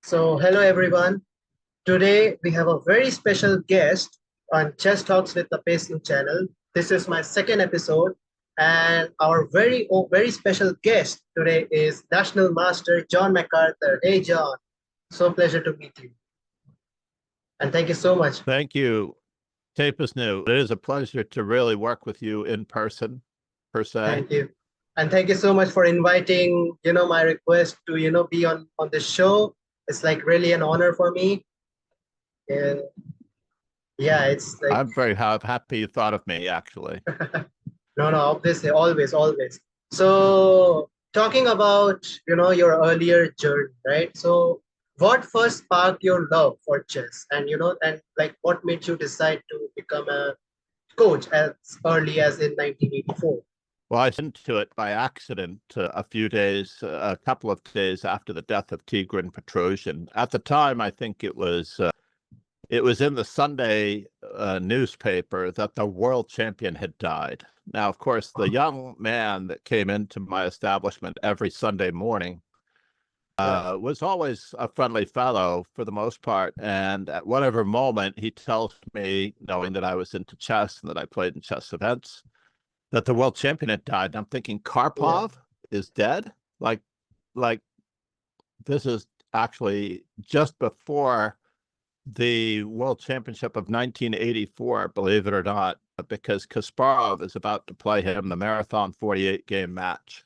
Hello everyone. Today we have a very special guest on Chess Talks with the Tapesnu channel. This is my second episode, and our very special guest today is National Master John MacArthur. Hey John, so pleasure to meet you, and thank you so much. Thank you, Tapesnu. It is a pleasure to really work with you in person, per se. Thank you, and thank you so much for inviting my request to be on the show. It's like really an honor for me, and yeah, it's like I'm very happy you thought of me, actually. no, obviously, always. So, talking about, your earlier journey, right? So, what first sparked your love for chess, and and like what made you decide to become a coach as early as in 1984? Well, I went into it by accident a couple of days after the death of Tigran Petrosian. At the time, I think it was in the Sunday newspaper that the world champion had died. Now, of course, the young man that came into my establishment every Sunday morning was always a friendly fellow for the most part. And at whatever moment he tells me, knowing that I was into chess and that I played in chess events, that the world champion had died. And I'm thinking, Karpov is dead? Like this is actually just before the World Championship of 1984, believe it or not, because Kasparov is about to play him the marathon 48-game match,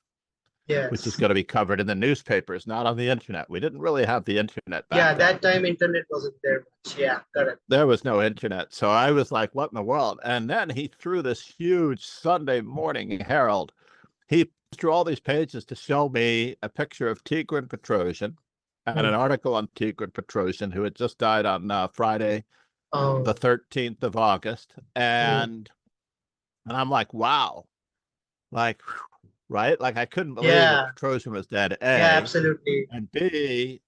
which is going to be covered in the newspapers, not on the internet. We didn't really have the internet back then. That time internet wasn't there much. Yeah, correct. There was no internet. So I was like, what in the world? And then he threw this huge Sunday morning Herald. He drew all these pages to show me a picture of Tigran Petrosian and an article on Tigran Petrosian, who had just died on Friday, the 13th of August. And I'm like, wow. Like, right? Like, I couldn't believe that Petrosian was dead, A. Yeah, absolutely. And B,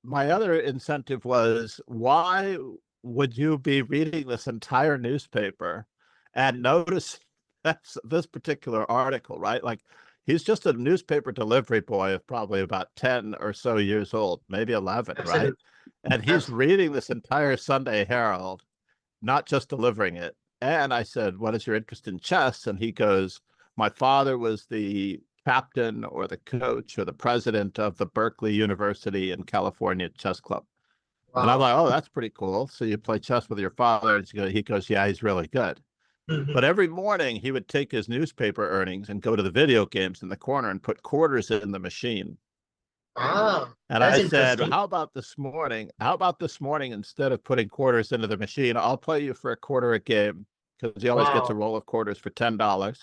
my other incentive was, why would you be reading this entire newspaper and notice this particular article, right? Like, he's just a newspaper delivery boy of probably about 10 or so years old, maybe 11, right? And he's reading this entire Sunday Herald, not just delivering it. And I said, what is your interest in chess? And he goes, my father was the captain or the coach or the president of the Berkeley University in California Chess Club. Wow. And I'm like, oh, that's pretty cool. So you play chess with your father? And he goes, yeah, he's really good. But every morning he would take his newspaper earnings and go to the video games in the corner and put quarters in the machine. And I said, how about this morning, instead of putting quarters into the machine, I'll play you for a quarter a game, because he always gets a roll of quarters for $10. $10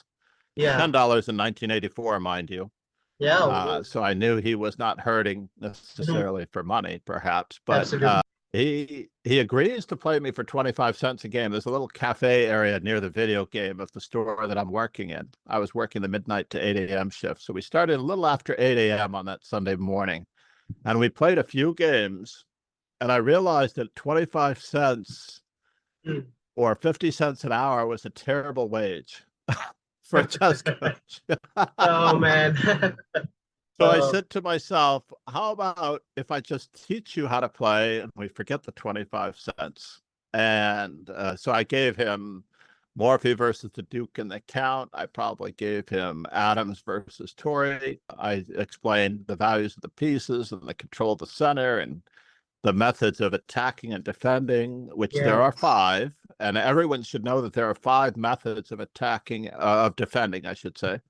in 1984, mind you. So I knew he was not hurting necessarily for money, perhaps, but he agrees to play me for 25 cents a game. There's a little cafe area near the video game of the store that I'm working in. I was working the midnight to 8 a.m. shift. So we started a little after 8 a.m. on that Sunday morning. And we played a few games. And I realized that 25 cents or 50 cents an hour was a terrible wage for a chess coach. Oh, man. So I said to myself, how about if I just teach you how to play and we forget the 25 cents? And so I gave him Morphy versus the Duke and the Count. I probably gave him Adams versus Torrey. I explained the values of the pieces and the control of the center and the methods of attacking and defending, which there are 5. And everyone should know that there are 5 methods of defending, I should say.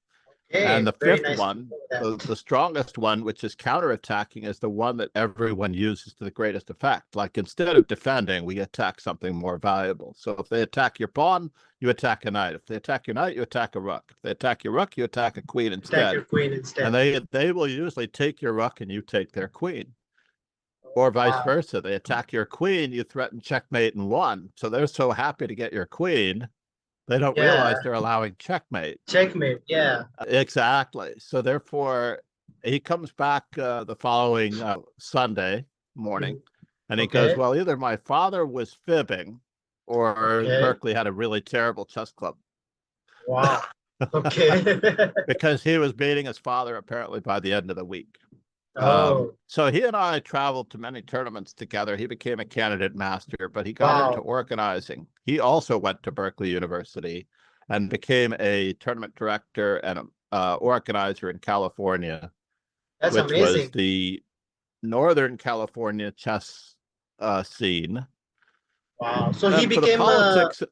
And the fifth one, the strongest one, which is counterattacking, is the one that everyone uses to the greatest effect. Like, instead of defending, we attack something more valuable. So if they attack your pawn, you attack a knight. If they attack your knight, you attack a rook. If they attack your rook, you attack a queen instead. Attack your queen instead. And they will usually take your rook and you take their queen. Or vice versa. They attack your queen, you threaten checkmate and won. So they're so happy to get your queen, they don't realize they're allowing checkmate. Checkmate, yeah. Exactly. So therefore, he comes back the following Sunday morning, and he goes, well, either my father was fibbing or Berkeley had a really terrible chess club. Wow. Okay. Because he was beating his father apparently by the end of the week. Oh, So he and I traveled to many tournaments together. He became a candidate master, but he got into wow. organizing. He also went to Berkeley University and became a tournament director and organizer in California, That's which was amazing. the Northern California chess scene. Wow. So he And for the became politics,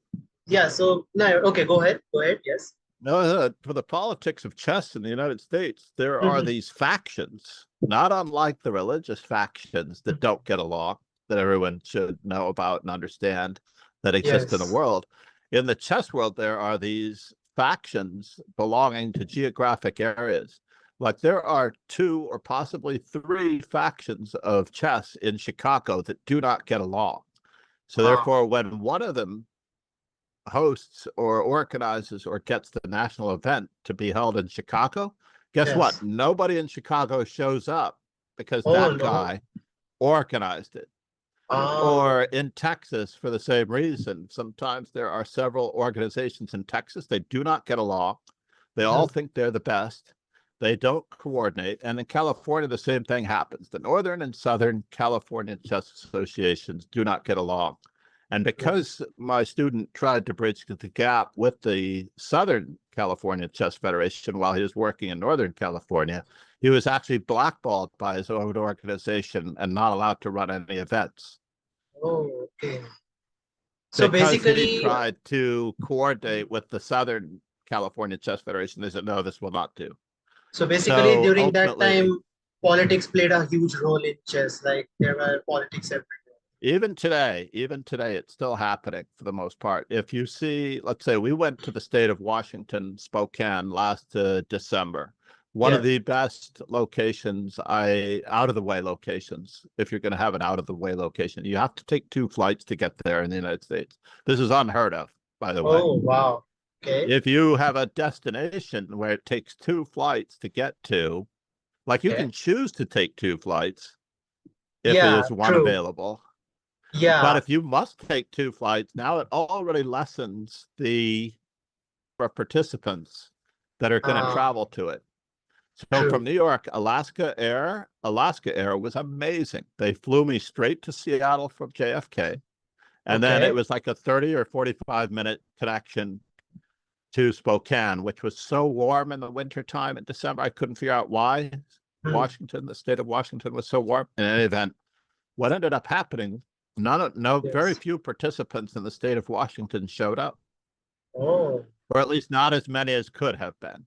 yeah, so no, okay, go ahead. Go ahead. Yes. no, for the politics of chess in the United States, there are Mhm. these factions, not unlike the religious factions that don't get along, that everyone should know about and understand that exist in the Yes. world. In the chess world, there are these factions belonging to geographic areas. Like there are 2 or possibly 3 factions of chess in Chicago that do not get along. So Wow. therefore, when one of them hosts or organizes or gets the national event to be held in Chicago, guess what? Yes. Nobody in Chicago shows up because Oh that no. guy organized it. Or Oh. in Texas, for the same reason, sometimes there are several organizations in Texas. They do not get along. They all Mhm. think they're the best. They don't coordinate. And in California, the same thing happens. The Northern and Southern California chess associations do not get along. And because my student tried to bridge the gap with the Southern California Chess Federation while he was working in Northern California, he was actually blackballed by his own organization and not allowed to run any events Oh, okay. So because he basically, tried to coordinate with the Southern California Chess Federation. They said, no, this will not do. So during that ultimately, time, politics played a huge role in chess. Like there were politics everywhere. even today, it's still happening for the most part. If you see, let's say we went to the state of Washington, Spokane last December, one of Yeah. the best locations, out of the way locations. If you're going to have an out of the way location, you have to take 2 flights to get there in the United States. This is unheard of, by the way. Oh, wow. Okay. If you have a destination where it takes 2 flights to get to, like you Okay. can choose to take 2 flights if Yeah, there's one true. available. But Yeah. if you must take 2 flights, now it already lessens the participants that are going to Uh, travel to it. So from true. New York, Alaska Air was amazing. They flew me straight to Seattle from JFK. And then it Okay. was like a 30 or 45-minute connection to Spokane, which was so warm in the wintertime in December. I couldn't figure out why Hmm. the state of Washington was so warm. In any event, what ended up happening, very Yes. few participants in the state of Washington showed up, Oh, or at least not as many as could have been.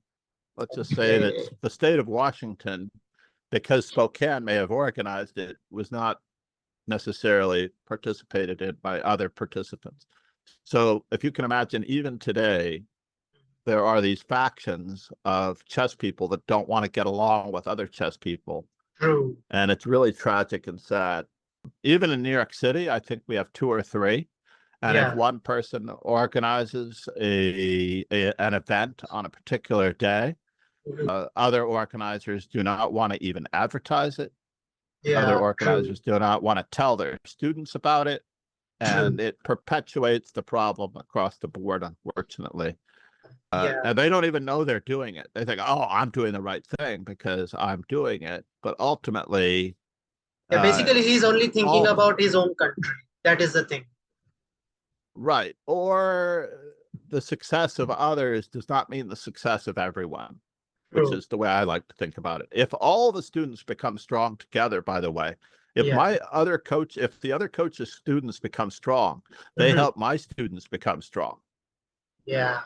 Let's just say that okay. the state of Washington, because Spokane may have organized it, was not necessarily participated in by other participants. So if you can imagine, even today, there are these factions of chess people that don't want to get along with other chess people. True. And it's really tragic and sad. Even in New York City, I think we have 2 or 3. And if Yeah. one person organizes an event on a particular day, Mhm. other organizers do not want to even advertise it. Other Yeah, true. organizers do not want to tell their students about it. True. And it perpetuates the problem across the board, unfortunately. Yeah. And they don't even know they're doing it. They think, oh, I'm doing the right thing because I'm doing it. But ultimately, Yeah, uh, basically he's only thinking all about his own country. That is the thing. right. Or the success of others does not mean the success of everyone, which True. is the way I like to think about it. If all the students become strong together, by the way, if Yeah. the other coach's students become strong, they Mhm. help my students become strong. Yeah.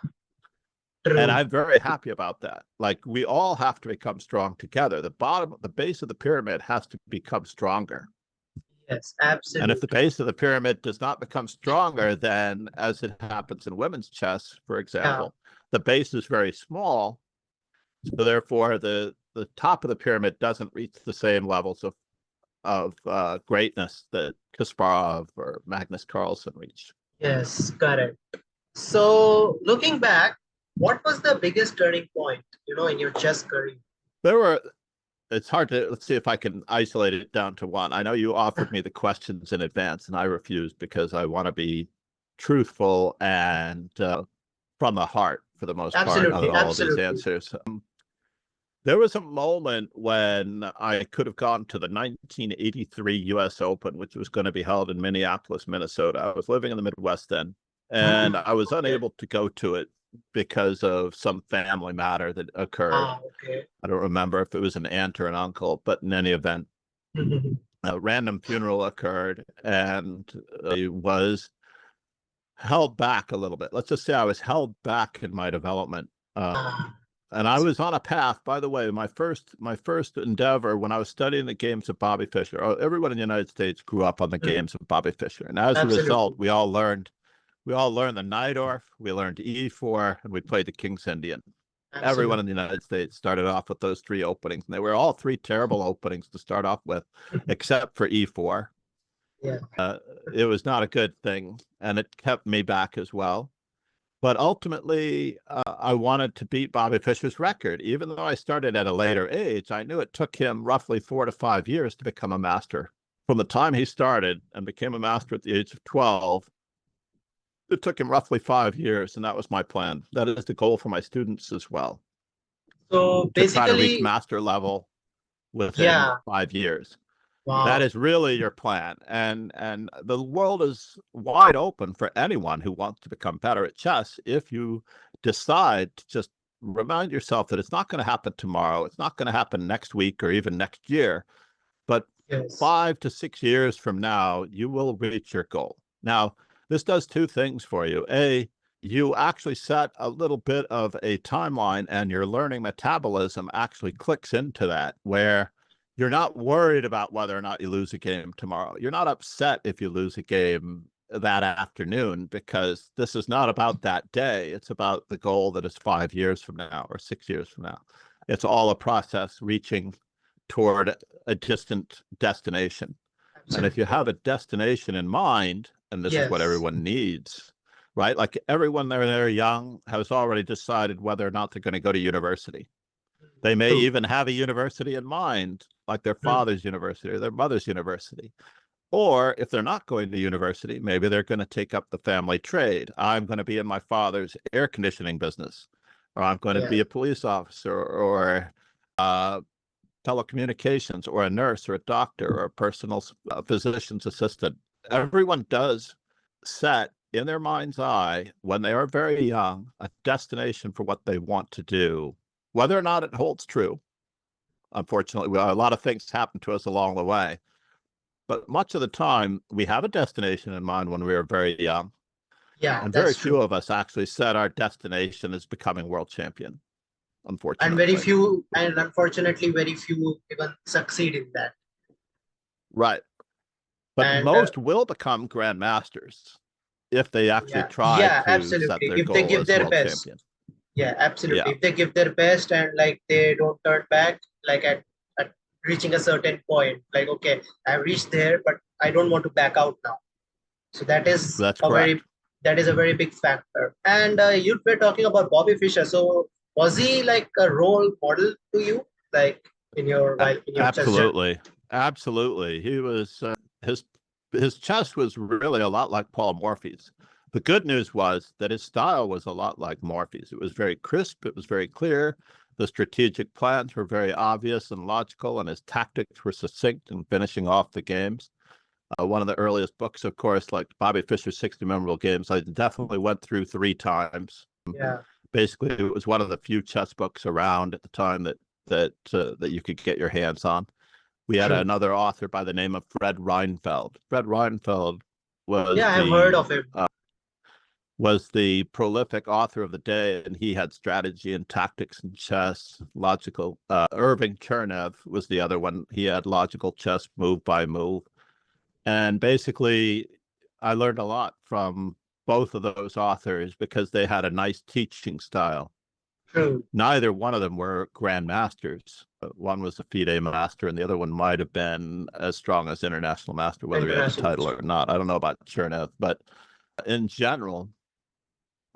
And True. I'm very happy about that. Like we all have to become strong together. The base of the pyramid has to become stronger. Yes, And if the absolutely. base of the pyramid does not become stronger, then as it happens in women's chess, for Yeah. example, the base is very small. So therefore the top of the pyramid doesn't reach the same levels of greatness that Kasparov or Magnus Carlsen reached. Yes, correct. So looking back, what was the biggest turning point, in your chess career? There were It's hard to let's see if I can isolate it down to one. I know you offered me the questions in advance, and I refused because I want to be truthful and from the heart for the most part on Absolutely, all of these absolutely. answers. There was a moment when I could have gone to the 1983 U.S. Open, which was going to be held in Minneapolis, Minnesota. I was living in the Midwest then, and I was unable to go to it because of some family matter that occurred. Okay. I don't remember if it was an aunt or an uncle, but in any event, a random funeral occurred, and I was held back a little bit. Let's just say I was held back in my development. And I was on a path, by the way, my first endeavor when I was studying the games of Bobby Fischer. Everyone in the United States grew up on the games of Bobby Fischer. And as a result, we all learned the Najdorf, we learned E4, and we played the King's Indian. Everyone in the United States started off with those three openings. And they were all three terrible openings to start off with, except for E4. Yeah. It was not a good thing, and it kept me back as well. But ultimately, I wanted to beat Bobby Fischer's record. Even though I started at a later age, I knew it took him roughly 4 to 5 years to become a master. From the time he started and became a master at the age of 12, it took him roughly 5 years, and that was my plan. That is the goal for my students as well. So basically, to try to reach basically, master level within 5 years. That is really your plan. And the world is wide open for anyone who wants to become better at chess if you decide to just remind yourself that it's not going to happen tomorrow. It's not going to happen next week or even next year. But 5 to 6 years from now, you will reach your goal. Now, this does two things for you. A, you actually set a little bit of a timeline, and your learning metabolism actually clicks into that, where you're not worried about whether or not you lose a game tomorrow. You're not upset if you lose a game that afternoon, because this is not about that day. It's about the goal that is 5 years from now or 6 years from now. It's all a process reaching toward a distant destination. And if you have a destination in mind, and this is what everyone needs, right? Like everyone when they're young has already decided whether or not they're going to go to university. They may even have a university in mind, like their father's university or their mother's university. Or if they're not going to university, maybe they're going to take up the family trade. I'm going to be in my father's air conditioning business, or I'm going to be a police officer, or telecommunications, or a nurse, or a doctor, or a personal physician's assistant. Everyone does set in their mind's eye, when they are very young, a destination for what they want to do. Whether or not it holds true, unfortunately, a lot of things happen to us along the way. But much of the time, we have a destination in mind when we are very young. Yeah, and very few of us actually set our destination as becoming world champion, unfortunately. And unfortunately, very few even succeed in that. Right. But most will become grandmasters if they actually try to set their goal as world champion. Yeah, absolutely. If they give their best and like they don't turn back, like at reaching a certain point, like, okay, I reached there, but I don't want to back out now. So that is a very big factor. And you were talking about Bobby Fischer. So was he like a role model to you, like in your absolutely, absolutely. He was his chess was really a lot like Paul Morphy's. The good news was that his style was a lot like Morphy's. It was very crisp. It was very clear. The strategic plans were very obvious and logical, and his tactics were succinct in finishing off the games. One of the earliest books, of course, like Bobby Fischer's 60 Memorable Games, I definitely went through 3 times. Yeah. Basically, it was one of the few chess books around at the time that you could get your hands on. We had another author by the name of Fred Reinfeld. Fred Reinfeld was I've heard of him. Was the prolific author of the day, and he had strategy and tactics and chess, logical. Irving Chernev was the other one. He had logical chess, move by move. And basically, I learned a lot from both of those authors because they had a nice teaching style. True. Neither one of them were grandmasters. One was a FIDE master, and the other one might have been as strong as international master, whether he had the title or not. I don't know about Chernev, but in general,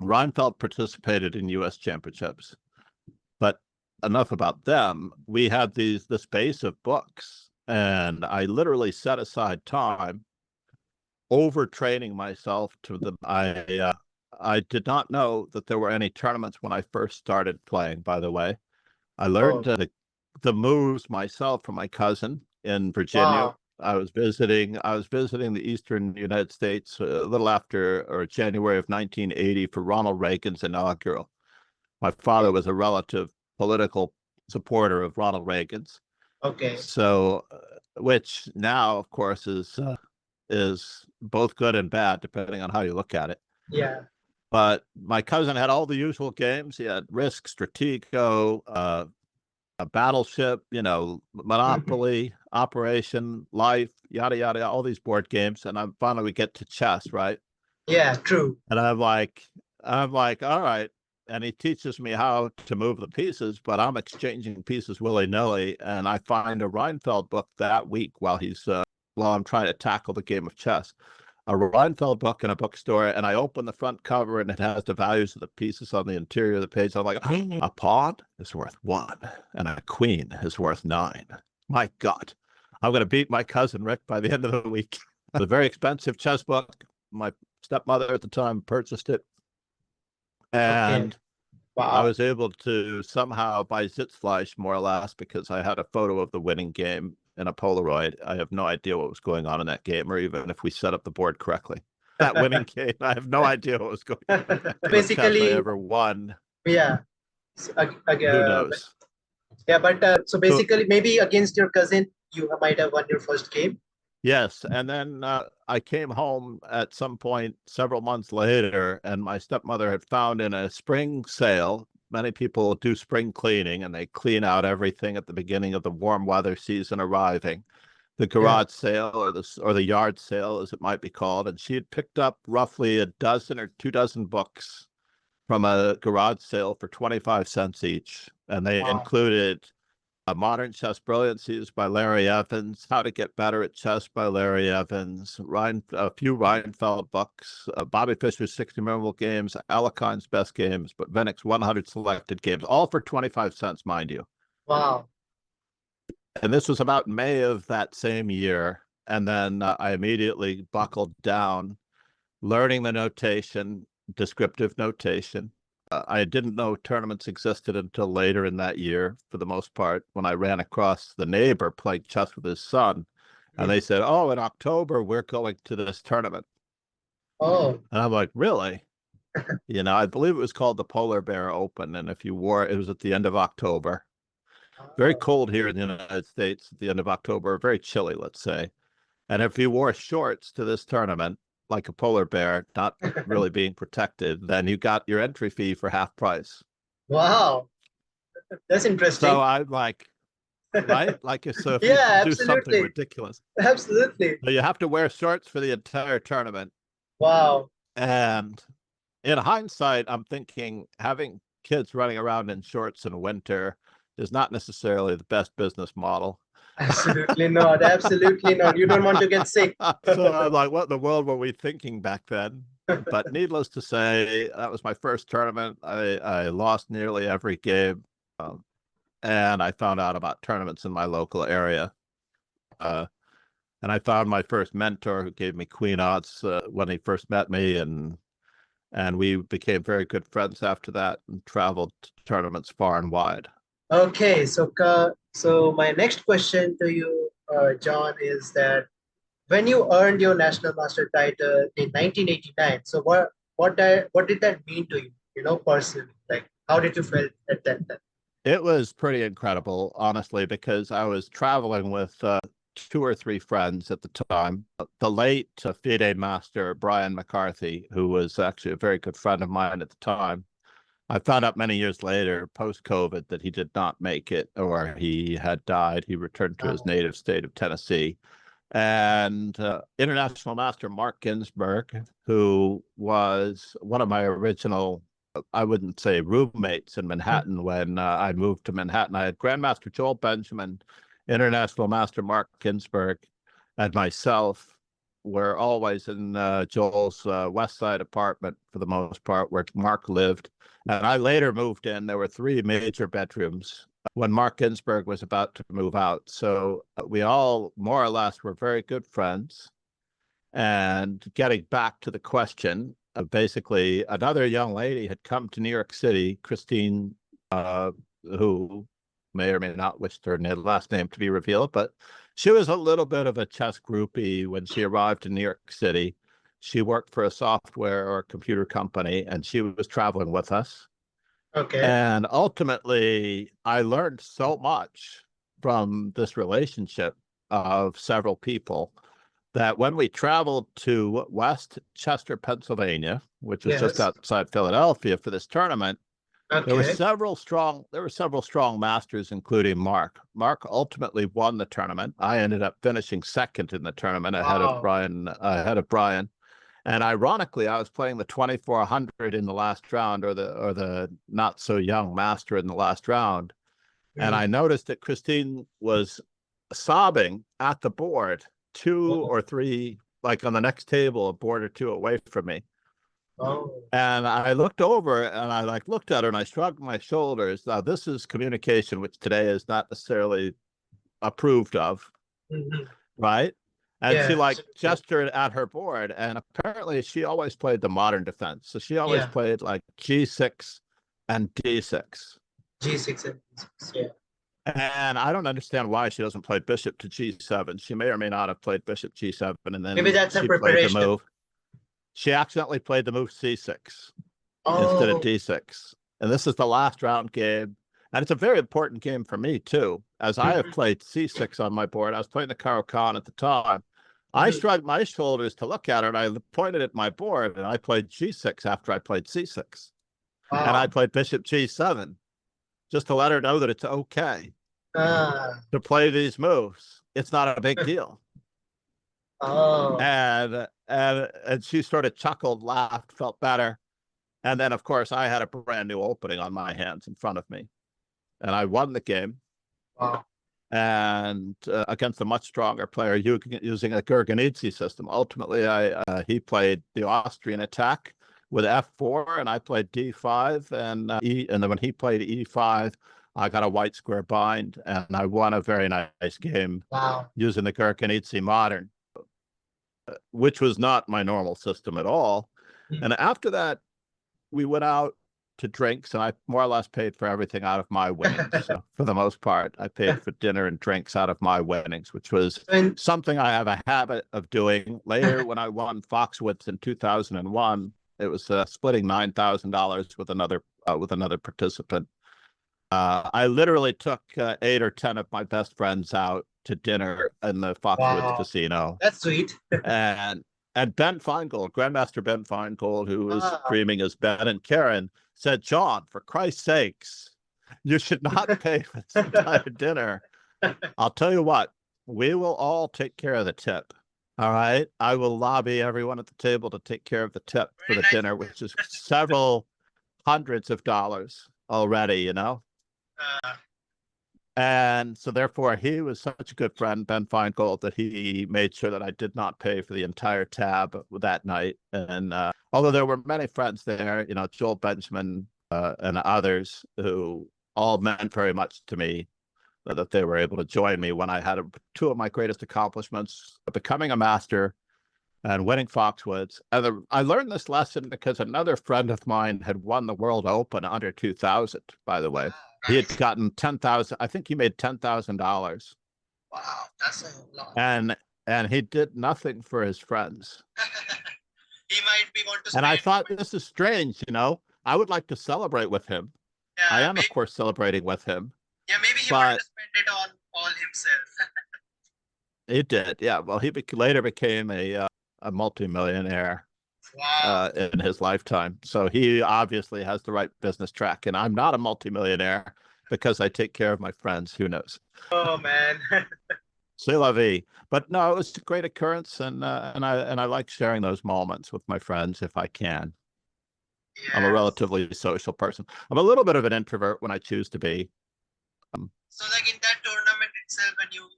Reinfeld participated in U.S. championships. But enough about them. We had this base of books, and I literally set aside time overtraining myself to the I did not know that there were any tournaments when I first started playing, by the way. I learned the moves myself from my cousin in Virginia. Wow. I was visiting the eastern United States a little after or January of 1980 for Ronald Reagan's inaugural. My father was a relative political supporter of Ronald Reagan's. Okay. So, which now, of course, is both good and bad, depending on how you look at it. Yeah. But my cousin had all the usual games. He had Risk, Stratego, a Battleship, Monopoly, Operation, Life, yada, yada, all these board games. And finally we get to chess, right? Yeah, true. And I'm like, all right. And he teaches me how to move the pieces, but I'm exchanging pieces willy-nilly. And I find a Reinfeld book that week while I'm trying to tackle the game of chess. A Reinfeld book in a bookstore, and I open the front cover and it has the values of the pieces on the interior of the page. I'm like, a pawn is worth 1 and a queen is worth 9. My God, I'm going to beat my cousin Rick by the end of the week. It's a very expensive chess book. My stepmother at the time purchased it. And Wow. I was able to somehow buy Sitzfleisch, more or less, because I had a photo of the winning game in a Polaroid. I have no idea what was going on in that game, or even if we set up the board correctly. That winning game, I have no idea what was going on. Basically, I ever won. Yeah. Who knows? Yeah, but so basically, maybe against your cousin, you might have won your first game. Yes, and then I came home at some point several months later, and my stepmother had found in a spring sale. Many people do spring cleaning, and they clean out everything at the beginning of the warm weather season arriving. The garage sale or the yard sale, as it might be called, and she had picked up roughly a dozen or 2 dozen books from a garage sale for 25 cents each, and they included Modern Chess Brilliancies by Larry Evans, How to Get Better at Chess by Larry Evans, a few Reinfeld books, Bobby Fischer's 60 Memorable Games, Alekine's Best Games, but Vinnick's 100 Selected Games, all for 25 cents, mind you. Wow. And this was about May of that same year. And then I immediately buckled down, learning the notation, descriptive notation. I didn't know tournaments existed until later in that year, for the most part, when I ran across the neighbor playing chess with his son. And they said, oh, in October, we're going to this tournament. Oh. And I'm like, really? I believe it was called the Polar Bear Open. And if you wore it was at the end of October. Very cold here in the United States at the end of October, very chilly, let's say. And if you wore shorts to this tournament, like a polar bear, not really being protected, then you got your entry fee for half price. Wow. That's interesting. So I'm like, right? Like, so if Yeah, you do something ridiculous. Absolutely. So you have to wear shorts for the entire tournament. Wow. And in hindsight, I'm thinking having kids running around in shorts in winter is not necessarily the best business model. Absolutely not. Absolutely not. You don't want to get sick. So I'm like, what in the world were we thinking back then? But needless to say, that was my first tournament. I lost nearly every game. And I found out about tournaments in my local area. And I found my first mentor who gave me queen odds when he first met me. And we became very good friends after that and traveled to tournaments far and wide. Okay, so my next question to you, John, is that when you earned your National Master title in 1989, so what did that mean to you, personally? Like, how did you feel at that time? It was pretty incredible, honestly, because I was traveling with 2 or 3 friends at the time. The late FIDE master, Brian McCarthy, who was actually a very good friend of mine at the time. I found out many years later, post-COVID, that he did not make it, or he had died. He returned to his native state of Tennessee. And International Master Mark Ginsburg, who was one of my original, I wouldn't say roommates in Manhattan when I moved to Manhattan. I had Grandmaster Joel Benjamin, International Master Mark Ginsburg, and myself were always in Joel's West Side apartment for the most part, where Mark lived. And I later moved in. There were 3 major bedrooms when Mark Ginsburg was about to move out. So we all more or less were very good friends. And getting back to the question, basically another young lady had come to New York City, Christine, who may or may not wish her last name to be revealed, but she was a little bit of a chess groupie when she arrived in New York City. She worked for a software or computer company, and she was traveling with us. Okay. And ultimately, I learned so much from this relationship of several people that when we traveled to West Chester, Pennsylvania, which was just Yes. outside Philadelphia for this tournament, there were Okay. several strong masters, including Mark. Mark ultimately won the tournament. I ended up finishing second in the tournament ahead of Wow. Brian. And ironically, I was playing the 2400 in the last round, or the not so young master in the last round. And I noticed that Christine was sobbing at the board, two Oh. or three, like on the next table, a board or two away from me. Oh. And I looked over and I looked at her and I shrugged my shoulders. Now, this is communication, which today is not necessarily approved of, Mhm. right? And she Yeah, absolutely. gestured at her board, and apparently she always played the modern defense. So she always Yeah. played like G6 and D6. G6 and G6. Yeah. And I don't understand why she doesn't play bishop to G7. She may or may not have played bishop G7, and Maybe then that's a she played the preparation. move. She accidentally played the move C6 instead of Oh. D6. And this is the last round game. And it's a very important game for me, too. As I have Mhm. played C6 on my board, I was playing the Caro-Kann at the time. I Mhm. shrugged my shoulders to look at it, and I pointed at my board, and I played G6 after I played C6. And I Wow. played Bishop G7 just to let her know that it's okay Ah. to play these moves. It's not a big deal. Oh. And she sort of chuckled, laughed, felt better. And then, of course, I had a brand new opening on my hands in front of me. And I won the game. Wow. And against a much stronger player using a Gurganidze system. Ultimately, he played the Austrian attack with F4, and I played D5, and and then when he played E5, I got a white square bind, and I won a very nice game Wow. using the Gurganidze modern, which was not my normal system at all. Mhm. And after that, we went out to drinks, and I more or less paid for everything out of my winnings. So for the most part, I paid for dinner and drinks out of my winnings, which was And something I have a habit of doing. Later, when I won Foxwoods in 2001, it was splitting $9,000 with another participant. I literally took 8 or 10 of my best friends out to dinner in the Foxwoods wow. Casino, That's sweet. and Ben Feingold, Grandmaster Ben Feingold, who was Ah. dreaming as Ben and Karen, said, "John, for Christ's sakes, you should not pay for this entire dinner. I'll tell you what, we will all take care of the tip. All right. I will lobby everyone at the table to take care of the tip for Very the nice. dinner, which is several hundreds of dollars already. Uh, And so therefore he was such a good friend, Ben Feingold, that he made sure that I did not pay for the entire tab that night. And although there were many friends there, Joel Benjamin and others who all meant very much to me, that they were able to join me when I had two of my greatest accomplishments, becoming a master and winning Foxwoods. And I learned this lesson because another friend of mine had won the World Open under 2000, by the way. He had nice. gotten 10,000. I think he made $10,000, Wow. That's a lot. and he did nothing for his friends. He might be want to And I spend. thought, this is strange. I would like to celebrate with him. I Yeah. am, of Maybe. course, celebrating with him, Yeah. Maybe he wanted to but spend it on all himself. he did. Yeah. Well, he later became a multimillionaire Wow. in his lifetime. So he obviously has the right business track, and I'm not a multimillionaire because I take care of my friends. Who knows? Oh man. C'est la vie. But no, it was a great occurrence, and I like sharing those moments with my friends if I can. I'm a Yes. relatively social person. I'm a little bit of an introvert when I choose to be. So like in that tournament itself, when you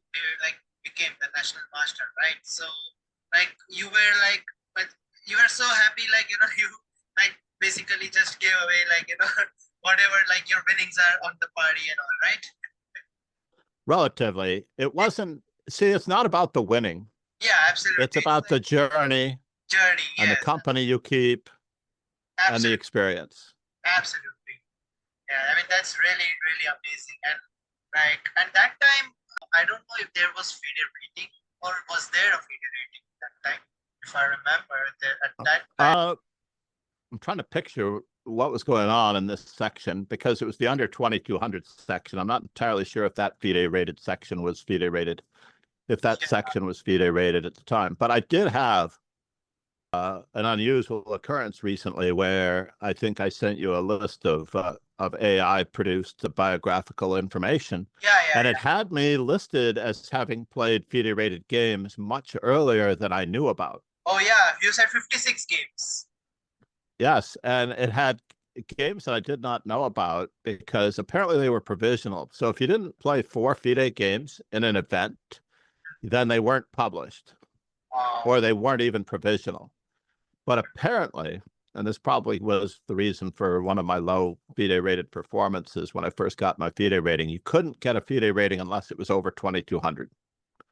became the national master, right? So like you were like, but you were so happy, you like basically just gave away whatever your winnings are on the party and all, right? Relatively, it wasn't. See, it's not about the winning. Yeah, It's absolutely. It's about the journey journey. and the Yes, company you keep and the absolutely, experience. absolutely. Yeah, I mean that's really really amazing. And Like at that time, I don't know if there was FIDE rating or was there a FIDE rating at that time. If I remember, there at that time. I'm trying to picture what was going on in this section because it was the under 2200 section. I'm not entirely sure if that FIDE rated section was FIDE rated, if that section was FIDE rated at the time. But I did have an unusual occurrence recently where I think I sent you a list of AI produced biographical information. And it had me listed as having played FIDE rated games much earlier than I knew about. Oh yeah, you said 56 games. Yes, and it had games that I did not know about because apparently they were provisional. So if you didn't play 4 FIDE games in an event, then they weren't published or they weren't even provisional. But apparently, and this probably was the reason for one of my low FIDE rated performances when I first got my FIDE rating, you couldn't get a FIDE rating unless it was over 2200.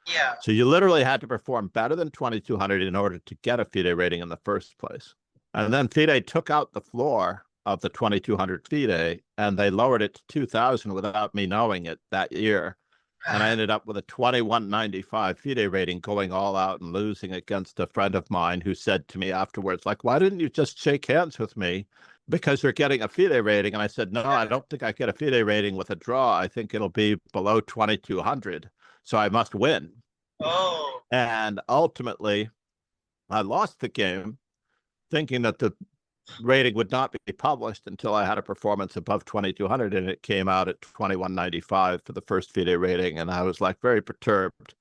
Yeah. So you literally had to perform better than 2200 in order to get a FIDE rating in the first place. And then FIDE took out the floor of the 2200 FIDE and they lowered it to 2000 without me knowing it that year. And I ended up with a 2195 FIDE rating, going all out and losing against a friend of mine who said to me afterwards, like, why didn't you just shake hands with me? Because you're getting a FIDE rating. And I said, no, I don't think I get a FIDE rating with a draw. I think it'll be below 2200. So I must win. Oh. And ultimately, I lost the game, thinking that the rating would not be published until I had a performance above 2200, and it came out at 2195 for the first FIDE rating, and I was like very perturbed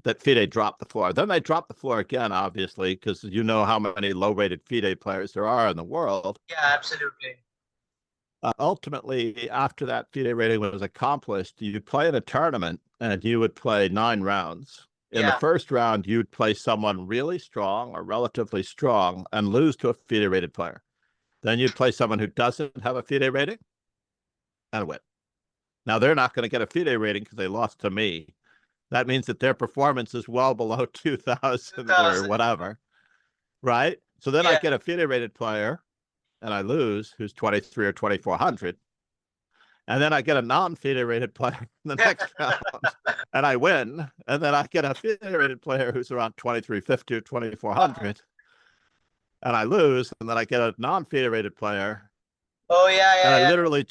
that FIDE dropped the floor. Then they dropped the floor again, obviously, because you know how many low-rated FIDE players there are in the world. Yeah, absolutely. Ultimately, after that FIDE rating was accomplished, you'd play in a tournament, and you would play 9 rounds. In the first round, you'd play someone really strong or relatively strong and lose to a FIDE rated player. Then you'd play someone who doesn't have a FIDE rating and win. Now, they're not going to get a FIDE rating because they lost to me. That means that their performance is well below 2000 or whatever, right? So then I get a FIDE rated player and I lose, who's 23 or 2400. And then I get a non-FIDE rated player in the next round and I win. And then I get a FIDE rated player who's around 2350 or 2400. And I lose, and then I get a non-FIDE rated player. Oh, yeah. And I literally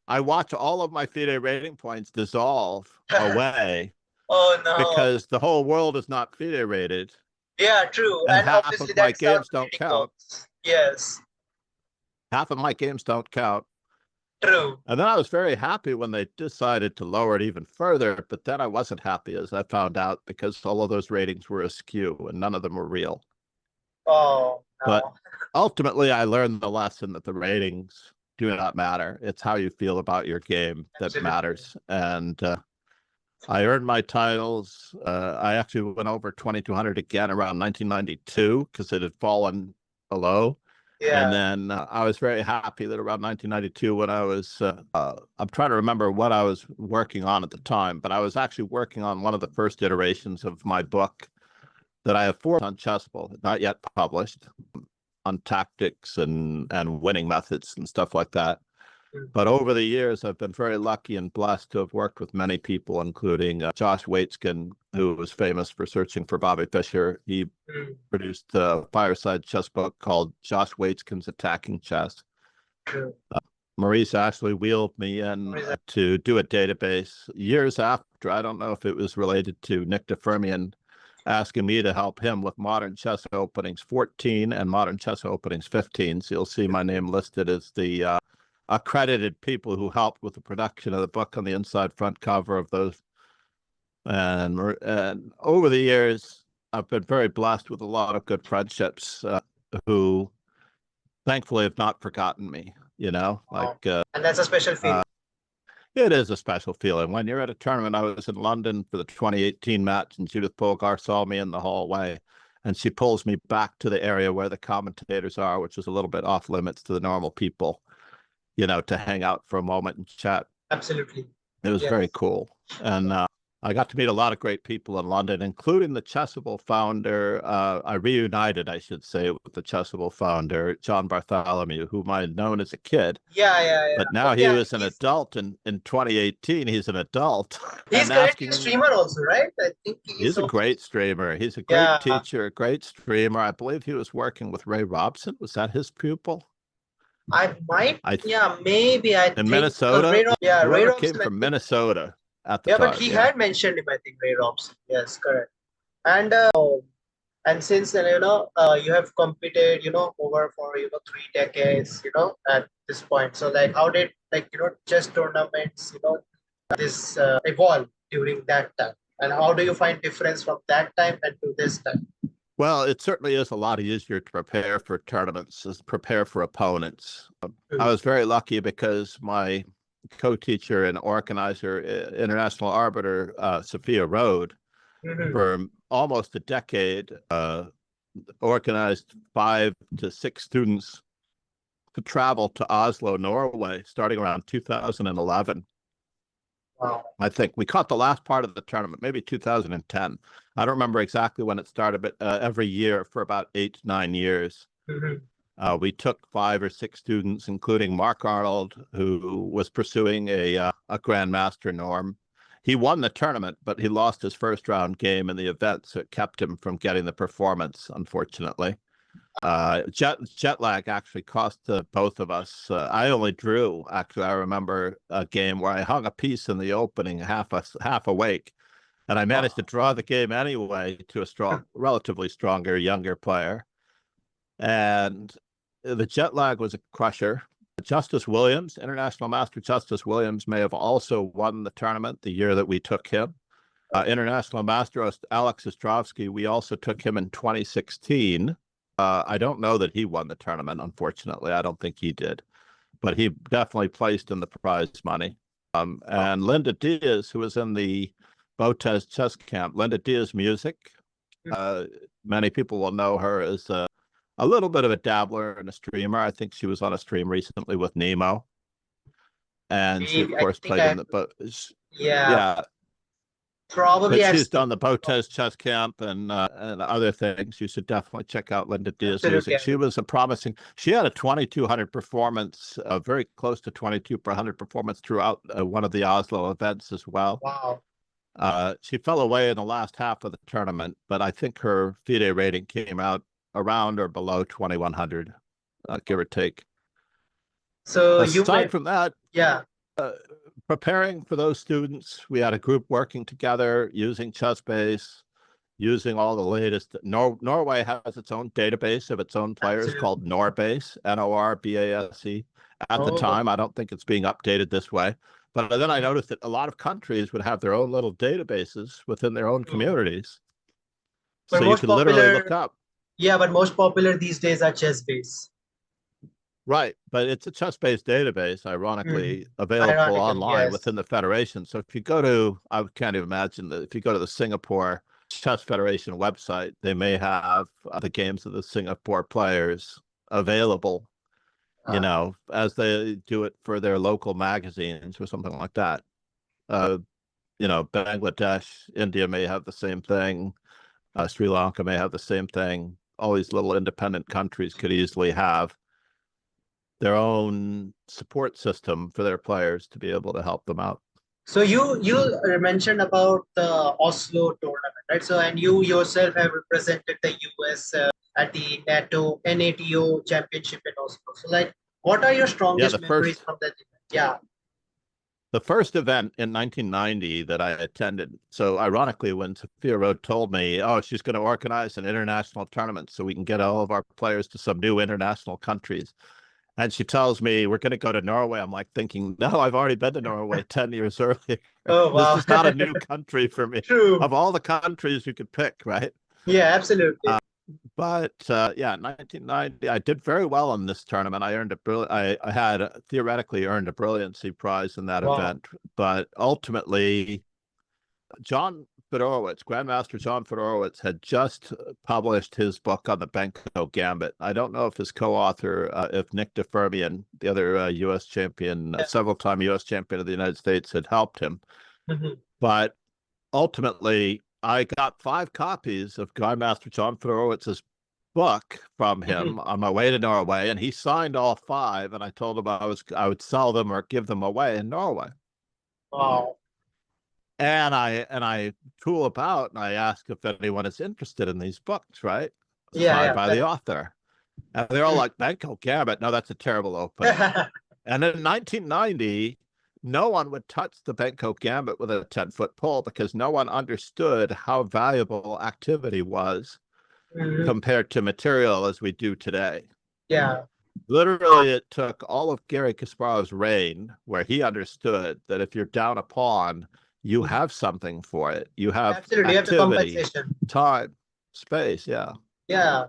I watch all of my FIDE rating points dissolve away. Oh, no. Because the whole world is not FIDE rated. Yeah, true. And half of my games don't count. Yes. Half of my games don't count. True. And then I was very happy when they decided to lower it even further, but then I wasn't happy, as I found out, because all of those ratings were askew and none of them were real. Oh, no. But ultimately, I learned the lesson that the ratings do not matter. It's how you feel about your game that matters. And I earned my titles. I actually went over 2200 again around 1992 because it had fallen below. Yeah. And then I was very happy that around 1992, when I was, I'm trying to remember what I was working on at the time, but I was actually working on one of the first iterations of my book that I have 4 on Chessable, not yet published, on tactics and winning methods and stuff like that. But over the years, I've been very lucky and blessed to have worked with many people, including Josh Waitzkin, who was famous for searching for Bobby Fischer. He produced a fireside chess book called Josh Waitzkin's Attacking Chess. Maurice Ashley wheeled me in to do a database years after. I don't know if it was related to Nick DeFermian asking me to help him with Modern Chess Openings 14 and Modern Chess Openings 15. So you'll see my name listed as the accredited people who helped with the production of the book on the inside front cover of those. And over the years, I've been very blessed with a lot of good friendships who thankfully have not forgotten me, you know, like. And that's a special feeling. It is a special feeling. When you're at a tournament, I was in London for the 2018 match, and Judith Polgar saw me in the hallway, and she pulls me back to the area where the commentators are, which is a little bit off limits to the normal people, you know, to hang out for a moment and chat. Absolutely. It was very cool. And I got to meet a lot of great people in London, including the Chessable founder. I reunited, I should say, with the Chessable founder, John Bartholomew, whom I had known as a kid. Yeah. But now he was an adult in 2018. He's an adult. He's and currently asking, a streamer also, right? I think he's a great streamer. He's a great Yeah. teacher, a great streamer. I believe he was working with Ray Robson. Was that his pupil? Yeah, maybe I in think Minnesota. Ray Whoever Robson, came from Minnesota at the yeah, time. but he had mentioned him, I think, Ray Robson. Yes, correct. And since you have competed, over for 3 decades, at this point. So like, how did chess tournaments, this evolve during that time, and how do you find difference from that time and to this time? Well, it certainly is a lot easier to prepare for tournaments, as prepare for opponents. I was very lucky because my co-teacher and organizer, international arbiter, Sophia Rode, for almost a decade, organized 5 to 6 students to travel to Oslo, Norway, starting around 2011. Wow. I think we caught the last part of the tournament, maybe 2010. I don't remember exactly when it started, but every year for about 8 to 9 years. We took 5 or 6 students, including Mark Arnold, who was pursuing a grandmaster norm. He won the tournament, but he lost his first round game in the event, so it kept him from getting the performance, unfortunately. Jet lag actually cost both of us. I only drew. Actually, I remember a game where I hung a piece in the opening, half awake, and I managed to draw the game anyway to a relatively stronger, younger player. And the jet lag was a crusher. Justice Williams, International Master Justice Williams, may have also won the tournament the year that we took him. International Master Alex Ostrovsky, we also took him in 2016. I don't know that he won the tournament, unfortunately. I don't think he did. But he definitely placed in the prize money. And Linda Diaz, who was in the Botez chess camp, Linda Diaz Music, many people will know her as a little bit of a dabbler and a streamer. I think she was on a stream recently with Nemo. And she, of course, played in the... Yeah. Probably. But she's done the Botez chess camp and other things. You should definitely check out Linda Diaz Music. She was a promising... She had a 2200 performance, very close to 2200 performance throughout one of the Oslo events as well. Wow. She fell away in the last half of the tournament, but I think her FIDE rating came out around or below 2100, give or take. So aside from that, yeah, preparing for those students, we had a group working together using ChessBase, using all the latest. Norway has its own database of its own players called Norbase, Norbase. At the time, I don't think it's being updated this way. But then I noticed that a lot of countries would have their own little databases within their own communities. But so you could literally look up. Yeah, but most popular these days are ChessBase. Right, but it's a chess-based database, ironically, available online within the Federation. So if you go to, I can't even imagine that if you go to the Singapore Chess Federation website, they may have the games of the Singapore players available, as they do it for their local magazines or something like that. Bangladesh, India may have the same thing. Sri Lanka may have the same thing. All these little independent countries could easily have their own support system for their players to be able to help them out. So you mentioned about the Oslo tournament, right? So, and you yourself have represented the US at the NATO championship in Oslo. So like, what are your strongest memories from that event? Yeah. The first event in 1990 that I attended. So ironically, when Sophia Rode told me, she's going to organize an international tournament so we can get all of our players to some new international countries. And she tells me, we're going to go to Norway. I'm like thinking, no, I've already been to Norway 10 years earlier. Oh, wow. This is not a new country for me. True. Of all the countries you could pick, right? Yeah, absolutely. But 1990, I did very well in this tournament. I earned I had theoretically earned a brilliancy prize in that event. But ultimately, John Fedorowicz, Grandmaster John Fedorowicz, had just published his book on the Benko Gambit. I don't know if his co-author, if Nick DeFermian, the other U.S. champion, several-time U.S. champion of the United States, had helped him. But ultimately, I got 5 copies of Grandmaster John Fedorowicz's book from him on my way to Norway, and he signed all 5. And I told him I would sell them or give them away in Norway. Wow. And I tool about and I ask if anyone is interested in these books, right? Signed by the author. And they're all like, Benko Gambit. No, that's a terrible opening. And in 1990, no one would touch the Benko Gambit with a 10-foot pole because no one understood how valuable activity was compared to material as we do today. Yeah. Literally, it took all of Garry Kasparov's reign where he understood that if you're down a pawn, you have something for it. You have Absolutely. activity, You have the compensation. time, space. Yeah. Yeah.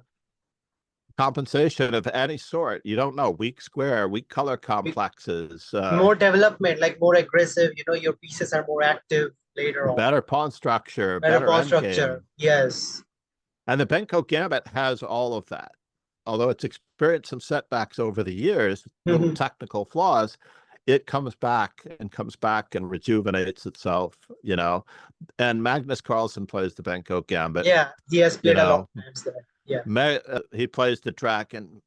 Compensation of any sort. You don't know. Weak square, weak color complexes. More development, like more aggressive. Your pieces are more active later on. Better pawn structure. Better pawn endgame. structure. Yes. And the Benko Gambit has all of that. Although it's experienced some setbacks over the years, little technical flaws, it comes back and rejuvenates itself, And Magnus Carlsen plays the Benko Gambit. Yeah, he has played a lot of times there. Yeah. He plays the track, and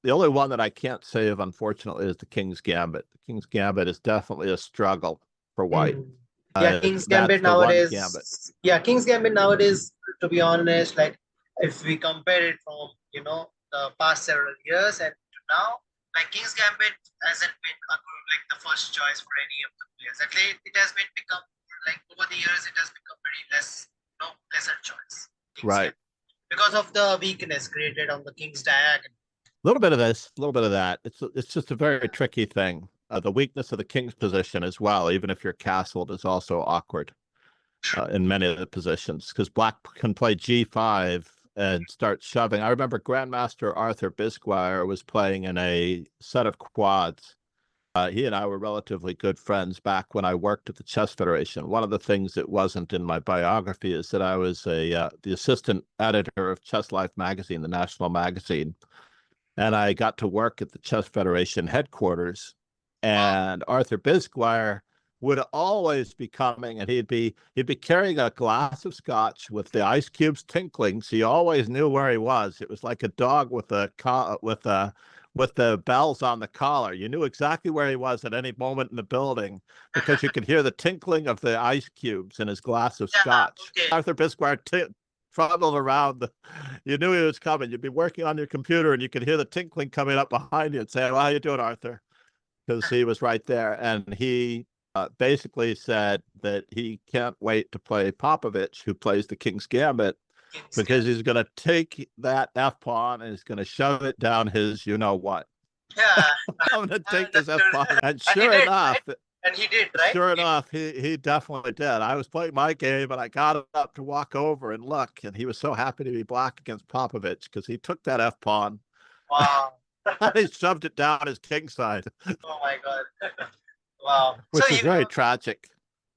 the only one that I can't save, unfortunately, is the King's Gambit. The King's Gambit is definitely a struggle for white. Yeah, King's Gambit nowadays. King's Gambit nowadays, to be honest, like if we compare it from, the past several years and to now, like King's Gambit hasn't been like the first choice for any of the players. At least it has become like over the years, it has become very lesser choice. Right. Gambit. Because of the weakness created on the King's diagonal. A little bit of this, a little bit of that. It's just a very tricky thing. The weakness of the King's position as well, even if you're castled, is also awkward in many of the positions because Black can play G5 and start shoving. I remember Grandmaster Arthur Bisquire was playing in a set of quads. He and I were relatively good friends back when I worked at the Chess Federation. One of the things that wasn't in my biography is that I was the assistant editor of Chess Life magazine, the national magazine, and I got to work at the Chess Federation headquarters. And Arthur Bisquire would always be coming, and he'd be carrying a glass of scotch with the ice cubes tinkling, so you always knew where he was. It was like a dog with the bells on the collar. You knew exactly where he was at any moment in the building because you could hear the tinkling of the ice cubes in his glass of scotch. Okay. Arthur Bisquire trundled around. You knew he was coming. You'd be working on your computer, and you could hear the tinkling coming up behind you and say, "Well, how you doing, Arthur?" Because he was right there, and he basically said that he can't wait to play Popovich, who plays the King's Gambit, because he's going to take that F-pawn and he's going to shove it down his you-know-what. Yeah. I'm going to take this F-pawn. And sure enough, right? And he did, right? Sure enough, he definitely did. I was playing my game, and I got up to walk over and look, and he was so happy to be Black against Popovich because he took that F-pawn. Wow. He shoved it down his king side. Oh, my God. Wow. Which is very tragic.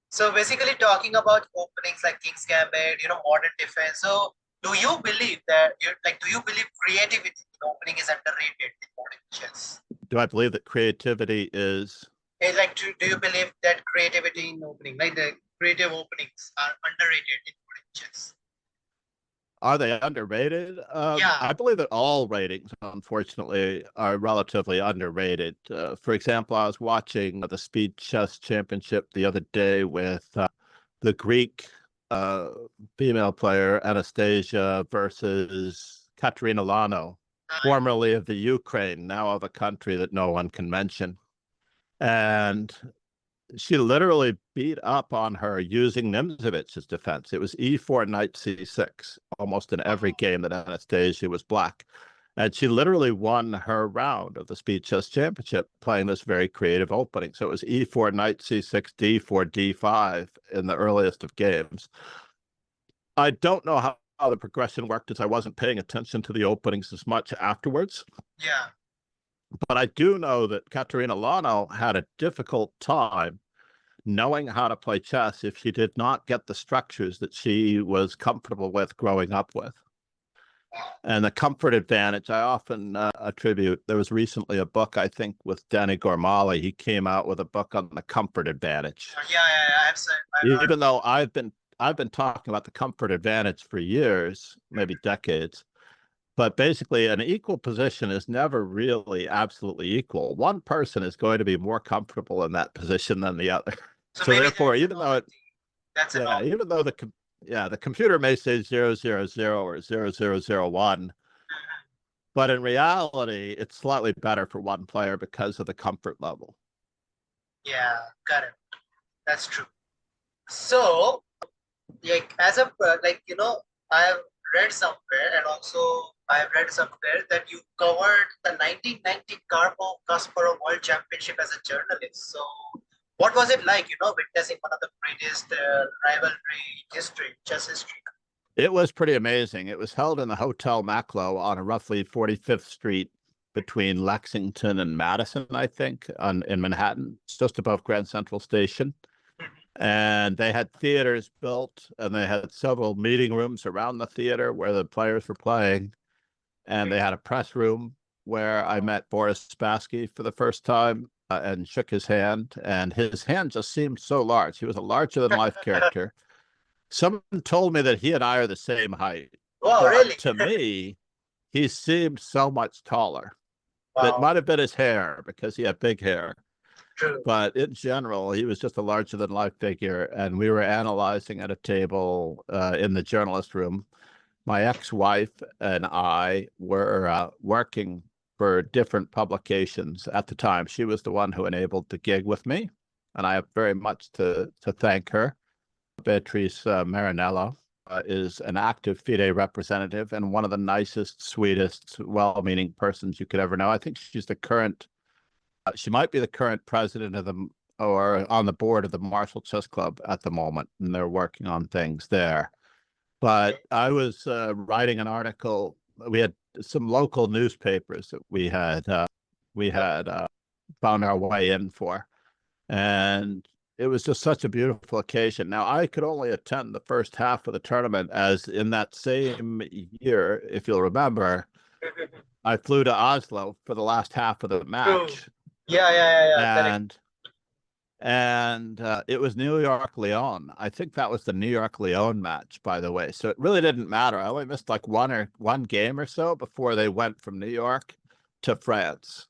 So basically talking about openings like King's Gambit, modern defense. So do you believe creativity in opening is underrated in modern chess? Do I believe that creativity is? Do you believe that creativity in opening, like the creative openings are underrated in modern chess? Are they underrated? I believe that all ratings, unfortunately, are relatively underrated. For example, I was watching the Speed Chess Championship the other day with the Greek female player Anastasia versus Katerina Lano, formerly of the Ukraine, now of a country that no one can mention. And she literally beat up on her using Nimzovich's defense. It was e4, knight c6, almost in every game that Anastasia was Black. And she literally won her round of the Speed Chess Championship playing this very creative opening. So it was e4, knight c6, d4, d5 in the earliest of games. I don't know how the progression worked as I wasn't paying attention to the openings as much afterwards. Yeah. But I do know that Katerina Lano had a difficult time knowing how to play chess if she did not get the structures that she was comfortable with growing up with. And the comfort advantage, I often attribute, there was recently a book, I think, with Danny Gormali. He came out with a book on the comfort advantage. Yeah, I've seen. Even though I've been I've been talking about the comfort advantage for years, maybe decades. But basically, an equal position is never really absolutely equal. One person is going to be more comfortable in that position than the other. So So maybe therefore, that's even though it, that's an yeah, even though the computer may say 000 or 0001, but in reality, it's slightly better for one player because of the comfort level. Yeah, correct. That's true. So, like as a I have read somewhere, and also I have read somewhere that you covered the 1990 Kasparov World Championship as a journalist. So, what was it like, witnessing one of the greatest rivalry history, chess history? It was pretty amazing. It was held in the Hotel Maclo on a roughly 45th Street between Lexington and Madison, I think, in Manhattan. It's just above Grand Central Station. And they had theaters built, and they had several meeting rooms around the theater where the players were playing. And they had a press room where I met Boris Spassky for the first time and shook his hand. And his hand just seemed so large. He was a larger-than-life character. Someone told me that he and I are the same height. Oh, But really? to me, he seemed so much taller. That Wow, might have been his hair because he had big hair. true. But in general, he was just a larger than life figure. And we were analyzing at a table in the journalist room. My ex-wife and I were working for different publications at the time. She was the one who enabled the gig with me, and I have very much to thank her. Beatrice Marinello is an active FIDE representative and one of the nicest, sweetest, well-meaning persons you could ever know. I think she's the current, she might be the current president of or on the board of the Marshall Chess Club at the moment, and they're working on things there. But I was writing an article. We had some local newspapers that we had found our way in for, and it was just such a beautiful occasion. Now, I could only attend the first half of the tournament, as in that same year, if you'll remember, I flew to Oslo for the last half of the True. match. Yeah. Correct. And it was New York Lyon. I think that was the New York Lyon match, by the way. So it really didn't matter. I only missed like one game or so before they went from New York to France.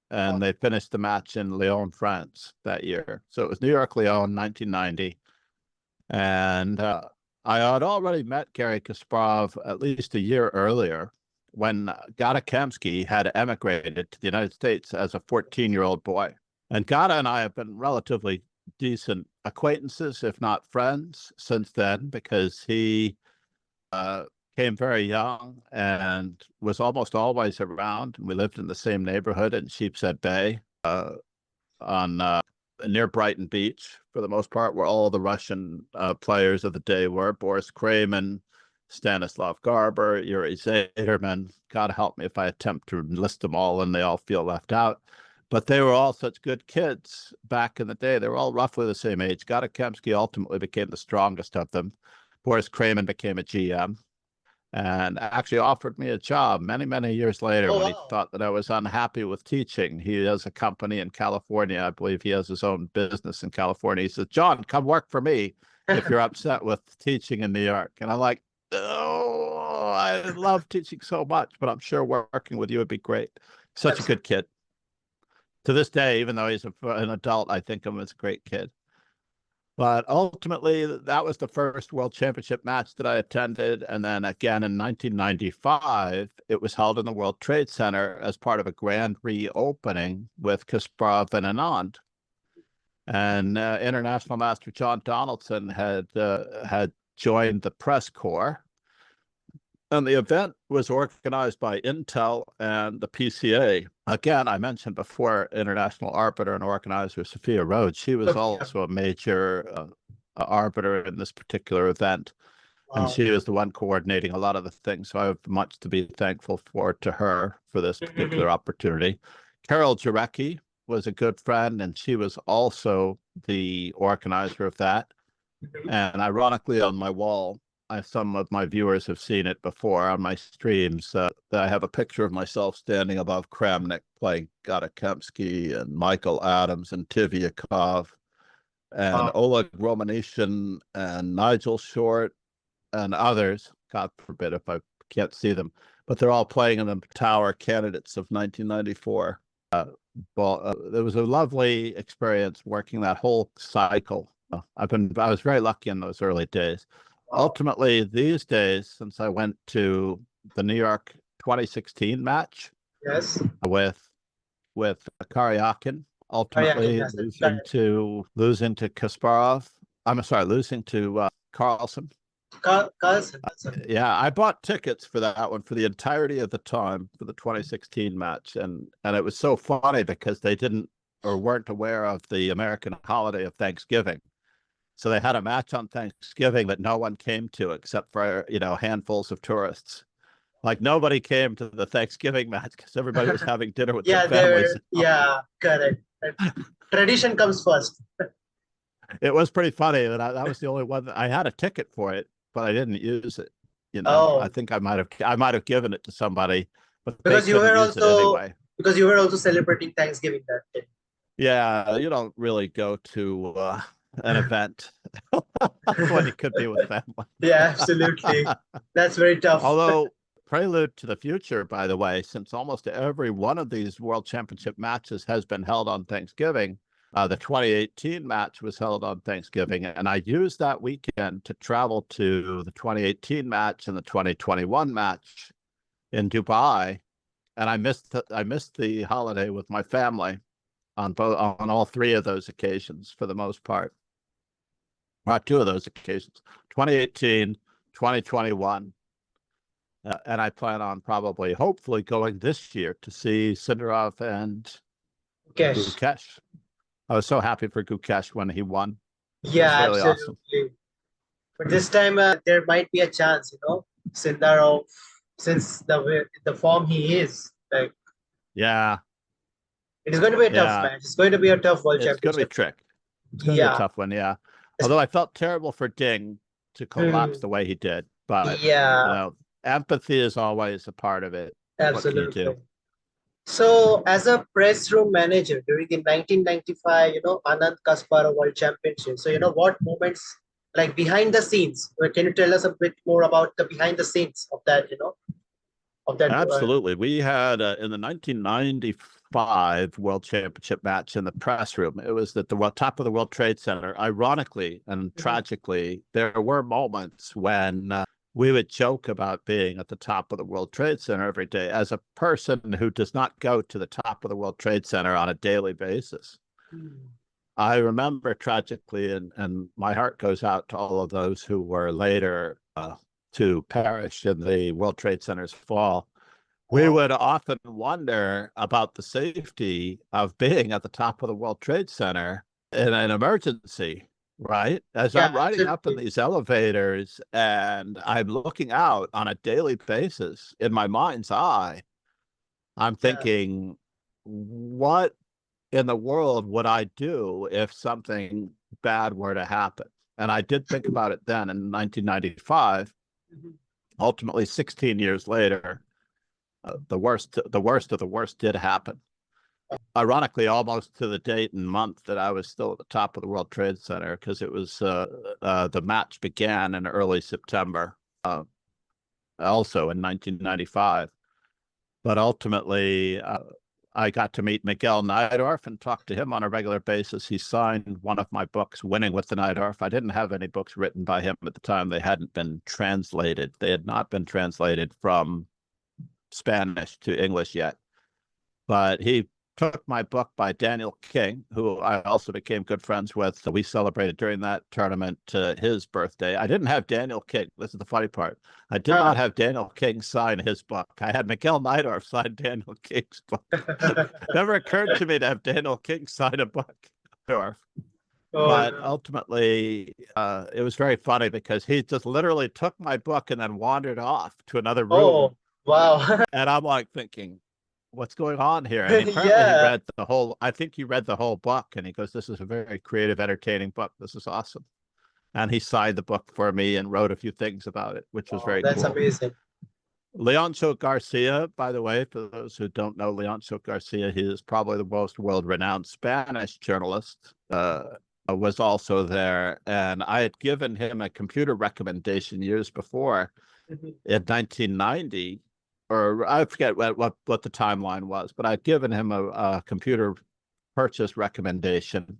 And they finished the match in Lyon, France that year. So it was New York, Lyon, 1990. And I had already met Garry Kasparov at least a year earlier when Gata Kamsky had emigrated to the United States as a 14-year-old boy. And Gata and I have been relatively decent acquaintances, if not friends, since then, because he came very young and was almost always around. We lived in the same neighborhood in Sheepshead Bay near Brighton Beach, for the most part, where all the Russian players of the day were. Boris Kramen, Stanislav Garber, Yuri Zaderman. God help me if I attempt to list them all and they all feel left out. But they were all such good kids back in the day. They were all roughly the same age. Gata Kamsky ultimately became the strongest of them. Boris Kramen became a GM and actually offered me a job many, many years later when he thought that I was unhappy with teaching. He has a company in California. I believe he has his own business in California. He says, John, come work for me if you're upset with teaching in New York. And I'm like, oh, I love teaching so much, but I'm sure working with you would be great. Such a good kid. To this day, even though he's an adult, I think of him as a great kid. But ultimately, that was the first World Championship match that I attended. And then again in 1995, it was held in the World Trade Center as part of a grand reopening with Kasparov and Anand. And International Master John Donaldson had joined the press corps. And the event was organized by Intel and the PCA. Again, I mentioned before, international arbiter and organizer Sophia Rhodes. She was also a major arbiter in this particular event. Wow. And she was the one coordinating a lot of the things. So I have much to be thankful to her for this particular opportunity. Carol Jarecki was a good friend, and she was also the organizer of that. And ironically, on my wall, some of my viewers have seen it before on my streams, that I have a picture of myself standing above Kramnik playing Gata Kamsky and Michael Adams and Tivyakov and Oleg Romanician and Nigel Short and others. God forbid if I can't see them, but they're all playing in the Tower Candidates of 1994. It was a lovely experience working that whole cycle. I was very lucky in those early days. Ultimately, these days, since I went to the New York 2016 match, yes, with Karyakin, ultimately losing to Kasparov. I'm sorry, losing to Carlsen. Carlsen. Yeah, I bought tickets for that one for the entirety of the time for the 2016 match, and it was so funny because they didn't or weren't aware of the American holiday of Thanksgiving. So they had a match on Thanksgiving that no one came to except for, handfuls of tourists. Like nobody came to the Thanksgiving match because everybody was having dinner with their families. Yeah, correct. Tradition comes first. It was pretty funny that that was the only one that I had a ticket for it, but I didn't use it. I think I might have given it to somebody, but because you were also anyway. Because you were also celebrating Thanksgiving that day. Yeah, you don't really go to an event when you could be with family. Yeah, absolutely. That's very tough. Although, prelude to the future, by the way, since almost every one of these World Championship matches has been held on Thanksgiving, the 2018 match was held on Thanksgiving, and I used that weekend to travel to the 2018 match and the 2021 match in Dubai, and I missed the holiday with my family on all three of those occasions for the most part. Two of those occasions, 2018, 2021. And I plan on hopefully going this year to see Sindarov and Gukesh. I was so happy for Gukesh when he won. Yeah, really absolutely. Awesome. But this time there might be a chance, Sindarov, since the form he is, like. Yeah. It is going to be a tough match. It's going to be a tough World Championship. It's going to be a trick. It's going to be a tough one, yeah. Although I felt terrible for Ding to collapse the way he did, but empathy is always a part of it. Absolutely. What can you do? So, as a press room manager during the 1995, Anand Kasparov World Championship. So, what moments like behind the scenes? Can you tell us a bit more about the behind the scenes of that? Absolutely. We had in the 1995 World Championship match in the press room. It was at the top of the World Trade Center. Ironically and tragically, there were moments when we would joke about being at the top of the World Trade Center every day. As a person who does not go to the top of the World Trade Center on a daily basis, I remember tragically, and my heart goes out to all of those who were later to perish in the World Trade Center's fall. We would often wonder about the safety of being at the top of the World Trade Center in an emergency, right? As I'm riding up in these elevators and I'm looking out on a daily basis in my mind's eye, I'm thinking, what in the world would I do if something bad were to happen? And I did think about it then in 1995. Ultimately, 16 years later, the worst of the worst did happen. Ironically, almost to the date and month that I was still at the top of the World Trade Center, because it was the match began in early September, also in 1995. But ultimately, I got to meet Miguel Najdorf and talk to him on a regular basis. He signed one of my books, Winning with the Najdorf. I didn't have any books written by him at the time. They hadn't been translated. They had not been translated from Spanish to English yet. But he took my book by Daniel King, who I also became good friends with. So we celebrated during that tournament his birthday. I didn't have Daniel King. This is the funny part. I did not have Daniel King sign his book. I had Miguel Najdorf sign Daniel King's book. Never occurred to me to have Daniel King sign a book. But ultimately, it was very funny because he just literally took my book and then wandered off to another room. Oh, wow. And I'm like thinking, what's going on here? And apparently he read the whole, I think he read the whole book, and he goes, this is a very creative, entertaining book. This is awesome. And he signed the book for me and wrote a few things about it, which was very cool. That's amazing. Leoncio Garcia, by the way, for those who don't know Leoncio Garcia, he is probably the most world-renowned Spanish journalist. was also there, and I had given him a computer recommendation years before in 1990, or I forget what the timeline was, but I'd given him a computer purchase recommendation,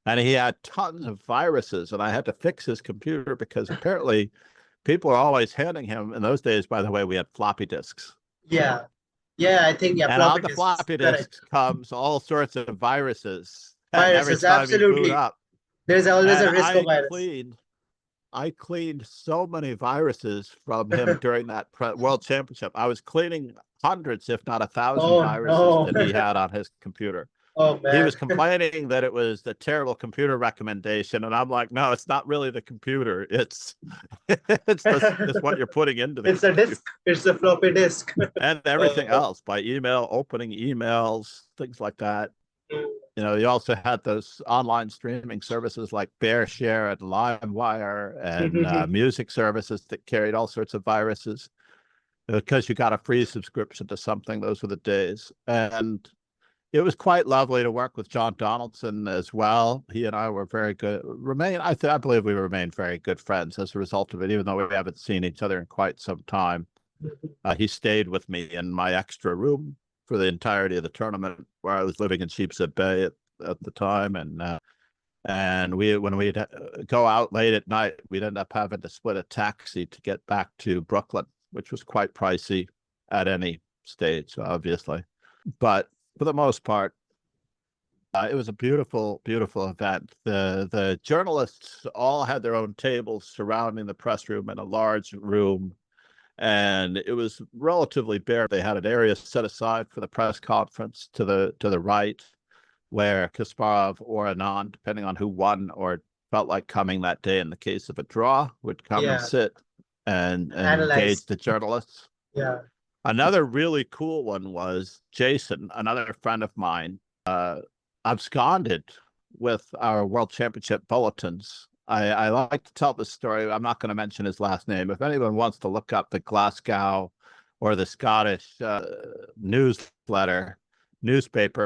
and he had tons of viruses, and I had to fix his computer because apparently people are always handing him, in those days, by the way, we had floppy disks. Yeah. Yeah, I think, yeah, And on floppy the disks. floppy Correct. disks comes all sorts of viruses. And every Viruses, time you boot absolutely. up, There's always and a risk of virus. I cleaned so many viruses from him during that World Championship. I was cleaning hundreds, if not 1,000 Oh viruses no. that he had on his computer. Oh He man. was complaining that it was the terrible computer recommendation, and I'm like, no, it's not really the computer. It's it's what you're putting into the It's a computer. disk. It's a floppy disk. And everything else by email, opening emails, things like that. You know, you also had those online streaming services like BearShare and LimeWire and music services that carried all sorts of viruses because you got a free subscription to something. Those were the days. And it was quite lovely to work with John Donaldson as well. He and I were very good. I believe we remained very good friends as a result of it, even though we haven't seen each other in quite some time. He stayed with me in my extra room for the entirety of the tournament, where I was living in Sheepshead Bay at the time, and when we'd go out late at night, we'd end up having to split a taxi to get back to Brooklyn, which was quite pricey at any stage, obviously. But for the most part, it was a beautiful, beautiful event. The journalists all had their own tables surrounding the press room in a large room, and it was relatively bare. They had an area set aside for the press conference to the right, where Kasparov or Anand, depending on who won or felt like coming that day in the case of a draw, would come and sit and engage the journalists. Yeah. Another really cool one was Jason, another friend of mine, absconded with our World Championship bulletins. I like to tell this story. I'm not going to mention his last name. If anyone wants to look up the Glasgow or the Scottish newspaper,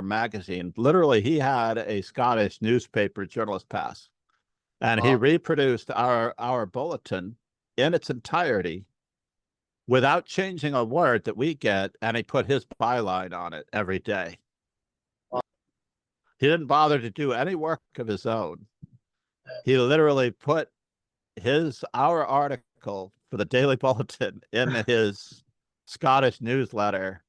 magazine, literally he had a Scottish newspaper journalist pass, and he reproduced our bulletin in its entirety without changing a word that we get, and he put his byline on it every day. He didn't bother to do any work of his own. He literally put our article for the Daily Bulletin in his Scottish newspaper,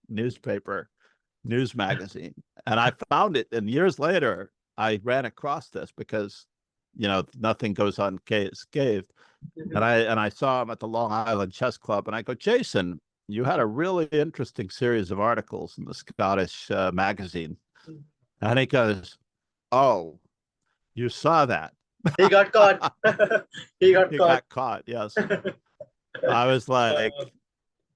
news magazine. And I found it, and years later, I ran across this because, nothing goes unscathed. And I saw him at the Long Island Chess Club, and I go, Jason, you had a really interesting series of articles in the Scottish magazine. And he goes, oh, you saw that. He got caught. He got caught, yes. I was like,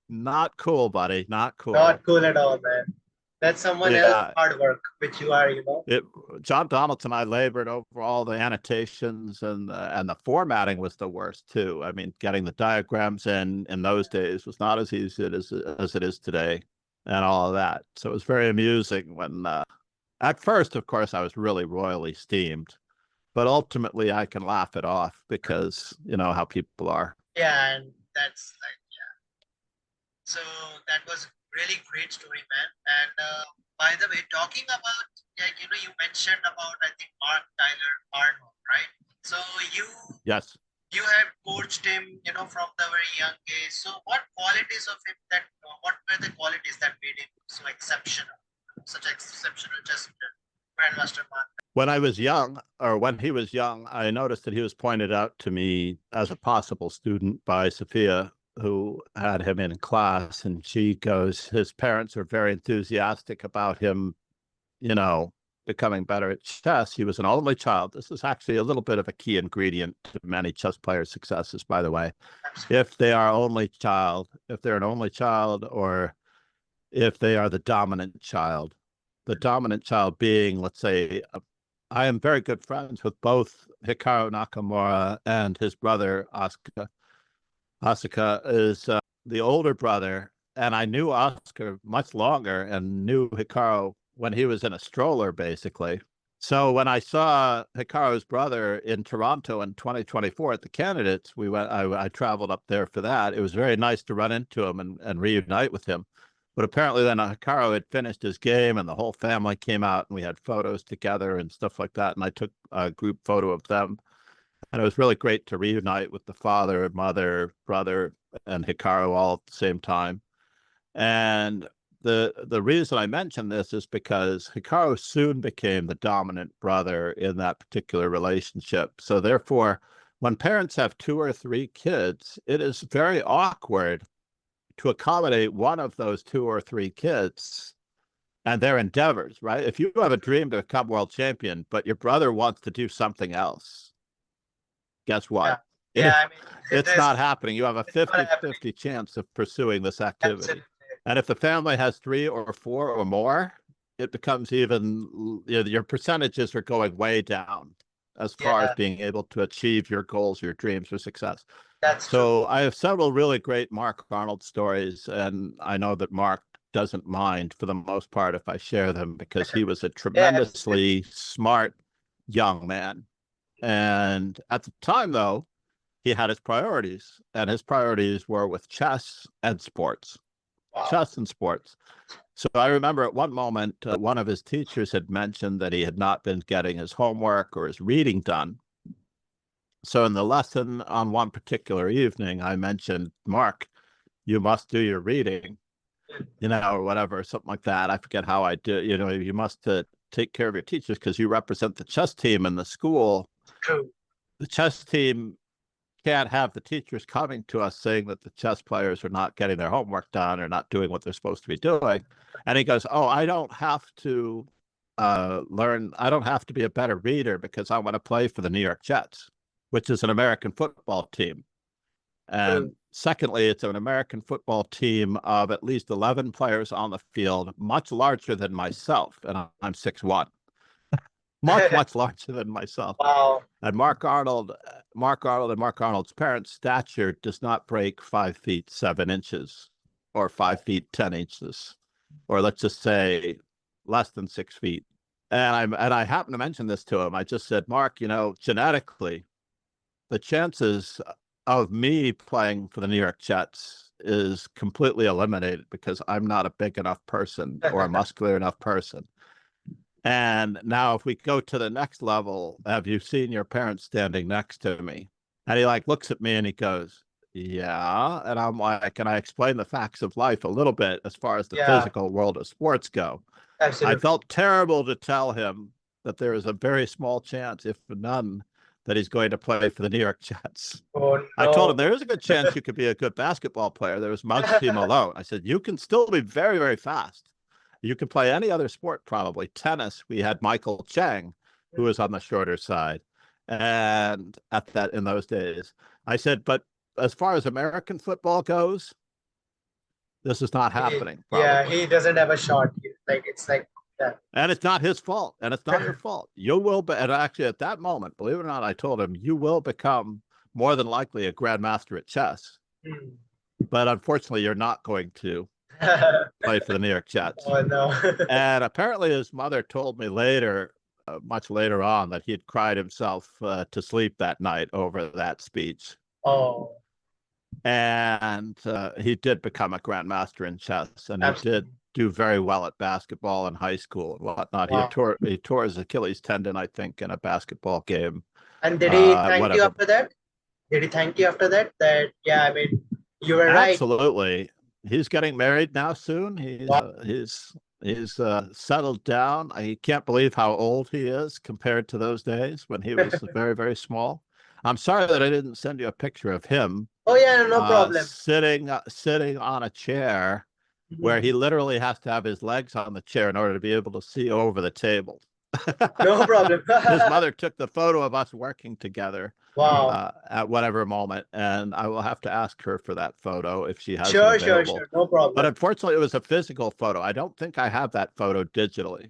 not cool, buddy, not cool. Not cool at all, man. That's someone else's hard work, which you are, John Donaldson and I labored over all the annotations, and the formatting was the worst too. I mean, getting the diagrams in those days was not as easy as it is today, and all of that. So it was very amusing when, at first, of course, I was really royally steamed, but ultimately I can laugh it off because you know how people are. Yeah, and that's like, yeah. So that was really great story, man. And by the way, talking about, you mentioned about, I think, Mark Tyler Arnold, right? So yes, you have coached him, from the very young age. So what qualities of him what were the qualities that made him so exceptional, such exceptional chess player, Grandmaster Mark? When he was young, I noticed that he was pointed out to me as a possible student by Sophia, who had him in class, and she goes, his parents are very enthusiastic about him, becoming better at chess. He was an only child. This is actually a little bit of a key ingredient to many chess players' successes, by the way. If they're an only child, or if they are the dominant child being, let's say, I am very good friends with both Hikaru Nakamura and his brother, Asuka. Asuka is the older brother, and I knew Oscar much longer and knew Hikaru when he was in a stroller, basically. So when I saw Hikaru's brother in Toronto in 2024 at the Candidates, I traveled up there for that. It was very nice to run into him and reunite with him. But apparently then Hikaru had finished his game and the whole family came out and we had photos together and stuff like that. And I took a group photo of them. And it was really great to reunite with the father, mother, brother, and Hikaru all at the same time. And the reason I mention this is because Hikaru soon became the dominant brother in that particular relationship. So therefore, when parents have 2 or 3 kids, it is very awkward to accommodate one of those 2 or 3 kids and their endeavors, right? If you have a dream to become world champion, but your brother wants to do something else, guess what? Yeah, I mean, It's not happening. You have a it's not 50-50 chance of pursuing this activity. Absolutely. And if the family has 3 or 4 or more, it becomes even, your percentages are going way down as far as being able to achieve your goals, your dreams, or success. That's So true. I have several really great Mark Arnold stories, and I know that Mark doesn't mind for the most part if I share them because he was a tremendously smart young man. And at the time, though, he had his priorities, and his priorities were with chess and sports. Wow. Chess and sports. So I remember at one moment, one of his teachers had mentioned that he had not been getting his homework or his reading done. So in the lesson on one particular evening, I mentioned, Mark, you must do your reading, or whatever, something like that. I forget how I do. You must take care of your teachers because you represent the chess team in the school. True. The chess team can't have the teachers coming to us saying that the chess players are not getting their homework done or not doing what they're supposed to be doing. And he goes, oh, I don't have to learn. I don't have to be a better reader because I want to play for the New York Jets, which is an American football team. And secondly, it's an American football team of at least 11 players on the field, much larger than myself. And I'm 6'1". Much larger than myself. Wow. And Mark Arnold and Mark Arnold's parents' stature does not break 5 feet 7 inches or 5 feet 10 inches, or let's just say less than 6 feet. And I happened to mention this to him. I just said, Mark, genetically, the chances of me playing for the New York Jets is completely eliminated because I'm not a big enough person or a muscular enough person. And now if we go to the next level, have you seen your parents standing next to me? And he looks at me and he goes, yeah. And I'm like, and I explain the facts of life a little bit as far as the physical world of sports go. Absolutely. I felt terrible to tell him that there is a very small chance, if none, that he's going to play for the New York Jets. Oh, no. I told him there is a good chance you could be a good basketball player. There was Muggsy Malone. I said, you can still be very, very fast. You could play any other sport, probably. Tennis, we had Michael Chang, who was on the shorter side. And in those days, I said, but as far as American football goes, this is not happening. He doesn't have a shot. And it's not his fault. And it's not your fault. You will be, and actually at that moment, believe it or not, I told him, you will become more than likely a grandmaster at chess. But unfortunately, you're not going to play for the New York Jets. Oh, no. And apparently his mother told me later, much later on, that he had cried himself to sleep that night over that speech. Oh. And he did become a grandmaster in chess, and he did do very well at basketball in high school and whatnot. Wow. He tore his Achilles tendon, I think, in a basketball game. And did he thank you after that? Did he thank you after that? You were right. Absolutely. He's getting married now soon. He's settled down. I can't believe how old he is compared to those days when he was very, very small. I'm sorry that I didn't send you a picture of him. Oh yeah, no problem. Sitting on a chair where he literally has to have his legs on the chair in order to be able to see over the table. No problem. His mother took the photo of us working together. Wow. At whatever moment, and I will have to ask her for that photo if she has it Sure, available. no problem. But unfortunately, it was a physical photo. I don't think I have that photo digitally.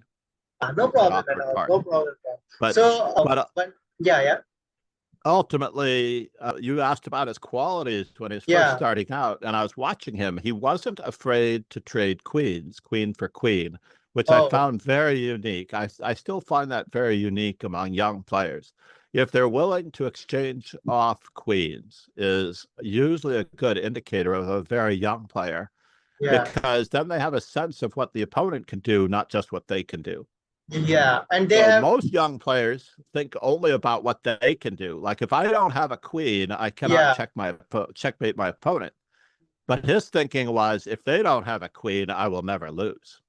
No problem at all. No problem. But yeah. Ultimately, you asked about his qualities when he was first starting out, and I was watching him. He wasn't afraid to trade queens, queen for queen, which I Oh, found very unique. I still find that very unique among young players. If they're willing to exchange off queens is usually a good indicator of a very young player, yeah, because then they have a sense of what the opponent can do, not just what they can do. yeah. And they So have, most young players think only about what they can do. Like if I don't have a queen, I cannot yeah, checkmate my opponent. But his thinking was, if they don't have a queen, I will never lose.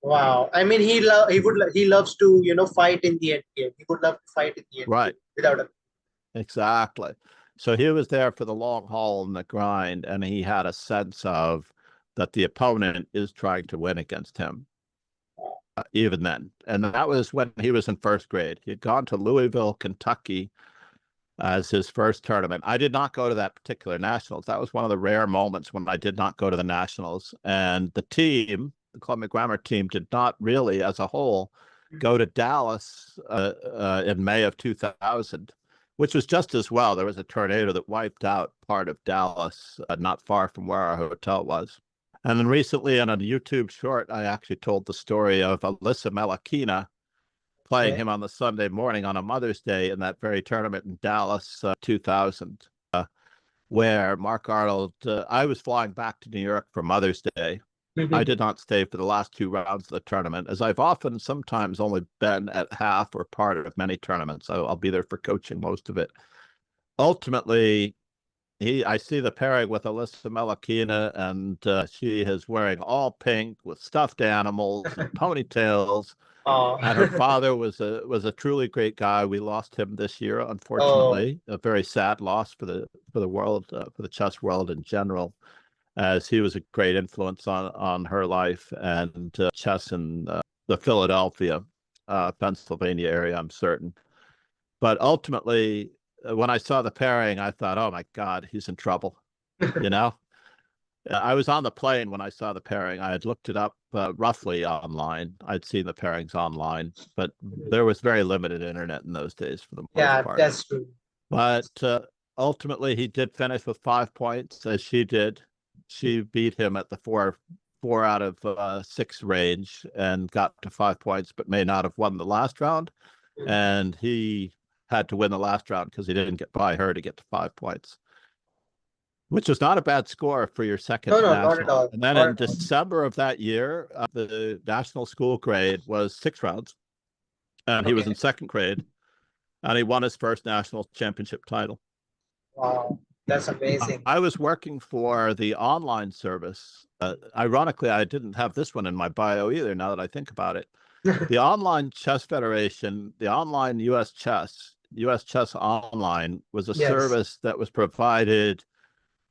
wow. I mean, he loves to, fight in the end game. He would love to fight in the end game Right. without a, Exactly. So he was there for the long haul and the grind, and he had a sense of that the opponent is trying to win against him, even then. And that was when he was in first grade. He had gone to Louisville, Kentucky as his first tournament. I did not go to that particular nationals. That was one of the rare moments when I did not go to the nationals. And the team, the Columbia Grammar team, did not really, as a whole, go to Dallas in May of 2000, which was just as well. There was a tornado that wiped out part of Dallas, not far from where our hotel was. And then recently in a YouTube short, I actually told the story of Alyssa Melakina playing okay. him on the Sunday morning on a Mother's Day in that very tournament in Dallas 2000, where Mark Arnold, I was flying back to New York for Mother's Day. I did not stay for the last two rounds of the tournament, as I've often sometimes only been at half or part of many tournaments. I'll be there for coaching most of it. Ultimately, I see the pairing with Alyssa Melakina, and she is wearing all pink with stuffed animals and ponytails. Oh, And her father was a truly great guy. We lost him this year, oh, unfortunately. A very sad loss for the world, for the chess world in general, as he was a great influence on her life and chess in the Philadelphia, Pennsylvania area, I'm certain. But ultimately, when I saw the pairing, I thought, oh my God, he's in trouble. You know, I was on the plane when I saw the pairing. I had looked it up roughly online. I'd seen the pairings online, but there was very limited internet in those days for the most yeah, part. that's true. But ultimately, he did finish with 5 points, as she did. She beat him at the four out of 6 range and got to 5 points, but may not have won the last round. And he had to win the last round because he didn't get by her to get to 5 points, which was not a bad score for your second No, no, not at national. all. And then Not in at all. December of that year, the national school grade was 6 rounds, and he was Okay. in second grade, and he won his first national championship title. Wow, that's amazing. I was working for the online service. Ironically, I didn't have this one in my bio either, now that I think about it. The Online Chess Federation, the online US Chess Online, was a Yes, service that was provided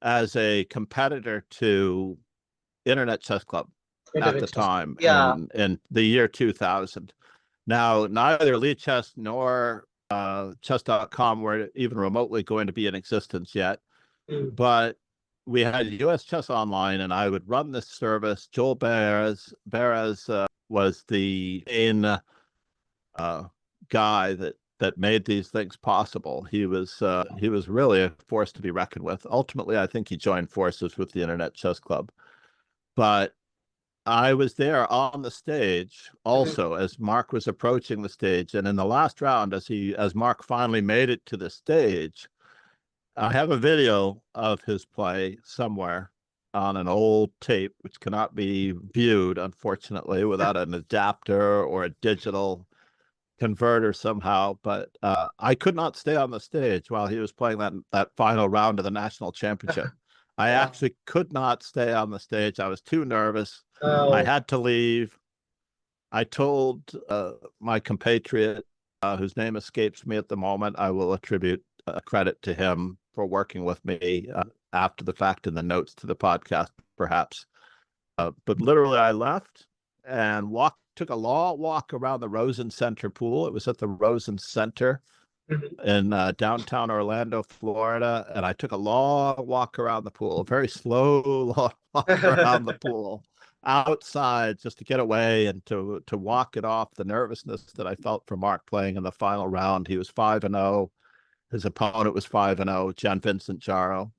as a competitor to Internet Chess Club at the internet. time Yeah. in the year 2000. Now, neither Lead Chess nor chess.com were even remotely going to be in existence yet, Mm. but we had US Chess Online, and I would run this service. Joel Beres was the main guy that made these things possible. He was really a force to be reckoned with. Ultimately, I think he joined forces with the Internet Chess Club, but I was there on the stage Mhm. also as Mark was approaching the stage, and in the last round, as Mark finally made it to the stage, I have a video of his play somewhere on an old tape, which cannot be viewed, unfortunately, without an adapter or a digital converter somehow. But I could not stay on the stage while he was playing that final round of the national championship. I Wow. actually could not stay on the stage. I was too nervous. I Oh, had to leave. I told my compatriot, whose name escapes me at the moment, I will attribute credit to him for working with me after the fact in the notes to the podcast, perhaps. But literally, I left and took a long walk around the Rosen Center pool. It was at the Rosen Center mhm. in downtown Orlando, Florida, and I took a long walk around the pool, a very slow long walk around the pool outside, just to get away and to walk it off the nervousness that I felt for Mark playing in the final round. He was 5-0. His opponent was 5-0, Jan Vincent Jaro.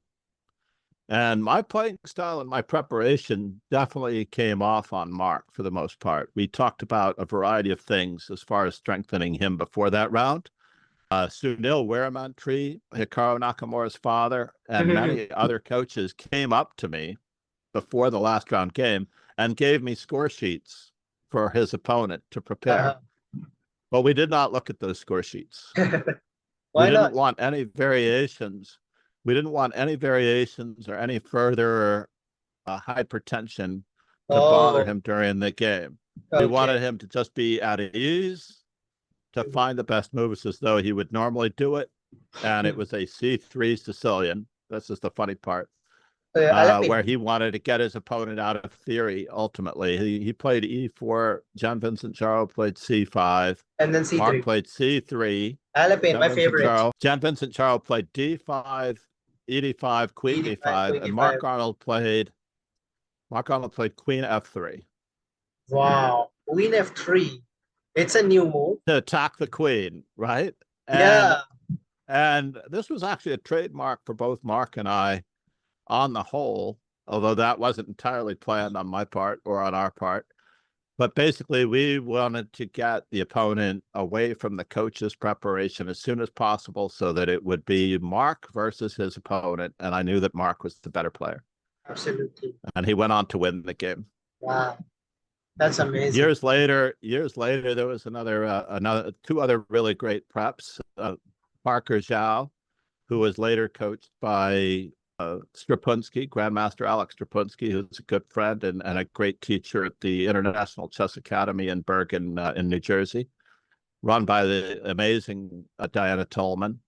And my playing style and my preparation definitely came off on Mark for the most part. We talked about a variety of things as far as strengthening him before that round. Sunil Weramantri, Hikaru Nakamura's father, and many other coaches came up to me before the last round game and gave me score sheets for his opponent to prepare. But we did not look at those score sheets. Why We didn't not? want any variations. We didn't want any variations or any further hypertension to bother Oh, him during the game. We okay. wanted him to just be at ease, to find the best moves as though he would normally do it. And it was a C3 Sicilian. This is the funny part. Where he wanted to get his opponent out of theory. Ultimately, he played E4. John Vincent Charo played C5, And then C3. Mark played C3. Alapin, my favorite. John Vincent Charo played D5, E5, Queen E5, E5, Queen and E5. Mark Arnold played Queen F3. Wow, Queen F3. It's a new move. To attack the queen, right? Yeah. And this was actually a trademark for both Mark and I on the whole, although that wasn't entirely planned on my part or on our part. But basically, we wanted to get the opponent away from the coach's preparation as soon as possible so that it would be Mark versus his opponent. And I knew that Mark was the better player. Absolutely. And he went on to win the game. Wow. That's amazing. Years later, there was two other really great preps. Parker Zhao, who was later coached by Strapunsky, Grandmaster Alex Strapunsky, who's a good friend and a great teacher at the International Chess Academy in Bergen, in New Jersey, run by the amazing Diana Tolman.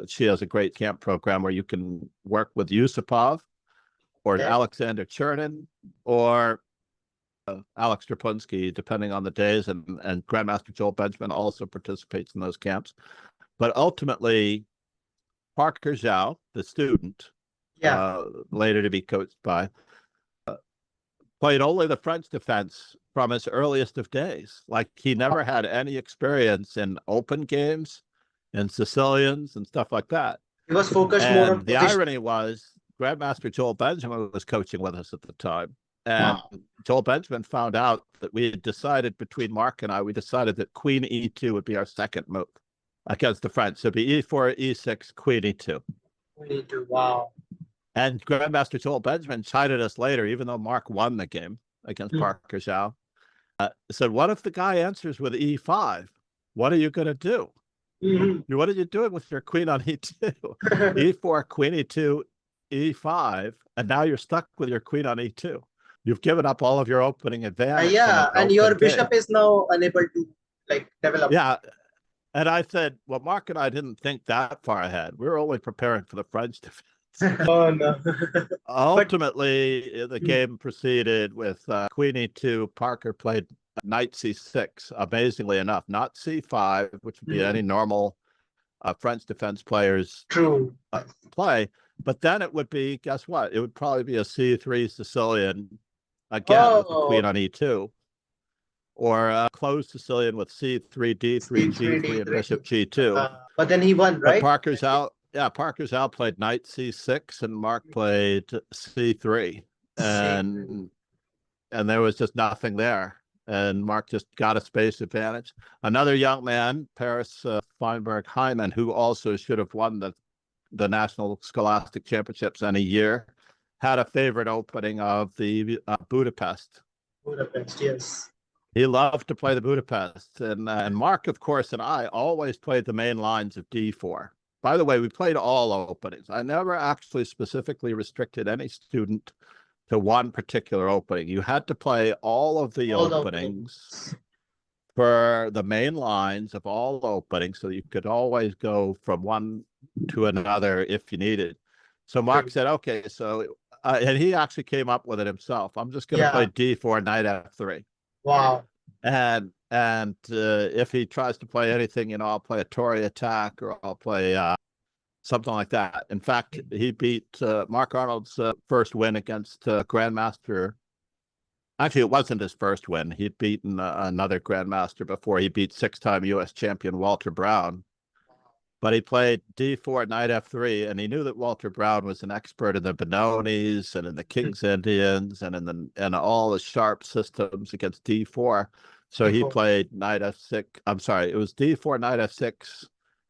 She has a great camp program where you can work with Yusupov or Alexander Chernin or Alex Strapunsky, depending on the days, and Grandmaster Joel Benjamin also participates in those camps. But ultimately, Parker Zhao, the student, later to be coached by, played only the French defense from his earliest of days. Like, he never had any experience in open games and Sicilians and stuff like that. He was focused more on the irony was Grandmaster Joel Benjamin was coaching with us at the time. And Joel Benjamin found out that we had decided between Mark and I, we decided that Queen E2 would be our second move against the French. So it'd be E4, E6, Queen E2. Queen E2, wow. And Grandmaster Joel Benjamin chided us later, even though Mark won the game against Parker Zhao. Said, what if the guy answers with E5? What are you going to do? What are you doing with your queen on E2? E4, Queen E2, E5, and now you're stuck with your queen on E2. You've given up all of your opening advantage. And your bishop is now unable to develop. Yeah. And I said, well, Mark and I didn't think that far ahead. We were only preparing for the French defense. Oh, no. Ultimately, the game proceeded with Queen E2. Parker played Knight C6, amazingly enough, not C5, which would be any normal French defense player's play. But then it would be, guess what? It would probably be a C3 Sicilian, again, with the queen on E2. Or a closed Sicilian with C3, D3, G3, and Bishop G2. But then he won, right? But Parker's out. Yeah, Parker's out played Knight C6 and Mark played C3. And there was just nothing there. And Mark just got a space advantage. Another young man, Paris Feinberg Hyman, who also should have won the National Scholastic Championships any year, had a favorite opening of the Budapest. Budapest, yes. He loved to play the Budapest. And Mark, of course, and I always played the main lines of D4. By the way, we played all openings. I never actually specifically restricted any student to one particular opening. You had to play all of the openings for the main lines of all openings, so you could always go from one to another if you needed. So Mark said, okay, so, and he actually came up with it himself. I'm just going to play D4, Knight F3. Wow. And if he tries to play anything, I'll play a Tory attack, or I'll play something like that. In fact, he beat Mark Arnold's first win against Grandmaster. Actually, it wasn't his first win. He'd beaten another Grandmaster before. He beat six-time U.S. champion Walter Brown but he played d4, knight f3, and he knew that Walter Brown was an expert in the Benonies and in the King's Indians and in all the sharp systems against d4. So he played knight f6. I'm sorry, it was d4, knight f6,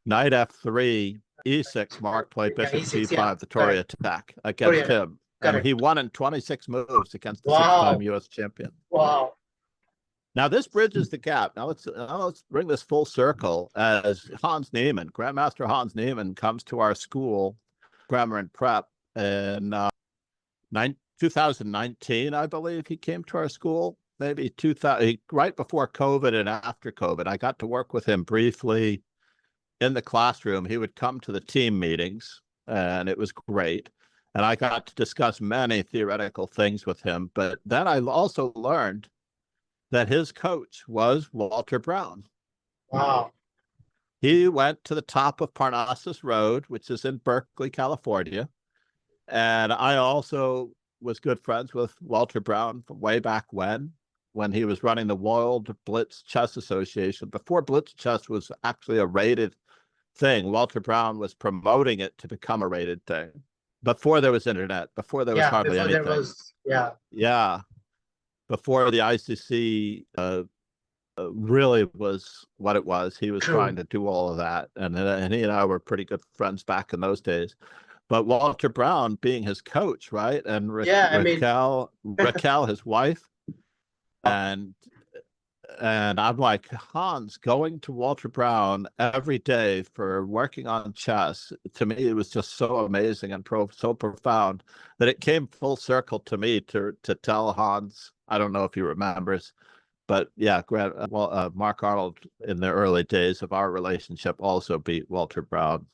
knight f3, e6. Mark played bishop E6, g5, the Tory attack against him. And he won in 26 moves against the six-time U.S. champion. Wow. Now this bridges the gap. Now let's bring this full circle as Hans Niemann, Grandmaster Hans Niemann, comes to our school, Grammar and Prep, in 2019, I believe he came to our school. Maybe 2000, right before COVID and after COVID. I got to work with him briefly in the classroom. He would come to the team meetings, and it was great. And I got to discuss many theoretical things with him. But then I also learned that his coach was Walter Brown. Wow. He went to the top of Parnassus Road, which is in Berkeley, California. And I also was good friends with Walter Brown from way back when he was running the World Blitz Chess Association. Before Blitz Chess was actually a rated thing, Walter Brown was promoting it to become a rated thing. Before there was internet, before there was hardly anything. Yeah. Before the ICC really was what it was, he was trying to do all of that. And he and I were pretty good friends back in those days. But Walter Brown being his coach, right? And Raquel, his wife. And I'm like, Hans, going to Walter Brown every day for working on chess, to me, it was just so amazing and so profound that it came full circle to me to tell Hans. I don't know if he remembers, but yeah, Mark Arnold in the early days of our relationship also beat Walter Brown,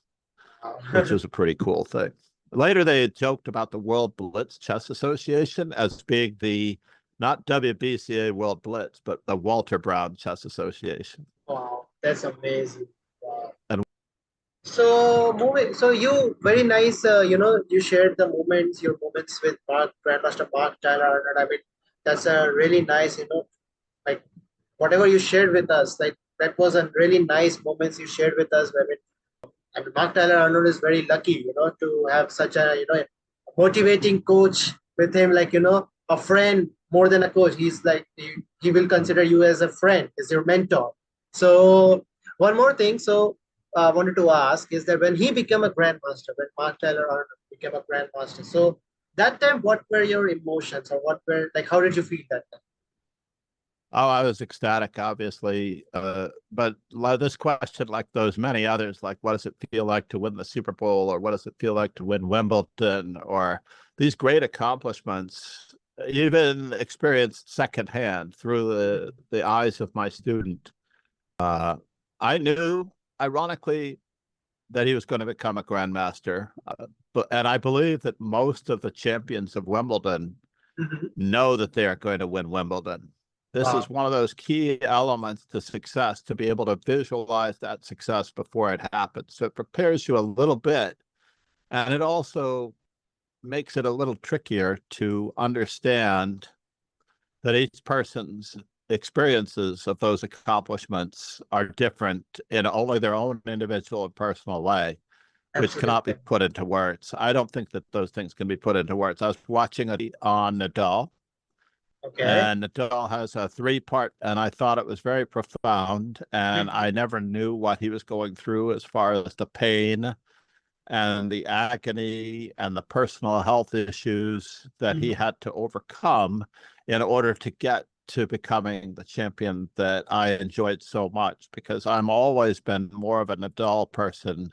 which was a pretty cool thing. Later, they had joked about the World Blitz Chess Association as being the not WBCA World Blitz, but the Walter Brown Chess Association. Wow, that's amazing. Wow. So you very nice. You shared your moments with Grandmaster Mark Tyler, and I mean that's a really nice. Like whatever you shared with us, like that was a really nice moments you shared with us. I mean Mark Tyler Arnold is very lucky, to have such a motivating coach with him, like a friend more than a coach. He's like he will consider you as a friend, as your mentor. So one more thing, I wanted to ask is that when he became a grandmaster, when Mark Tyler Arnold became a grandmaster, so that time, what were your emotions, or how did you feel that time? Oh, I was ecstatic, obviously. But this question, like those many others, like what does it feel like to win the Super Bowl, or what does it feel like to win Wimbledon, or these great accomplishments, even experienced secondhand through the eyes of my student. I knew, ironically, that he was going to become a grandmaster, and I believe that most of the champions of Wimbledon know that they are going to win Wimbledon. This is one of those key elements to success, to be able to visualize that success before it happens. So it prepares you a little bit, and it also makes it a little trickier to understand that each person's experiences of those accomplishments are different in only their own individual and personal way, which cannot be put into words. I don't think that those things can be put into words. I was watching it on Nadal. Okay. And Nadal has a 3-part, and I thought it was very profound. And I never knew what he was going through as far as the pain and the agony and the personal health issues that he had to overcome in order to get to becoming the champion that I enjoyed so much, because I'm always been more of a Nadal person.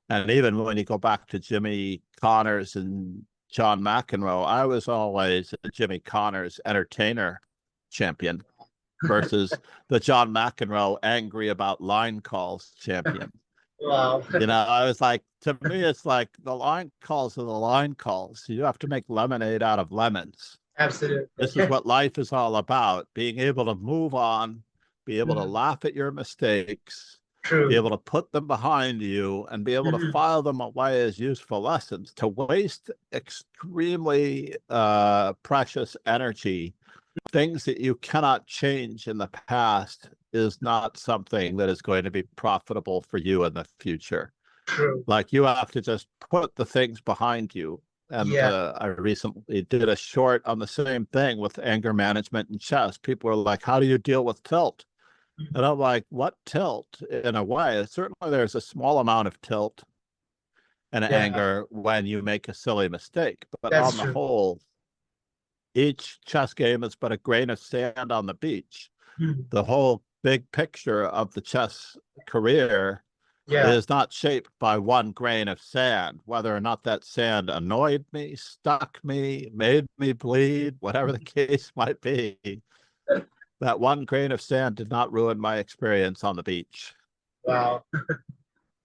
And even when you go back to Jimmy Connors and John McEnroe, I was always a Jimmy Connors entertainer champion versus the John McEnroe angry about line calls champion. Wow. I was like, to me, it's like the line calls are the line calls. You have to make lemonade out of lemons. Absolutely. This is what life is all about, being able to move on, be able to laugh at your mistakes, be able to put them behind you, and be able to file them away as useful lessons. To waste extremely precious energy, things that you cannot change in the past, is not something that is going to be profitable for you in the future. True. Like you have to just put the things behind you. And Yeah. I recently did a short on the same thing with anger management in chess. People are like, how do you deal with tilt? And I'm like, what tilt? In a way, certainly there's a small amount of tilt and Yeah. anger when you make a silly mistake. But That's on the true. whole, each chess game is but a grain of sand on the beach. Mhm. The whole big picture of the chess career Yeah. is not shaped by one grain of sand. Whether or not that sand annoyed me, stuck me, made me bleed, whatever the case might be, that one grain of sand did not ruin my experience on the beach. Wow.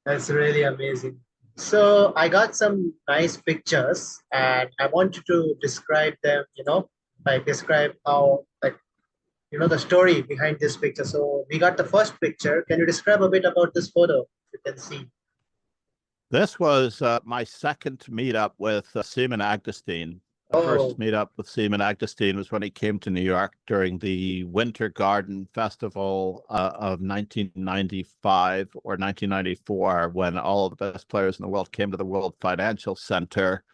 That's really amazing. So I got some nice pictures and I want you to describe them, like describe how, like, the story behind this picture. So we got the first picture. Can you describe a bit about this photo? You can see. This was my second meetup with Seaman Agdestein. The Oh, first meetup with Seaman Agdestein was when he came to New York during the Winter Garden Festival of 1995 or 1994, when all of the best players in the world came to the World Financial Center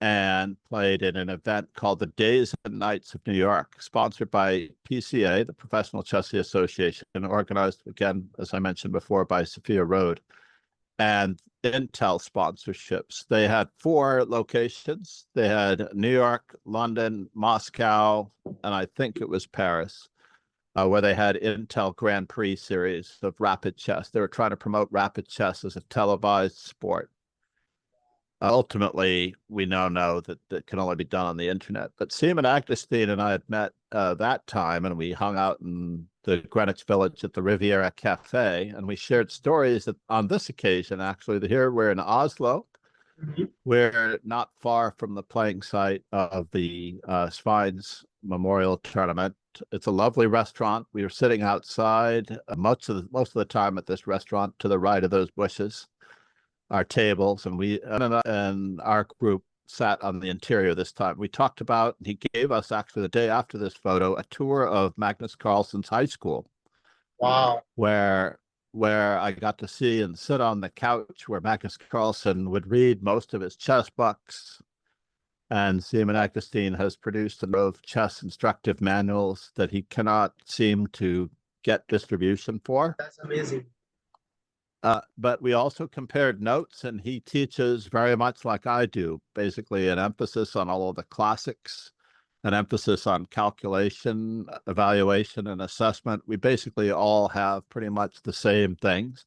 and played in an event called the Days and Nights of New York, sponsored by PCA, the Professional Chess Association, and organized, again, as I mentioned before, by Sophia Road and Intel sponsorships. They had 4 locations. They had New York, London, Moscow, and I think it was Paris, where they had Intel Grand Prix series of rapid chess. They were trying to promote rapid chess as a televised sport. Ultimately, we now know that that can only be done on the internet. But Seaman Agdestein and I had met that time, and we hung out in the Greenwich Village at the Riviera Cafe, and we shared stories that on this occasion, actually, here we're in Oslo. mhm. We're not far from the playing site of the Svines Memorial Tournament. It's a lovely restaurant. We were sitting outside most of the time at this restaurant to the right of those bushes, our tables, and and our group sat on the interior this time. We talked about, he gave us actually the day after this photo, a tour of Magnus Carlsen's high school, Wow. where I got to see and sit on the couch where Magnus Carlsen would read most of his chess books. And Seaman Agdestein has produced a number of chess instructive manuals that he cannot seem to get distribution for. That's amazing. But we also compared notes, and he teaches very much like I do, basically an emphasis on all of the classics, an emphasis on calculation, evaluation, and assessment. We basically all have pretty much the same things.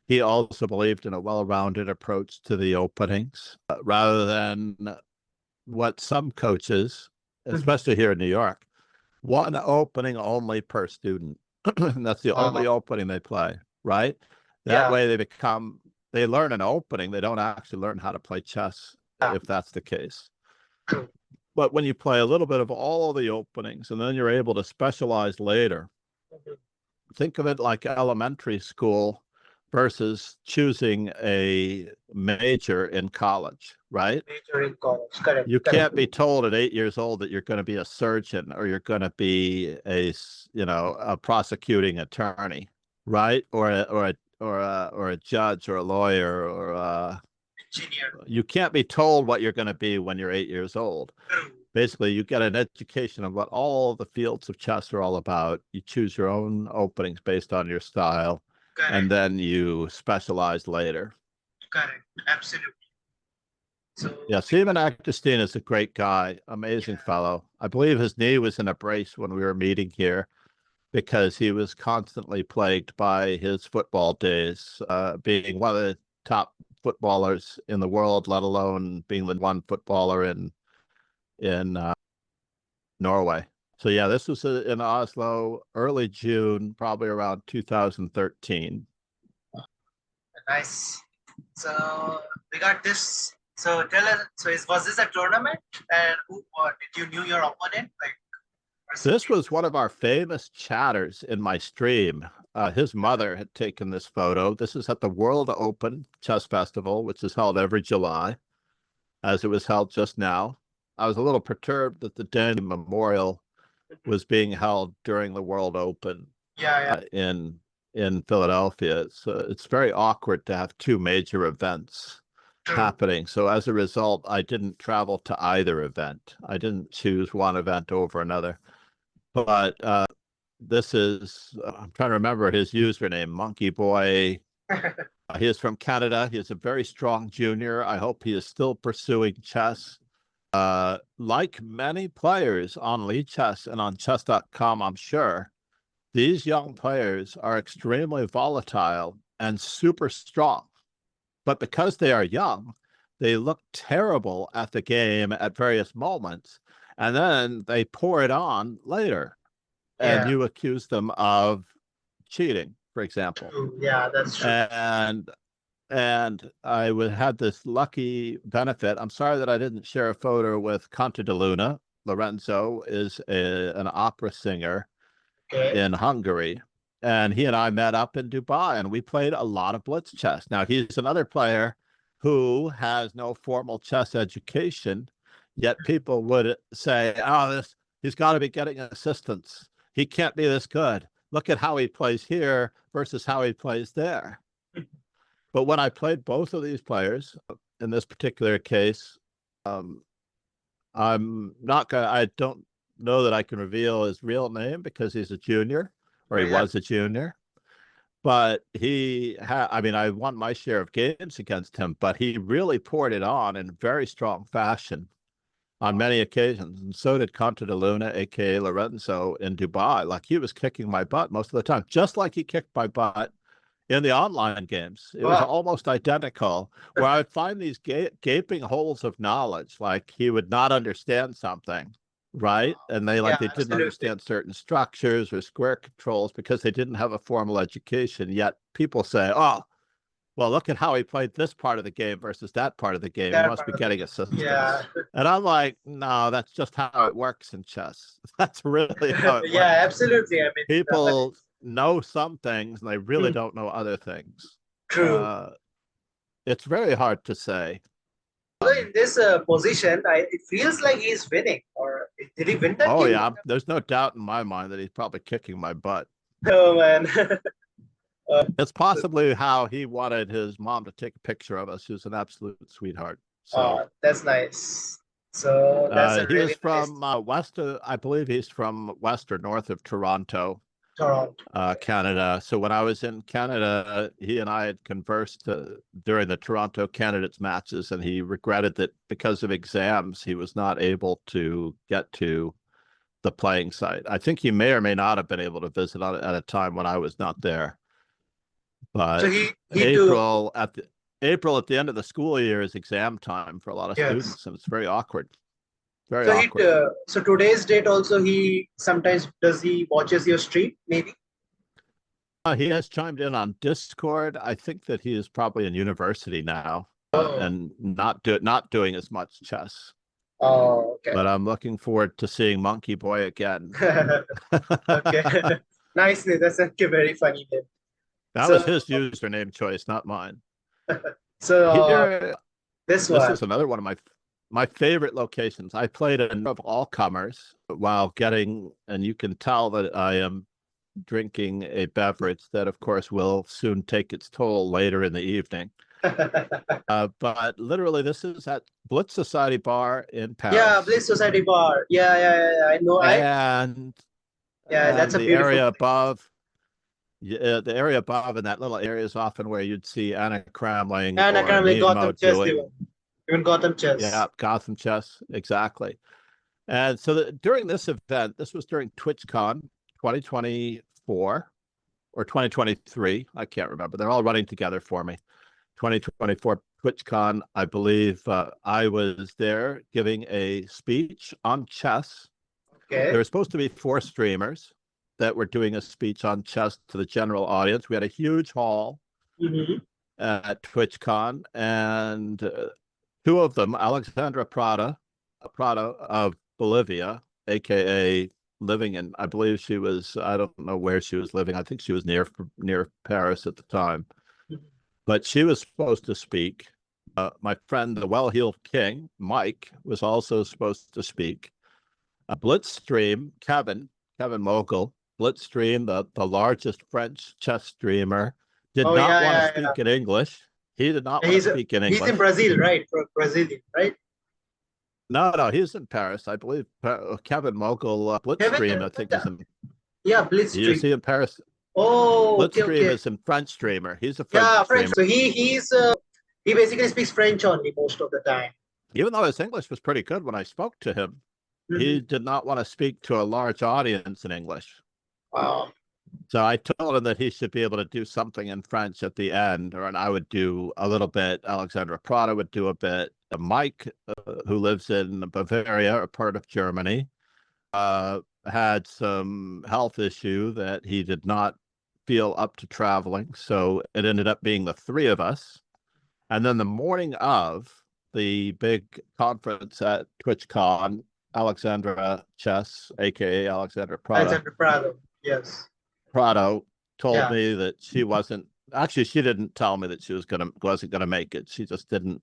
He also believed in a well-rounded approach to the openings, rather than what some coaches, Mhm. especially here in New York, one opening only per student. And that's the only Wow. opening they play, right? That Yeah. way they learn an opening. They don't actually learn how to play chess Yeah. if that's the case. True. But when you play a little bit of all of the openings and then you're able to specialize later, Mhm. think of it like elementary school versus choosing a major in college, right? Major in college. Correct. You Correct. can't be told at 8 years old that you're going to be a surgeon or you're going to be a prosecuting attorney, right? Or a judge or a lawyer Engineer. you can't be told what you're going to be when you're 8 years old. True. Basically, you get an education of what all the fields of chess are all about. You choose your own openings based on your style, and Correct. then you specialize later. Correct. Absolutely. So, Yeah, Seaman Agdestein is a great guy, amazing yeah. fellow. I believe his knee was in a brace when we were meeting here because he was constantly plagued by his football days, being one of the top footballers in the world, let alone being the one footballer in Norway. So yeah, this was in Oslo, early June, probably around 2013. Nice. So we got this. So tell us. So was this a tournament? And who? Or did you knew your opponent? Like This personally? was one of our famous chatters in my stream. His mother had taken this photo. This is at the World Open Chess Festival, which is held every July, as it was held just now. I was a little perturbed that the Denny Memorial was being held during the World Open Yeah. Yeah. in in Philadelphia. It's very awkward to have two major events happening. So as a result, I didn't travel to either event. I didn't choose one event over another. But this is, I'm trying to remember his username, Monkey Boy. He is from Canada. He is a very strong junior. I hope he is still pursuing chess. Like many players on Lead Chess and on chess.com, I'm sure, these young players are extremely volatile and super strong. But because they are young, they look terrible at the game at various moments, and then they pour it on later, and you accuse them of cheating, for example. Yeah, that's true. And I had this lucky benefit. I'm sorry that I didn't share a photo with Conte de Luna. Lorenzo is an opera singer in Hungary. And he and I met up in Dubai, and we played a lot of blitz chess. Now, he's another player who has no formal chess education, yet people would say, oh, he's got to be getting assistance. He can't be this good. Look at how he plays here versus how he plays there. But when I played both of these players, in this particular case, I'm not going to, I don't know that I can reveal his real name because he's a junior, or he was a junior. But I won my share of games against him, but he really poured it on in very strong fashion on many occasions. And so did Conte de Luna, aka Lorenzo, in Dubai. Like, he was kicking my butt most of the time, just like he kicked my butt in the online games. It was almost identical, where I would find these gaping holes of knowledge, like he would not understand something, right? And they didn't understand certain structures or square controls because they didn't have a formal education. Yet people say, oh, well, look at how he played this part of the game versus that part of the game. He must be getting assistance. And I'm like, no, that's just how it works in chess. That's really how it works. Yeah, absolutely. I mean, people know some things and they really don't know other things. True. It's very hard to say. In this position, it feels like he's winning. Or did he win that game? Oh, yeah. There's no doubt in my mind that he's probably kicking my butt. Oh, man. It's possibly how he wanted his mom to take a picture of us. She was an absolute sweetheart. So that's nice. So that's he is from I believe he's from west or north of Toronto, Canada. So when I was in Canada, he and I had conversed during the Toronto candidates matches, and he regretted that because of exams, he was not able to get to the playing site. I think he may or may not have been able to visit at a time when I was not there. But so April at the end of the school year is exam time for a lot of students, and it's very awkward. Very awkward. So today's date also, he watches your stream, maybe? He has chimed in on Discord. I think that he is probably in university now and not doing as much chess. Oh, okay. But I'm looking forward to seeing Monkey Boy again. Okay. Nice. That's actually very funny name. That was his username choice, not mine. So this is another one of my favorite locations. I played a number of all comers while getting, and you can tell that I am drinking a beverage that, of course, will soon take its toll later in the evening. But literally, this is at Blitz Society Bar in Paris. Yeah, Blitz Society Bar. Yeah. I know. And that's a the beautiful area above. Yeah, the area above in that little area is often where you'd see Anna Cramling. Gotham Chess, even Gotham Chess. Yeah, Gotham Chess, exactly. And so during this event, this was during TwitchCon 2024 or 2023. I can't remember. They're all running together for me. 2024 TwitchCon, I believe I was there giving a speech on chess. Okay. There were supposed to be 4 streamers that were doing a speech on chess to the general audience. We had a huge hall at TwitchCon, and 2 of them, Alexandra Prada of Bolivia, aka living in, I believe she was, I don't know where she was living. I think she was near Paris at the time. But she was supposed to speak. My friend, the well-heeled king, Mike, was also supposed to speak. Blitzstream, Kevin Mogul, Blitzstream, the largest French chess streamer, did Oh not yeah, want to yeah, yeah. speak in English. He did not want to He's speak in he's in English. Brazil, right? Brazilian, right? No, he's in Paris, I believe. Kevin Mogul, Kevin, Blitzstream, I think is in. yeah, Is Blitzstream. he in Paris? Oh, okay, Blitzstream okay. is a French streamer. He's a French Yeah, French. streamer. So he basically speaks French only most of the time. Even though his English was pretty good when I spoke to him, he Mhm. did not want to speak to a large audience in English. Wow. So I told him that he should be able to do something in French at the end, and I would do a little bit. Alexandra Prada would do a bit. Mike, who lives in Bavaria, a part of Germany, had some health issue that he did not feel up to traveling. So it ended up being the three of us. And then the morning of the big conference at TwitchCon, Alexandra Chess, aka Alexandra Prada, Alexander Prado. Yes. Prado told Yeah. me that she wasn't actually she didn't tell me that she wasn't gonna make it. She just didn't.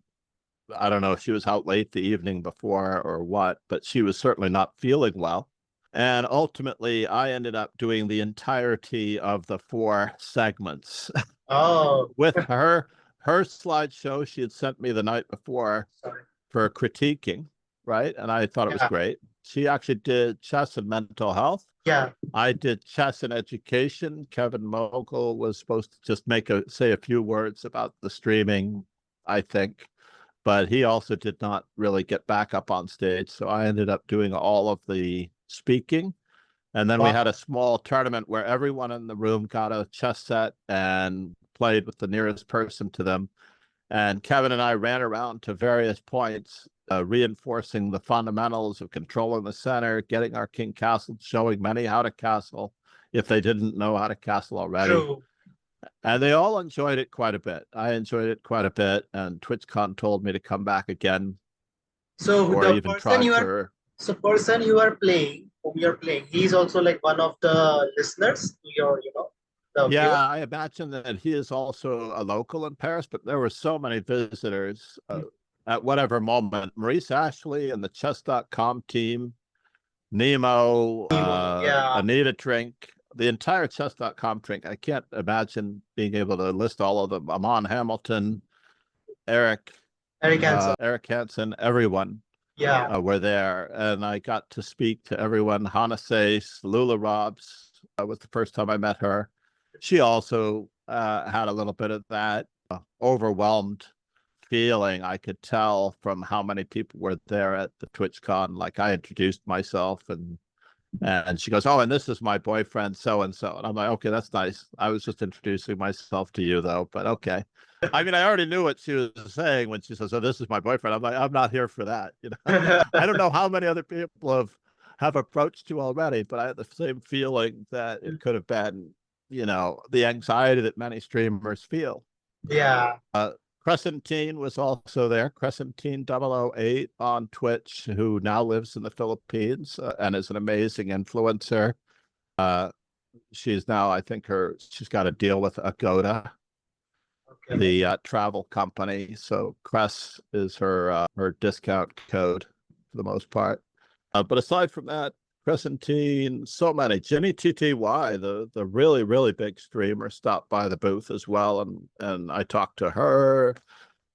I don't know if she was out late the evening before or what, but she was certainly not feeling well. And ultimately, I ended up doing the entirety of the 4 segments Oh, with her slideshow she had sent me the night before sorry. for critiquing, right? And I thought it was Yeah. great. She actually did chess and mental health. Yeah. I did chess and education. Kevin Mogul was supposed to just say a few words about the streaming, I think, but he also did not really get back up on stage. So I ended up doing all of the speaking. And then we had a small tournament where everyone in the room got a chess set and played with the nearest person to them. And Kevin and I ran around to various points, reinforcing the fundamentals of controlling the center, getting our king castled, showing many how to castle if they didn't know how to castle already. True. And they all enjoyed it quite a bit. I enjoyed it quite a bit. And TwitchCon told me to come back again. So or the even person try you are for. so person you are playing, whom you're playing, he's also like one of the listeners to your, the Yeah, viewer. I imagine that he is also a local in Paris, but there were so many visitors at whatever moment. Maurice Ashley and the chess.com team, Nemo, Yeah. Anita Trink, the entire chess.com Trink. I can't imagine being able to list all of them. Amon Hamilton, Eric, Eric Hansen. Eric Hansen, everyone Yeah. were there. And I got to speak to everyone. Hannah Sace, Lula Robs was the first time I met her. She also had a little bit of that overwhelmed feeling. I could tell from how many people were there at the TwitchCon. Like I introduced myself and she goes, "Oh, and this is my boyfriend, so and so." And I'm like, "Okay, that's nice. I was just introducing myself to you, though, but okay." I mean, I already knew what she was saying when she says, "Oh, this is my boyfriend." I'm like, "I'm not here for that." I don't know how many other people have approached you already, but I had the same feeling that it could have been, the anxiety that many streamers feel. Yeah. Crescentine was also there. Crescentine008 on Twitch, who now lives in the Philippines and is an amazing influencer. She's now, I think, she's got a deal with Agoda, Okay. the travel company. So Cress is her discount code for the most part. But aside from that, Crescentine, so many. Jenny TTY, the really, really big streamer, stopped by the booth as well. And I talked to her.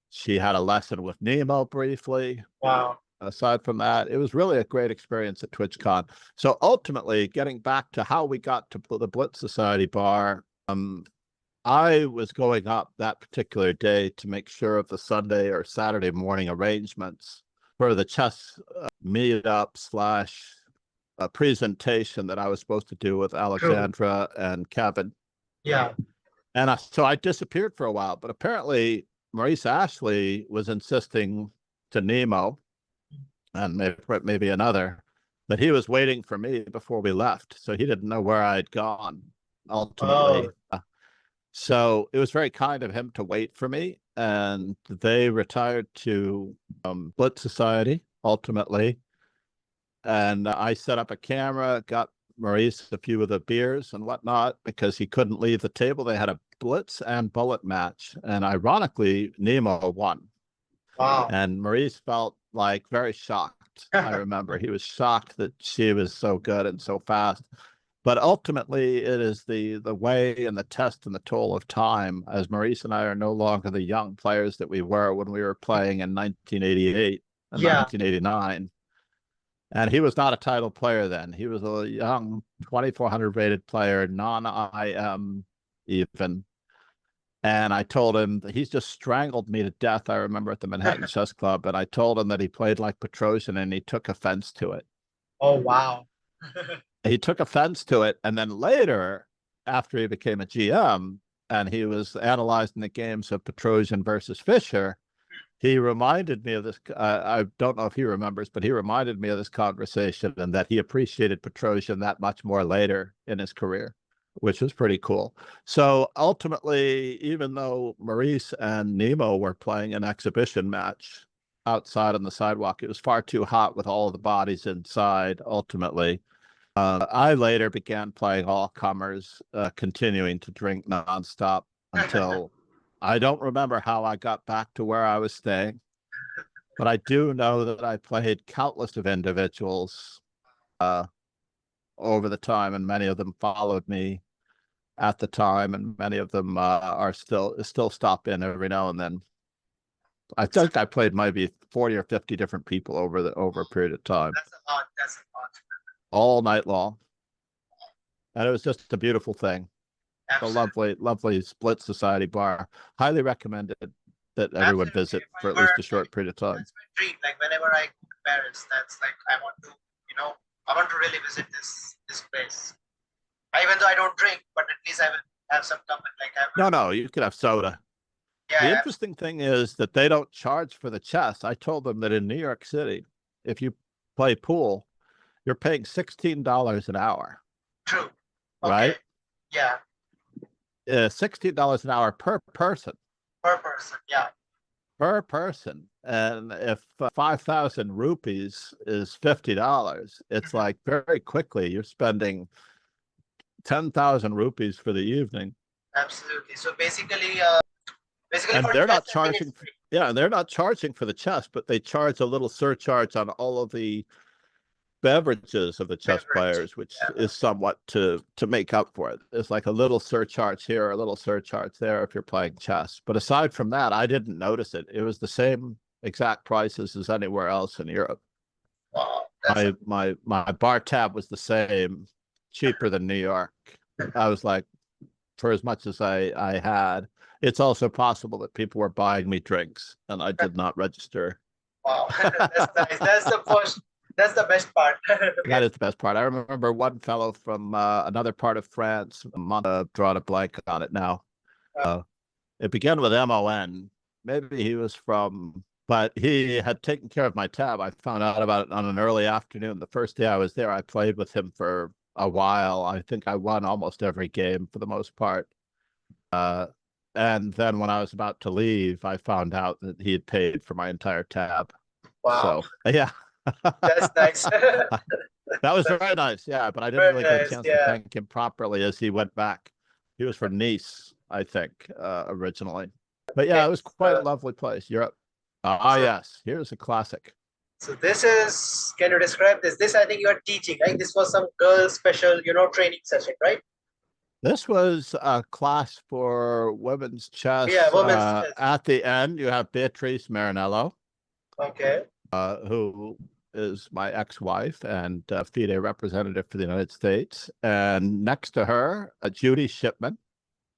She had a lesson with Nemo briefly. Wow. Aside from that, it was really a great experience at TwitchCon. So ultimately, getting back to how we got to the Blitz Society bar, I was going up that particular day to make sure of the Sunday or Saturday morning arrangements for the chess meetup / presentation that I was supposed to do with Alexandra and Kevin. Yeah. And so I disappeared for a while, but apparently Maurice Ashley was insisting to Nemo and maybe another that he was waiting for me before we left. So he didn't know where I'd gone ultimately. Oh. So it was very kind of him to wait for me. And they retired to Blitz Society ultimately. And I set up a camera, got Maurice a few of the beers and whatnot because he couldn't leave the table. They had a blitz and bullet match. And ironically, Nemo won. Wow. And Maurice felt like very shocked. I remember he was shocked that she was so good and so fast. But ultimately, it is the way and the test and the toll of time, as Maurice and I are no longer the young players that we were when we were playing in 1988 and Yeah. 1989. And he was not a title player then. He was a young 2,400 rated player, non-IM even. And I told him that he's just strangled me to death. I remember at the Manhattan Chess Club, and I told him that he played like Petrosian, and he took offense to it. Oh, wow. He took offense to it, and then later, after he became a GM, and he was analyzing the games of Petrosian versus Fischer, he reminded me of this. I don't know if he remembers, but he reminded me of this conversation and that he appreciated Petrosian that much more later in his career, which was pretty cool. So ultimately, even though Maurice and Nemo were playing an exhibition match outside on the sidewalk, it was far too hot with all of the bodies inside, ultimately. I later began playing all comers, continuing to drink nonstop until I don't remember how I got back to where I was staying, but I do know that I played countless of individuals over the time, and many of them followed me at the time, and many of them are still stop in every now and then. I think I played maybe 40 or 50 different people over a period of time. That's a lot. That's a lot. All night long. And it was just a beautiful thing. Absolutely. A lovely split society bar. Highly recommended that everyone Absolutely. visit for at Whenever, least a short period of time. that's my dream. Like whenever I go to Paris, that's like I want to, I want to really visit this place. Even though I don't drink, but at least I will have some company. Like No, you could have soda. yeah, The interesting thing is that they don't charge for the chess. I told them that in New York City, if you play pool, you're paying $16 an hour. true. Right? Okay. Yeah. $16 an hour per person. Per person. Yeah. Per person. And if 5,000 rupees is $50, it's like very quickly you're spending 10,000 rupees for the evening. Absolutely. So basically, And for they're chess, not charging. Yeah, and they're not charging for the chess, but they charge a little surcharge on all of the beverages of the chess players, which is somewhat to make up for it. There's like a little surcharge here, a little surcharge there if you're playing chess. But aside from that, I didn't notice it. It was the same exact prices as anywhere else in Europe. Wow, my bar tab was the same, cheaper than New York. I was like, for as much as I had, it's also possible that people were buying me drinks and I did not register. wow, that's nice. That's the best part. That is the best part. I remember one fellow from another part of France, drawing a blank on it now. It began with MON. Maybe he was from, but he had taken care of my tab. I found out about it on an early afternoon. The first day I was there, I played with him for a while. I think I won almost every game for the most part. And then when I was about to leave, I found out that he had paid for my entire tab. Wow. So, yeah. That's nice. That was very nice, yeah, but I didn't really get a chance to thank him properly as he went back. He was from Nice, I think, originally. But yeah, it was quite a lovely place, Europe. Yes, here's a classic. So this is, can you describe this? This, I think you are teaching, right? This was some girl special, training session, right? This was a class for women's chess. Yeah, women's chess. At the end, you have Beatrice Marinello. Okay. Who is my ex-wife and FIDE representative for the United States. And next to her, Judy Shipman.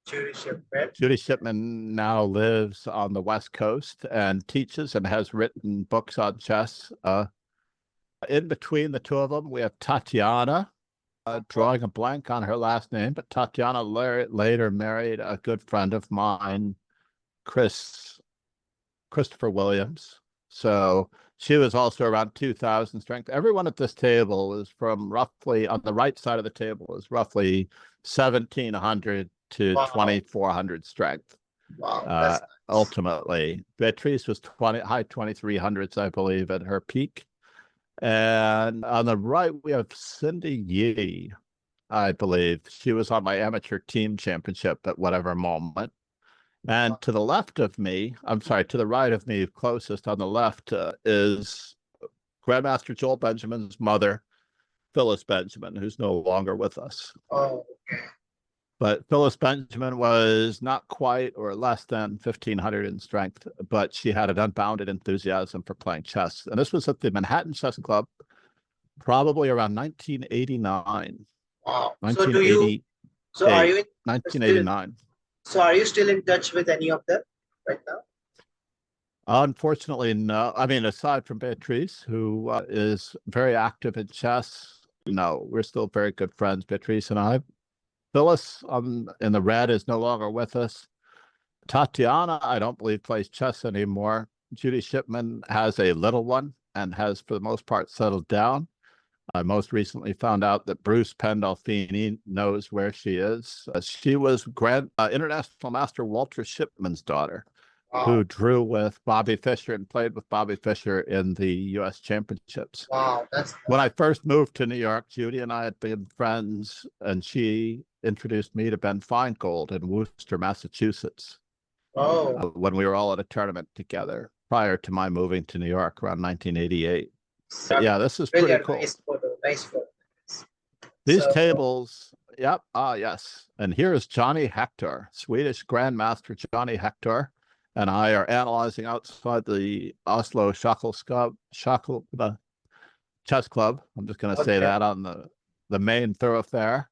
Judy Shipman now lives on the West Coast and teaches and has written books on chess. In between the two of them, we have Tatiana, drawing a blank on her last name, but Tatiana later married a good friend of mine, Christopher Williams. So she was also around 2,000 strength. Everyone at this table is from roughly, on the right side of the table, is roughly 1,700 to 2,400 strength. Wow, nice. Ultimately, Beatrice was high 2,300s, I believe, at her peak. And on the right, we have Cindy Yee, I believe. She was on my amateur team championship at whatever moment. And to the left of me, to the right of me, closest on the left, is Grandmaster Joel Benjamin's mother, Phyllis Benjamin, who's no longer with us. Oh, But Phyllis Benjamin was not quite or less than 1,500 in strength, but she had an unbounded enthusiasm for playing chess. And this was at the Manhattan Chess Club, probably around 1989, wow. So do you? 1988, So are you still? 1989. So are you still in touch with any of them right now? Unfortunately, no. I mean, aside from Beatrice, who is very active in chess, no, we're still very good friends, Beatrice and I. Phyllis in the red is no longer with us. Tatiana, I don't believe, plays chess anymore. Judy Shipman has a little one and has, for the most part, settled down. I most recently found out that Bruce Pandolfini knows where she is. She was International Master Walter Shipman's daughter, who drew with Bobby Fischer and played with Bobby Fischer in the U.S. Championships. Wow, that's When I first moved to New York, Judy and I had been friends, and she introduced me to Ben Feingold in Worcester, Massachusetts, when we were all at a tournament together prior to my moving to New York around 1988. Yeah, this is really pretty cool. Nice photo. Nice photo. These tables, yep, yes. And here is Johnny Hector, Swedish Grandmaster Johnny Hector, and I are analyzing outside the Oslo the Chess Club. I'm just going to say that on the main thoroughfare.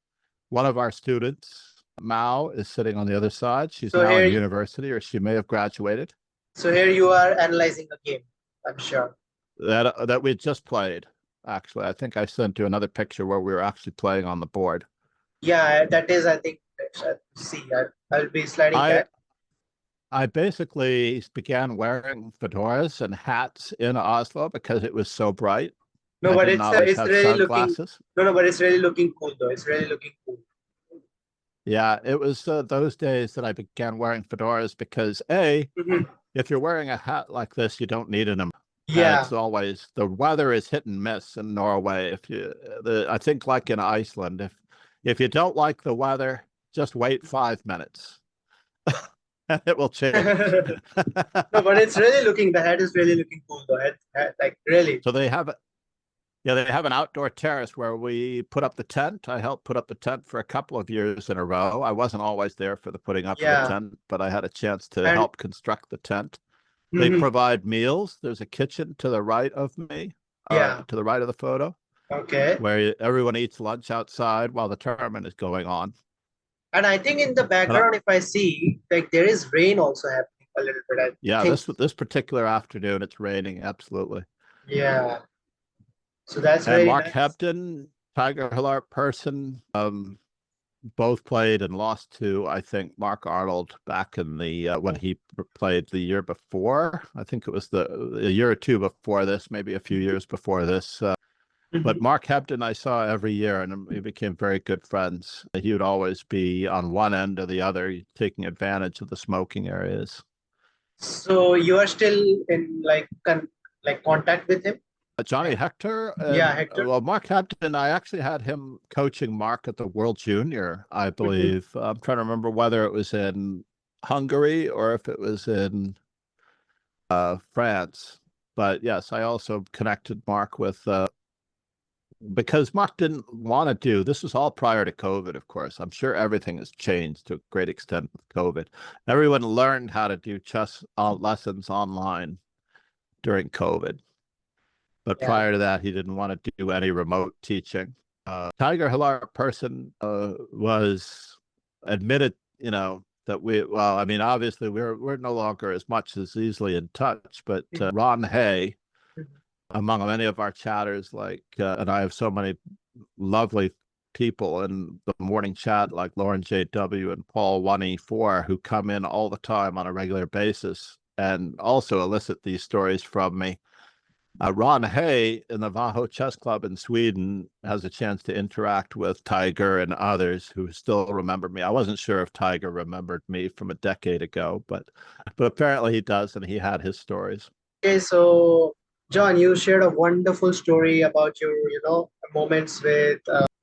One of our students, Mao, is sitting on the other side. She's now in university, or she may have graduated. So here you are analyzing a game, I'm sure. That we just played, actually. I think I sent you another picture where we were actually playing on the board. Yeah, that is, I think, see, I'll be sliding back. I basically began wearing fedoras and hats in Oslo because it was so bright. No, but it's really looking. No, but it's really looking cool though. It's really looking cool. Yeah, it was those days that I began wearing fedoras because if you're wearing a hat like this, you don't need an umbrella. Yeah, it's always the weather is hit and miss in Norway. I think like in Iceland, if you don't like the weather, just wait 5 minutes. It will change. No, but it's really looking. The hat is really looking cool though. Like really. So they have they have an outdoor terrace where we put up the tent. I helped put up the tent for a couple of years in a row. I wasn't always there for the putting up of the tent, but I had a chance to help construct the tent. They provide meals. There's a kitchen to the right of me, to the right of the photo. Okay. Where everyone eats lunch outside while the tournament is going on. And I think in the background, if I see, like there is rain also happening a little bit. Yeah, this particular afternoon, it's raining, absolutely. Yeah. So that's and Mark Hebden, Tiger Hillart Person, both played and lost to, I think, Mark Arnold back in the when he played the year before. I think it was a year or two before this, maybe a few years before this. But Mark Hebden I saw every year, and we became very good friends. He would always be on one end or the other, taking advantage of the smoking areas. So you are still in contact with him? Johnny Hector? Hector. Well, Mark Hebden, I actually had him coaching Mark at the World Junior, I believe. I'm trying to remember whether it was in Hungary or if it was in France. But yes, I also connected Mark with because Mark didn't want to do, this was all prior to COVID, of course. I'm sure everything has changed to a great extent with COVID. Everyone learned how to do chess lessons online during COVID. But prior to that, he didn't want to do any remote teaching. Tiger Hillart Person was admitted, that obviously we're no longer as much as easily in touch, but Ron Hay, among many of our chatters, and I have so many lovely people in the morning chat, like Lauren J.W. and Paul 1E4, who come in all the time on a regular basis and also elicit these stories from me. Ron Hay in the Vaho Chess Club in Sweden has a chance to interact with Tiger and others who still remember me. I wasn't sure if Tiger remembered me from a decade ago, but apparently he does, and he had his stories. Okay, so John, you shared a wonderful story about your, moments with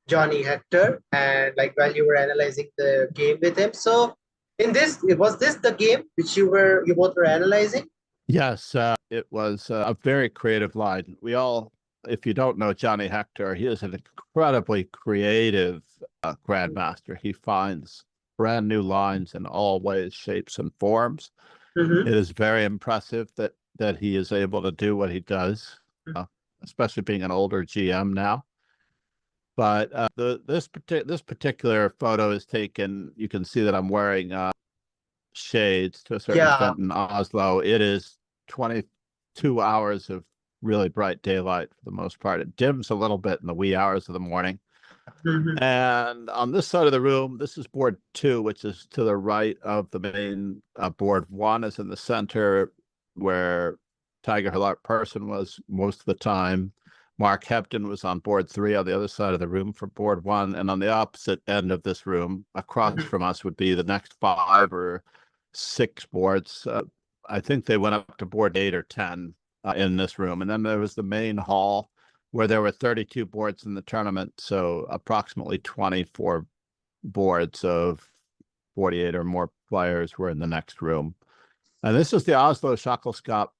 Johnny Hector, and while you were analyzing the game with him. So, was this the game which you both were analyzing? Yes, it was a very creative line. We all if you don't know Johnny Hector, he is an incredibly creative grandmaster. He finds brand new lines in all ways, shapes, and forms. Mm-hmm. It is very impressive that he is able to do what he does, especially being an older GM now. But this particular photo is taken. You can see that I'm wearing shades to a certain Yeah. extent in Oslo. It is 22 hours of really bright daylight for the most part. It dims a little bit in the wee hours of the morning. Mm-hmm. And on this side of the room, this is board 2, which is to the right of the main board 1 is in the center where Tiger Person was most of the time. Mark Hepton was on board 3 on the other side of the room for board 1. And on the opposite end of this room, across from us, would be the next 5 or 6 boards. I think they went up to board 8 or 10 in this room. And then there was the main hall where there were 32 boards in the tournament. So approximately 24 boards of 48 or more players were in the next room. And this is the Oslo Shackelskap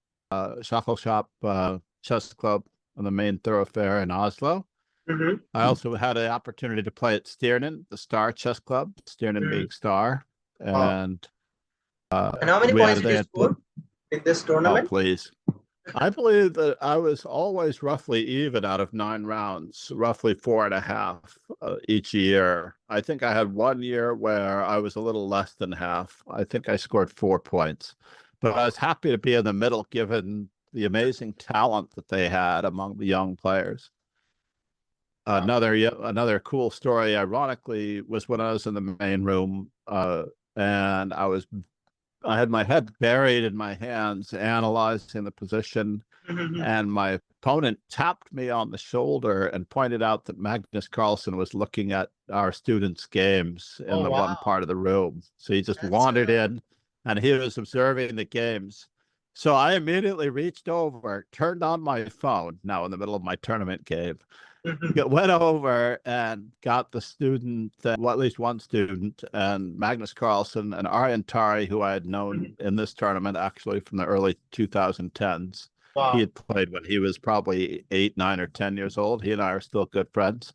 Chess Club on the main thoroughfare in Oslo. Mm-hmm. I also had the opportunity to play at Stjernen, the Star Chess Club, Stjernen being Star. And how many points did you score in this tournament? Oh, please. I believe that I was always roughly even out of 9 rounds, roughly 4.5 each year. I think I had one year where I was a little less than half. I think I scored 4 points, but I was happy to be in the middle given the amazing talent that they had among the young players. Another cool story, ironically, was when I was in the main room and I had my head buried in my hands, analyzing the position, and my opponent tapped me on the shoulder and pointed out that Magnus Carlsen was looking at our students' games in the one part of the room. So he just wandered in, and he was observing the games. So I immediately reached over, turned on my phone, now in the middle of my tournament game, went over and got the student, well, at least one student, and Magnus Carlsen and Arjen Tari, who I had known in this tournament actually from the early 2010s. Wow. He had played when he was probably 8, 9, or 10 years old. He and I are still good friends.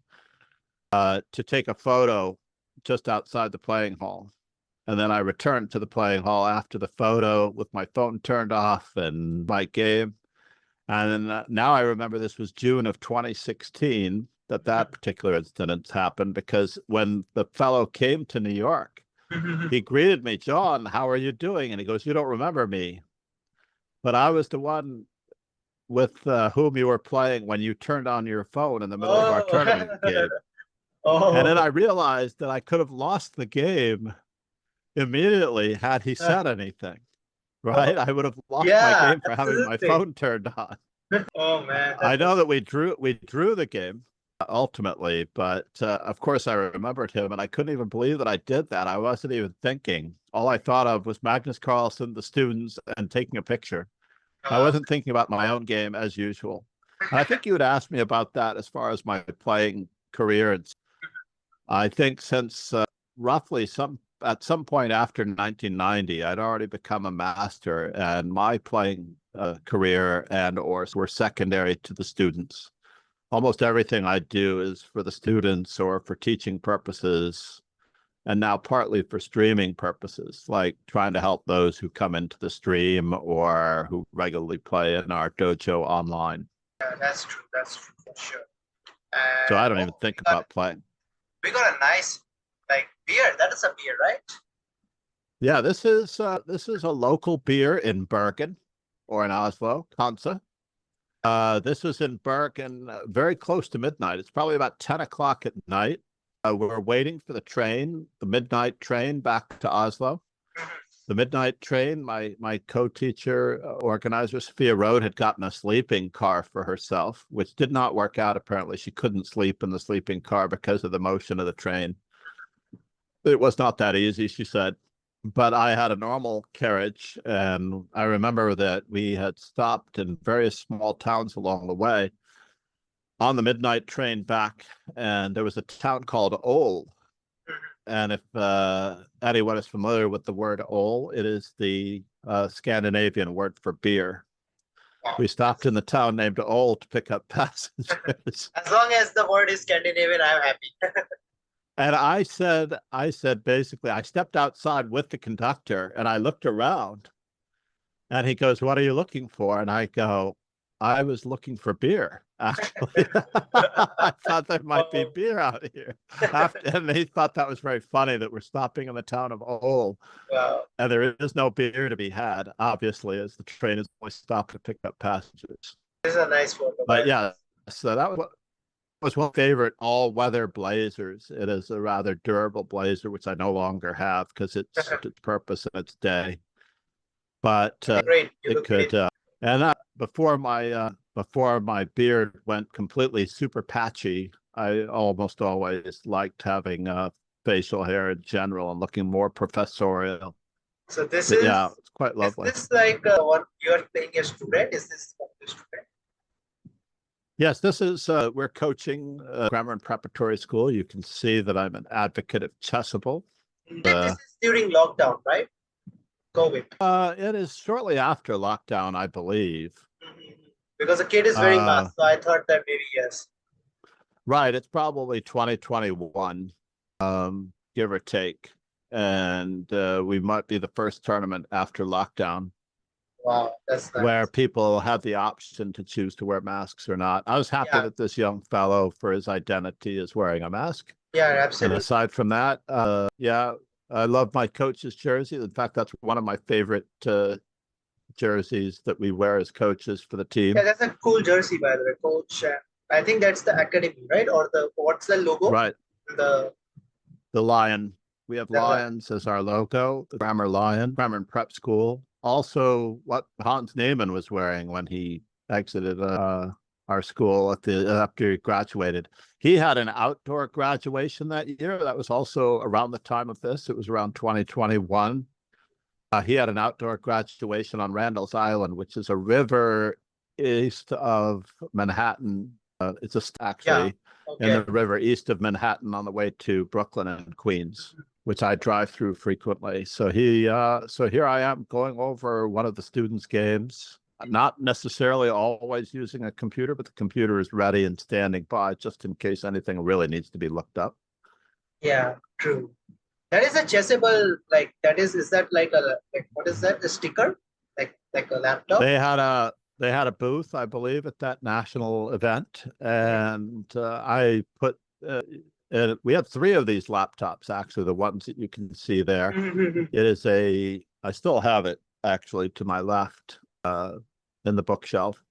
To take a photo just outside the playing hall. And then I returned to the playing hall after the photo with my phone turned off and my game. And then now I remember this was June of 2016 that particular incident happened, because when the fellow came to New York, he greeted me, "John, how are you doing?" And he goes, "You don't remember me, but I was the one with whom you were playing when you turned on your phone in the middle of our tournament game." And then I realized that I could have lost the game immediately had he said anything. Right? I would have lost my game for having my phone turned on. Oh man! I know that we drew the game ultimately, but of course I remembered him, and I couldn't even believe that I did that. I wasn't even thinking. All I thought of was Magnus Carlsen, the students, and taking a picture. I wasn't thinking about my own game as usual. And I think you would ask me about that as far as my playing career. I think since roughly at some point after 1990, I'd already become a master, and my playing career and/or were secondary to the students. Almost everything I do is for the students or for teaching purposes, and now partly for streaming purposes, like trying to help those who come into the stream or who regularly play in our dojo online. Yeah, that's true for sure. So I don't even think about playing. We got a nice beer. That is a beer, right? Yeah, this is a local beer in Bergen, or in Oslo, Hansa. This is in Bergen, very close to midnight. It's probably about 10 o'clock at night. We're waiting for the midnight train back to Oslo. The midnight train, my co-teacher, organizer, Sophia Road, had gotten a sleeping car for herself, which did not work out. Apparently, she couldn't sleep in the sleeping car because of the motion of the train. It was not that easy, she said. But I had a normal carriage, and I remember that we had stopped in various small towns along the way on the midnight train back, and there was a town called Ål. And if anyone is familiar with the word Ål, it is the Scandinavian word for beer. We stopped in the town named Old to pick up passengers. As long as the word is Scandinavian, I'm happy. And I said basically, I stepped outside with the conductor and I looked around and he goes, "What are you looking for?" And I go, "I was looking for beer, actually." I thought there might be beer out here. And he thought that was very funny that we're stopping in the town of Old. Wow. And there is no beer to be had, obviously, as the train is always stopped to pick up passengers. This is a nice photo. But yeah, so that was one favorite all-weather blazers. It is a rather durable blazer, which I no longer have because it's its purpose in its day. But Great. it could, and before my beard went completely super patchy, I almost always liked having facial hair in general and looking more professorial. So this But is, yeah, it's quite lovely. is this like what you're playing a student? Is this a student? Yes, this is, we're coaching grammar and preparatory school. You can see that I'm an advocate of Chessable. This is during lockdown, right? COVID. It is shortly after lockdown, I believe. Because the kid is wearing mask, so I thought that maybe yes. Right, it's probably 2021, give or take. And we might be the first tournament after lockdown. Wow, that's nice. Where people have the option to choose to wear masks or not. I was happy that this young fellow, for his identity, is wearing a mask. Yeah, absolutely. And aside from that, yeah, I love my coach's jersey. In fact, that's one of my favorite jerseys that we wear as coaches for the team. Yeah, that's a cool jersey, by the way, coach. I think that's the academy, right? Or what's the logo? Right. The lion. We have lions as our logo, the Grammar Lion, Grammar and Prep School. Also, what Hans Neiman was wearing when he exited our school after he graduated. He had an outdoor graduation that year. That was also around the time of this. It was around 2021. He had an outdoor graduation on Randall's Island, which is a river east of Manhattan. It's actually in the river east of Manhattan on the way to Brooklyn and Queens, which I drive through frequently. So here I am going over one of the students' games, not necessarily always using a computer, but the computer is ready and standing by just in case anything really needs to be looked up. Yeah, true. That is a Chessable, like is that like what is that? A sticker? Like a laptop? They had a booth, I believe, at that national event, and I put. We had 3 of these laptops, actually, the ones that you can see there. It is I still have it, actually, to my left in the bookshelf.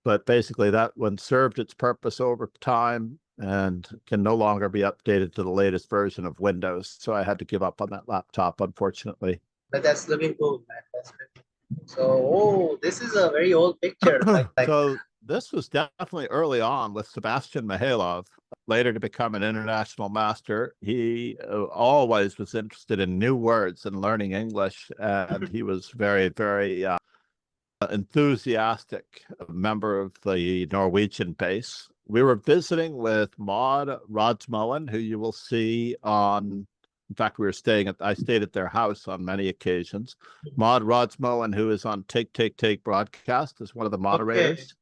But basically, that one served its purpose over time and can no longer be updated to the latest version of Windows. So I had to give up on that laptop, unfortunately. But that's looking cool, man. That's really cool. So, this is a very old picture. So this was definitely early on with Sebastian Mihailov, later to become an international master. He always was interested in new words and learning English, and he was very, very enthusiastic member of the Norwegian base. We were visiting with Maud Rodsmoen, who you will see on. In fact, I stayed at their house on many occasions. Maud Rodsmoen, who is on Take broadcast, is one of the moderators.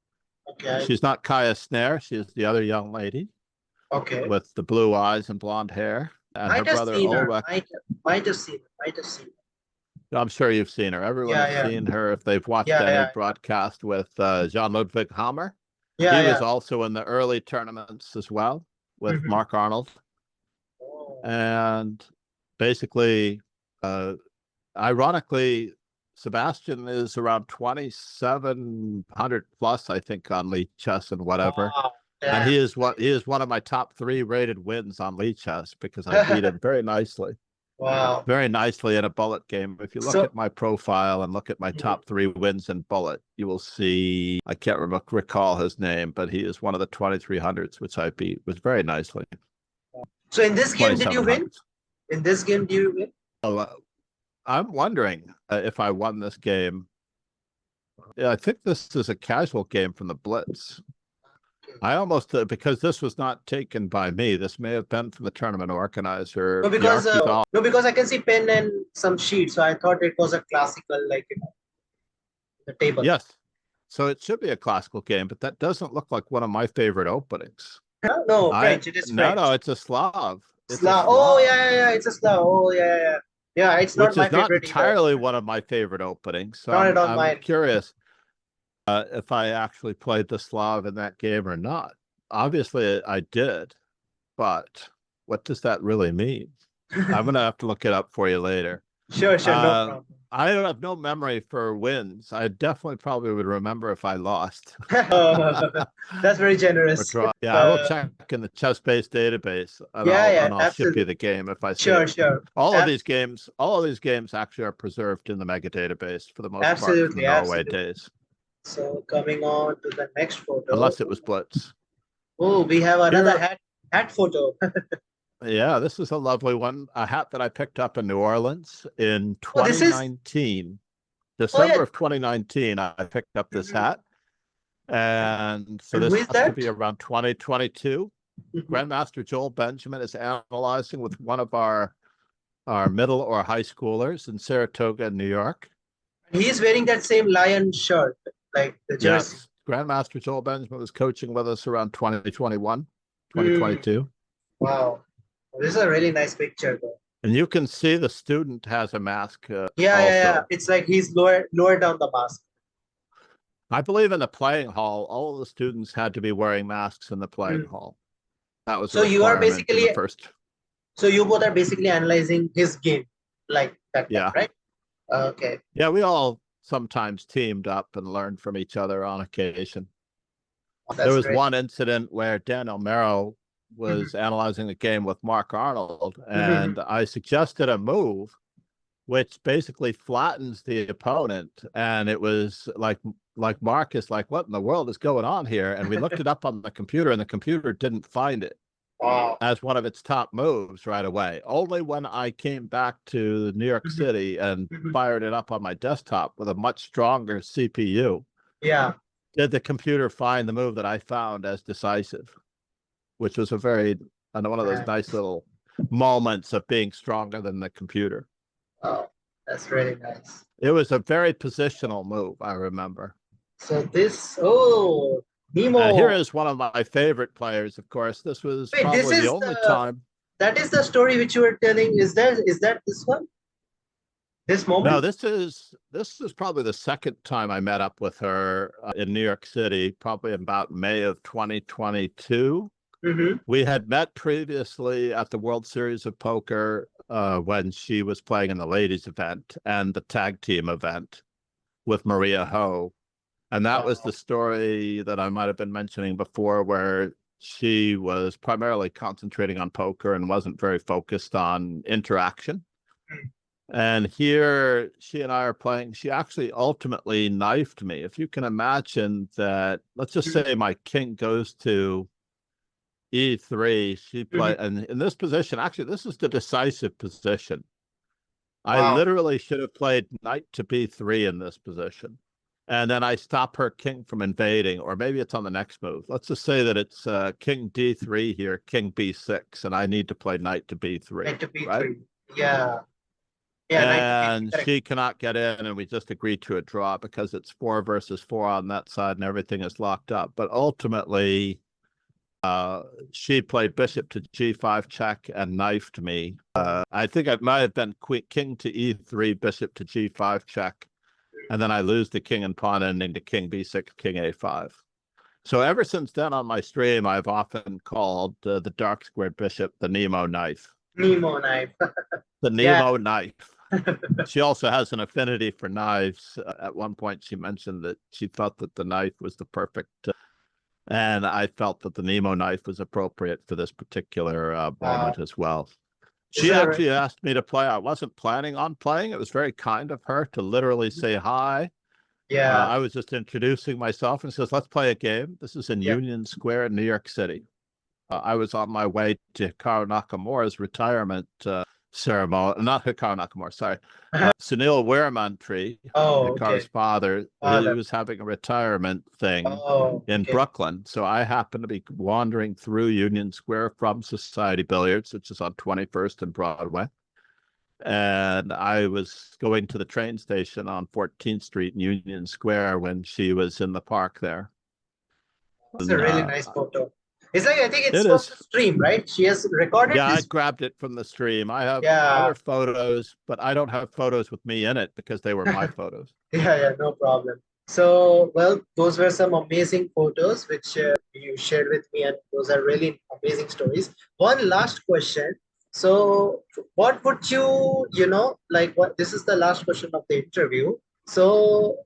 Okay. She's not Kaya Snare. She is the other young lady. Okay. With the blue eyes and blonde hair. And her brother Ulrich. Might have seen her. I'm sure you've seen her. Everyone has seen her if they've watched any broadcast with Jean-Ludwig Hammer. He was also in the early tournaments as well with Mark Arnold. And basically, ironically, Sebastian is around 2,700 plus, I think, on League Chess and whatever. Wow. And he is one of my top 3 rated wins on League Chess because I beat him very nicely. Wow. Very nicely in a bullet game. If you look at my profile and look at my top 3 wins in bullet, you will see, I can't recall his name, but he is one of the 2,300s, which I beat was very nicely. So in this game, did you win? In this game, do you win? I'm wondering if I won this game. Yeah, I think this is a casual game from the Blitz. I almost, because this was not taken by me, this may have been from the tournament organizer. No, because I can see pen and some sheets, so I thought it was a classical, the table. Yes. So it should be a classical game, but that doesn't look like one of my favorite openings. No, French. It is French. No, it's a Slav. It's Slav. a Oh, Slav. yeah. It's a Slav. Oh, yeah. Yeah, it's not Which my is not favorite either. entirely one of my favorite openings. So Not at all I'm mine. curious if I actually played the Slav in that game or not. Obviously, I did, but what does that really mean? I'm going to have to look it up for you later. Sure, no problem. I have no memory for wins. I definitely probably would remember if I lost. That's very generous. Yeah, I will check in the ChessBase database, and I'll ship you the game if I see it. Sure. All of these games actually are preserved in the mega database for the most part from the Norway days. So coming on to the next photo. Unless it was Blitz. Oh, we have another hat photo. Yeah, this is a lovely one. A hat that I picked up in New Orleans in 2019. December of 2019, I picked up this hat. And so this has to be around 2022. Grandmaster Joel Benjamin is analyzing with one of our middle or high schoolers in Saratoga, New York. He's wearing that same lion shirt, like the jersey. Yes, Grandmaster Joel Benjamin was coaching with us around 2021, 2022. Wow. This is a really nice picture, though. And you can see the student has a mask. Yeah. It's like he's lower down the mask. I believe in the playing hall, all of the students had to be wearing masks in the playing hall. That was so you are basically first. So you both are basically analyzing his game, like that. Yeah. Right. Okay. Yeah, we all sometimes teamed up and learned from each other on occasion. There was one incident where Dan O'Mara was analyzing the game with Mark Arnold, and I suggested a move which basically flattens the opponent, and it was like Mark is like, what in the world is going on here? And we looked it up on the computer, and the computer didn't find it as one of its top moves right away. Only when I came back to New York City and fired it up on my desktop with a much stronger CPU did the computer find the move that I found as decisive, which was one of those nice little moments of being stronger than the computer. Oh, that's really nice. It was a very positional move, I remember. So Nemo. Here is one of my favorite players, of course. This was probably the only time. That is the story which you were telling. Is that this one? This moment? No, this is probably the second time I met up with her in New York City, probably about May of 2022. We had met previously at the World Series of Poker when she was playing in the ladies event and the tag team event with Maria Ho. And that was the story that I might have been mentioning before, where she was primarily concentrating on poker and wasn't very focused on interaction. And here she and I are playing. She actually ultimately knifed me. If you can imagine that, let's just say my king goes to E3, she played, and in this position, actually, this is the decisive position. I literally should have played knight to B3 in this position. And then I stop her king from invading, or maybe it's on the next move. Let's just say that it's king D3 here, king B6, and I need to play knight to B3. Knight to B3, right? Yeah, and she cannot get in, and we just agree to a draw because it's 4 versus 4 on that side, and everything is locked up. But ultimately, she played bishop to G5 check and knifed me. I think it might have been king to E3, bishop to G5 check, and then I lose the king and pawn ending to king B6, king A5. So ever since then on my stream, I've often called the dark squared bishop the Nemo knife. Nemo knife. The Nemo knife. She also has an affinity for knives. At one point, she mentioned that she thought that the knife was the perfect, and I felt that the Nemo knife was appropriate for this particular moment as well. She actually asked me to play. I wasn't planning on playing. It was very kind of her to literally say hi. Yeah. I was just introducing myself and says, let's play a game. This is in Union Square in New York City. I was on my way to Hikaru Nakamura's retirement ceremony. Not Hikaru Nakamura, sorry. Sunil Weramantry, Hikaru's father, he was having a retirement thing in Brooklyn. So I happened to be wandering through Union Square from Society Billiards, which is on 21st and Broadway. And I was going to the train station on 14th Street in Union Square when she was in the park there. It's a And really nice photo. It's like, I think it's it from is. the stream, right? She has recorded Yeah, I this. grabbed it from the stream. I have Yeah, other photos, but I don't have photos with me in it because they were my photos. yeah, no problem. So, well, those were some amazing photos which you shared with me, and those are really amazing stories. One last question. So, what would you, like, what this is the last question of the interview. So,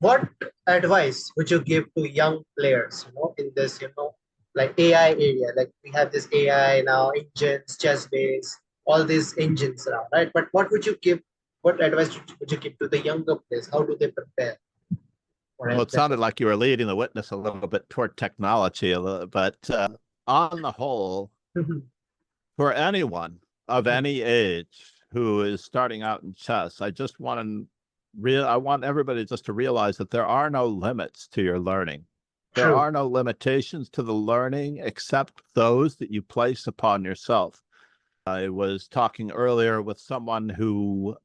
what advice would you give to young players, in this, like AI area? Like we have this AI now, engines, chess base, all these engines now, right? But what would you give? What advice would you give to the younger players? How do they prepare for Well, it? it sounded like you were leading the witness a little bit toward technology, but on the whole, for anyone of any age who is starting out in chess, I want everybody just to realize that there are no limits to your learning. There True. are no limitations to the learning except those that you place upon yourself. I was talking earlier with someone who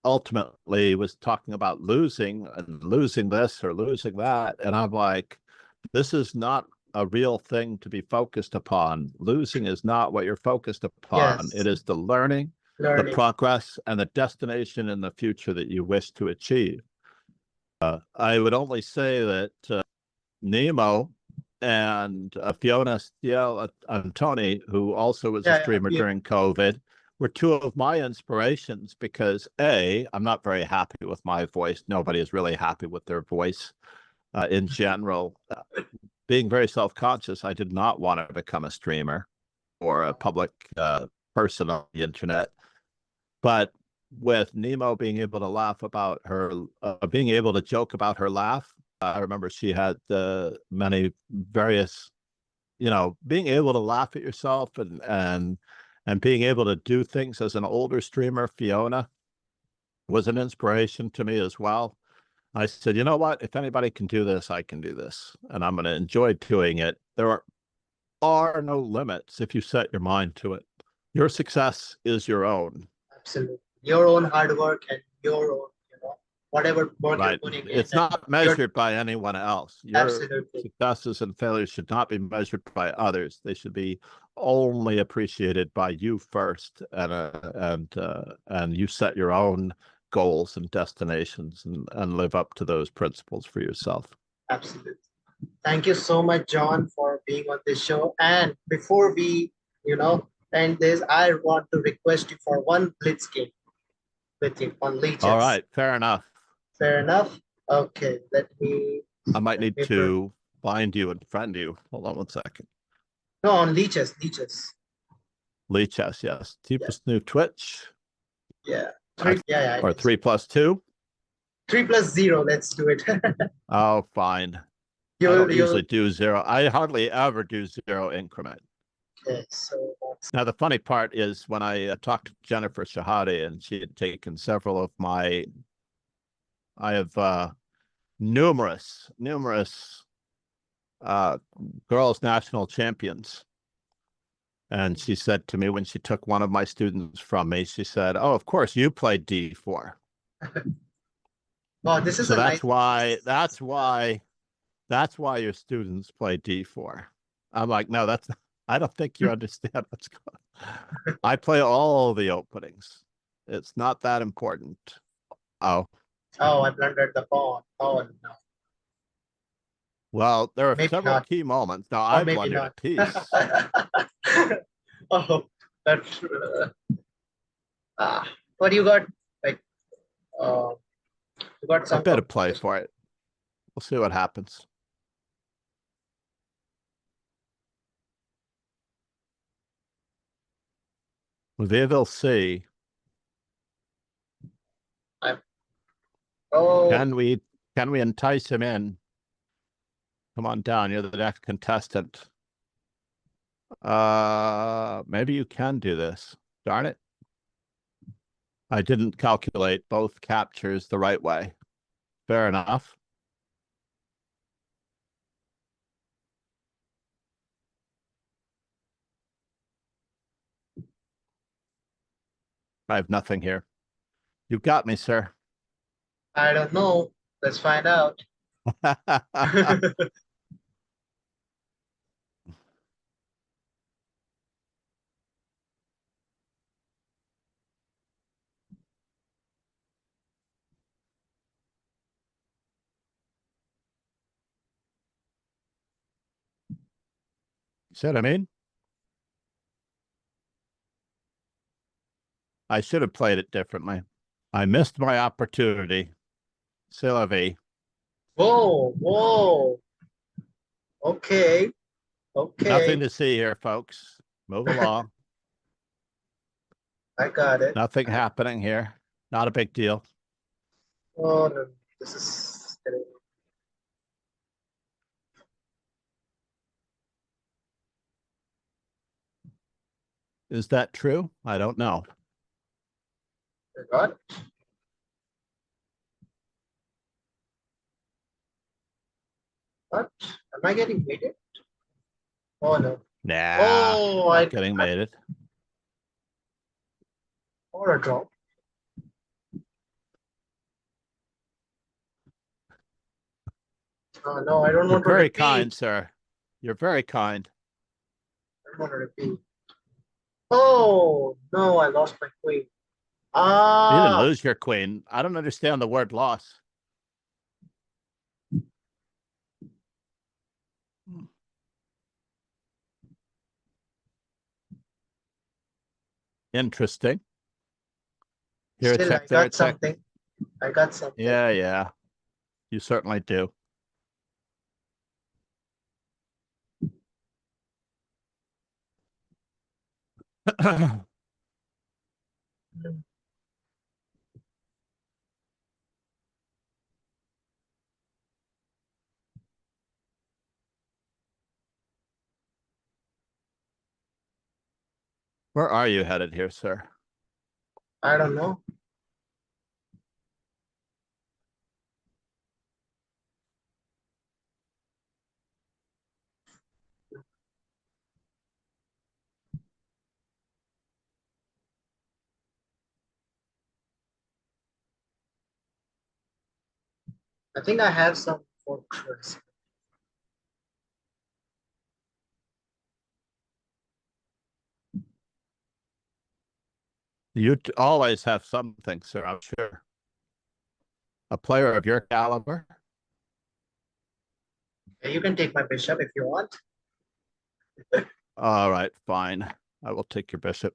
ultimately was talking about losing and losing this or losing that. And I'm like, this is not a real thing to be focused upon. Losing is not what you're focused upon. Yes. It is the learning, the Learning. progress, and the destination in the future that you wish to achieve. I would only say that Nemo and Fiona Steele Antoni, who also was a Yeah, streamer yeah. during COVID, were two of my inspirations because I'm not very happy with my voice. Nobody is really happy with their voice in general. Being very self-conscious, I did not want to become a streamer or a public person on the internet. But with Nemo being able to laugh about her, being able to joke about her laugh, I remember she had many various, being able to laugh at yourself and being able to do things as an older streamer. Fiona was an inspiration to me as well. I said, you know what? If anybody can do this, I can do this, and I'm going to enjoy doing it. There are no limits if you set your mind to it. Your success is your own. Absolutely. Your own hard work and your own, whatever work you're Right. putting in, It's and not you're measured by anyone else. Your absolutely. successes and failures should not be measured by others. They should be only appreciated by you first, and you set your own goals and destinations and live up to those principles for yourself. Absolutely. Thank you so much, John, for being on this show. And before we, end this, I want to request you for one blitz game with you on All leeches. right, fair enough. Fair enough? Okay, I might let need me to find you and friend you. Hold on one second. no, on leeches. Lee Chess, yes. Yeah, Tapesnu Twitch, yeah. Yeah, I or think so. 3+2. 3+0, let's do it. Oh, fine. I you'll don't you'll usually do zero. I hardly ever do zero increment. Okay, so Now, the funny part is when I talked to Jennifer Shahade, and she had taken several of I have numerous girls' national champions. And she said to me when she took one of my students from me, she said, "Oh, of course you played D4." wow, this is So a nice that's why your students play D4. I'm like, no, I don't think you understand what's going on. I play all the openings. It's not that important. Oh, Oh, I blundered the pawn. Oh no. well, there are Maybe several not. key moments. Now, Or I maybe blundered a not. piece. Oh, that's what you got? Like, uh, you got A some bit of play for it. We'll see what happens. We will see. Oh, Can we entice him in? Come on down. You're the next contestant. Maybe you can do this. Darn it. I didn't calculate both captures the right way. Fair enough. I have nothing here. You got me, sir. I don't know. Let's find out. See what I mean? I should have played it differently. I missed my opportunity. C'est la vie. Whoa, whoa. Okay, Nothing okay. to see here, folks. Move along. I got it. Nothing happening here. Not a big deal. Oh, no. This is getting. Is that true? I don't know. I got it. What? Am I getting mated? Oh no. Nah, Oh, not getting mated. Or a drop. Oh no, I don't You're want to very repeat. kind, sir. You're very kind. I don't want to repeat. Oh no, I lost my queen. You didn't Ah, lose your queen. I don't understand the word loss. Interesting. Here, still check I there, got check. something. I got something. Yeah, yeah. You certainly do. Where are you headed here, sir? I don't know. I think I have some fortress. You always have something, sir, I'm sure. A player of your caliber? You can take my bishop if you want. All right, fine. I will take your bishop.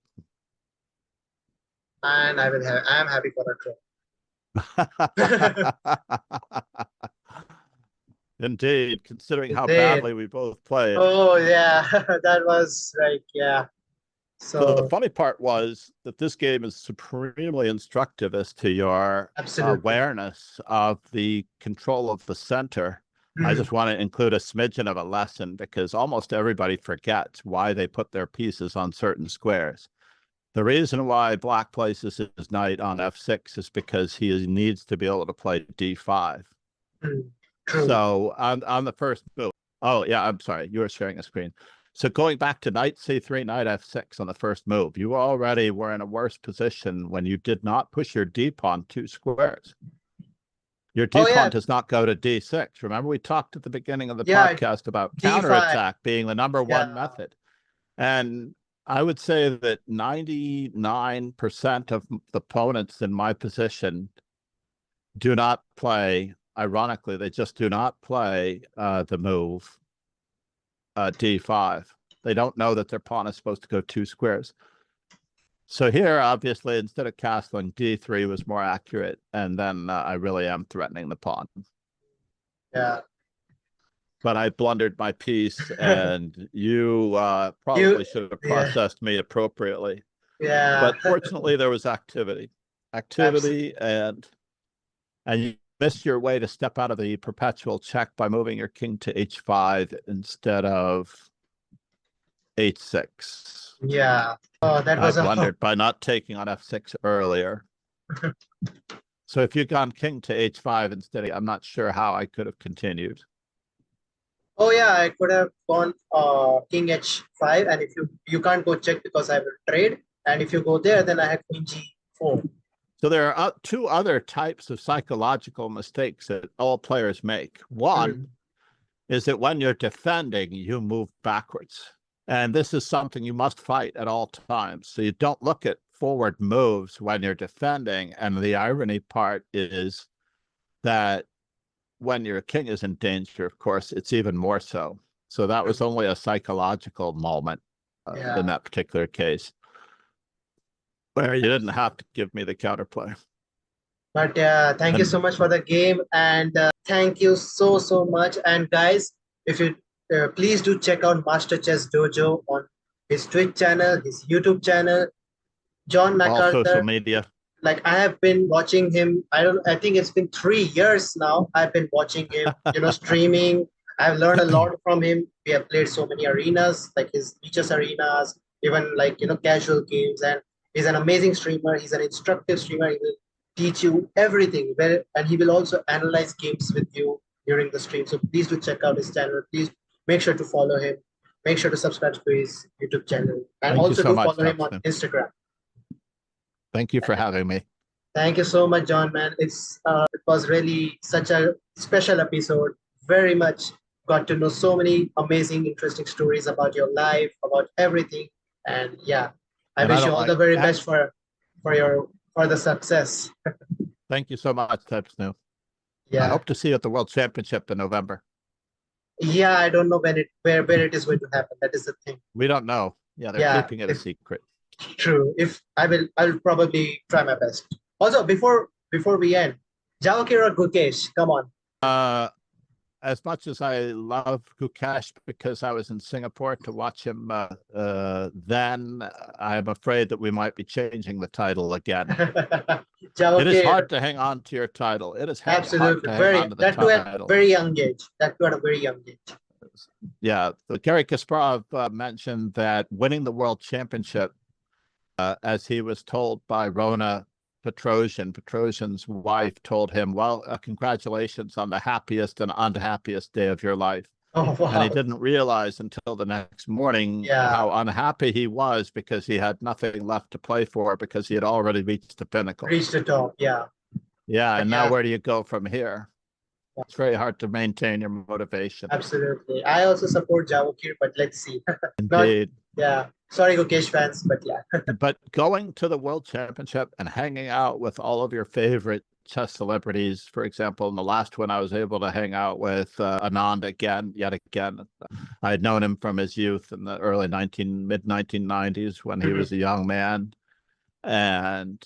And I am happy for a draw. Indeed, considering how Indeed. badly we both played. Oh yeah, that was like, yeah. So the So funny part was that this game is supremely instructive as to your absolutely. awareness of the control of the center. I just want to include a smidgen of a lesson because almost everybody forgets why they put their pieces on certain squares. The reason why black places his knight on f6 is because he needs to be able to play d5. True. So on the first move, oh yeah, I'm sorry, you were sharing a screen. So going back to knight c3, knight f6 on the first move, you already were in a worse position when you did not push your d-pawn 2 squares. Your d-pawn does not go to d6. Remember, we talked at the beginning of the podcast about counterattack being the number one method. And I would say that 99% of the opponents in my position do not play, ironically, they just do not play the move d5. They don't know that their pawn is supposed to go 2 squares. So here, obviously, instead of castling, d3 was more accurate, and then I really am threatening the pawn. Yeah. But I blundered my piece, and you probably should have processed me appropriately. Yeah. But fortunately, there was activity, and you missed your way to step out of the perpetual check by moving your king to h5 instead of h6. Yeah. Oh, that was I blundered by not taking on f6 earlier. So if you'd gone king to h5 instead, I'm not sure how I could have continued. Oh yeah, I could have gone king h5, and if you can't go check because I will trade, and if you go there, then I have queen g Oh. So there are two other types of psychological mistakes that all players make. One is that when you're defending, you move backwards. And this is something you must fight at all times. So you don't look at forward moves when you're defending. And the irony part is that when your king is in danger, of course, it's even more so. So that was only a psychological moment in that particular case, where you didn't have to give me the counterplay. But thank you so much for the game, and thank you so much. And guys, if you please do check out Master Chess Dojo on his Twitch channel, his YouTube channel, John All social MacArthur. media. Like I have been watching him. I think it's been 3 years now. I've been watching him, streaming. I've learned a lot from him. We have played so many arenas, like his beaches arenas, even like casual games. And he's an amazing streamer. He's an instructive streamer. He will teach you everything. And he will also analyze games with you during the stream. So please do check out his channel. Please make sure to follow him. Make sure to subscribe to his YouTube channel, and Thank also you so do much, follow him on Tapesnu. Instagram. Thank you for having me. Thank you so much, John, man. It was really such a special episode. Very much got to know so many amazing, interesting stories about your life, about everything. And yeah, I wish you all the very best for the success. Thank you so much, Tapesnu. Yeah. I hope to see you at the World Championship in November. Yeah, I don't know where it is going to happen. That is the thing. We don't know. Yeah, they're keeping it a secret. True. I'll probably try my best. Also, before we end, Javakir or Gukesh, come on. As much as I love Gukesh because I was in Singapore to watch him then, I'm afraid that we might be changing the title again. It is hard to hang on to your title. It is absolutely hard to hang on to the that title. At a very young age. That at a very young age. Yeah, Garry Kasparov mentioned that winning the World Championship, as he was told by Rona Petrosian's wife told him, well, congratulations on the happiest and unhappiest day of your life. Oh, wow. And he didn't realize until the next morning how unhappy he was because he had nothing left to play for because he had already reached the pinnacle. Reached the top, yeah. Yeah, and now where do you go from here? It's very hard to maintain your motivation. Absolutely. I also support Javakir, but let's see. Indeed. Sorry, Gukesh fans, but yeah. But going to the World Championship and hanging out with all of your favorite chess celebrities, for example, in the last one, I was able to hang out with Anand yet again. I had known him from his youth in the mid-1990s when he was a young man. And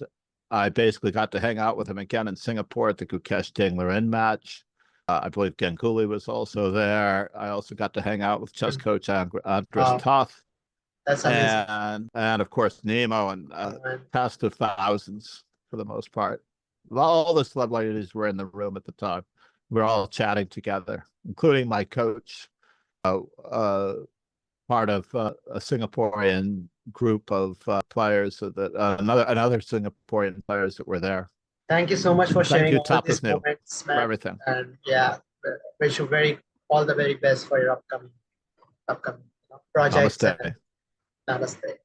I basically got to hang out with him again in Singapore at the Gukesh Dingler match. I believe Ganguly was also there. I also got to hang out with chess coach Andres Toth. That's amazing. And of course, Nemo and cast of thousands for the most part. All the celebrities were in the room at the time. We were all chatting together, including my coach, part of a Singaporean group of players, so that another Singaporean players that were there. Thank you so much for sharing all these Tapesnu, moments, man. For everything. And yeah, wish you all the very best for your upcoming projects. Namaste. Namaste.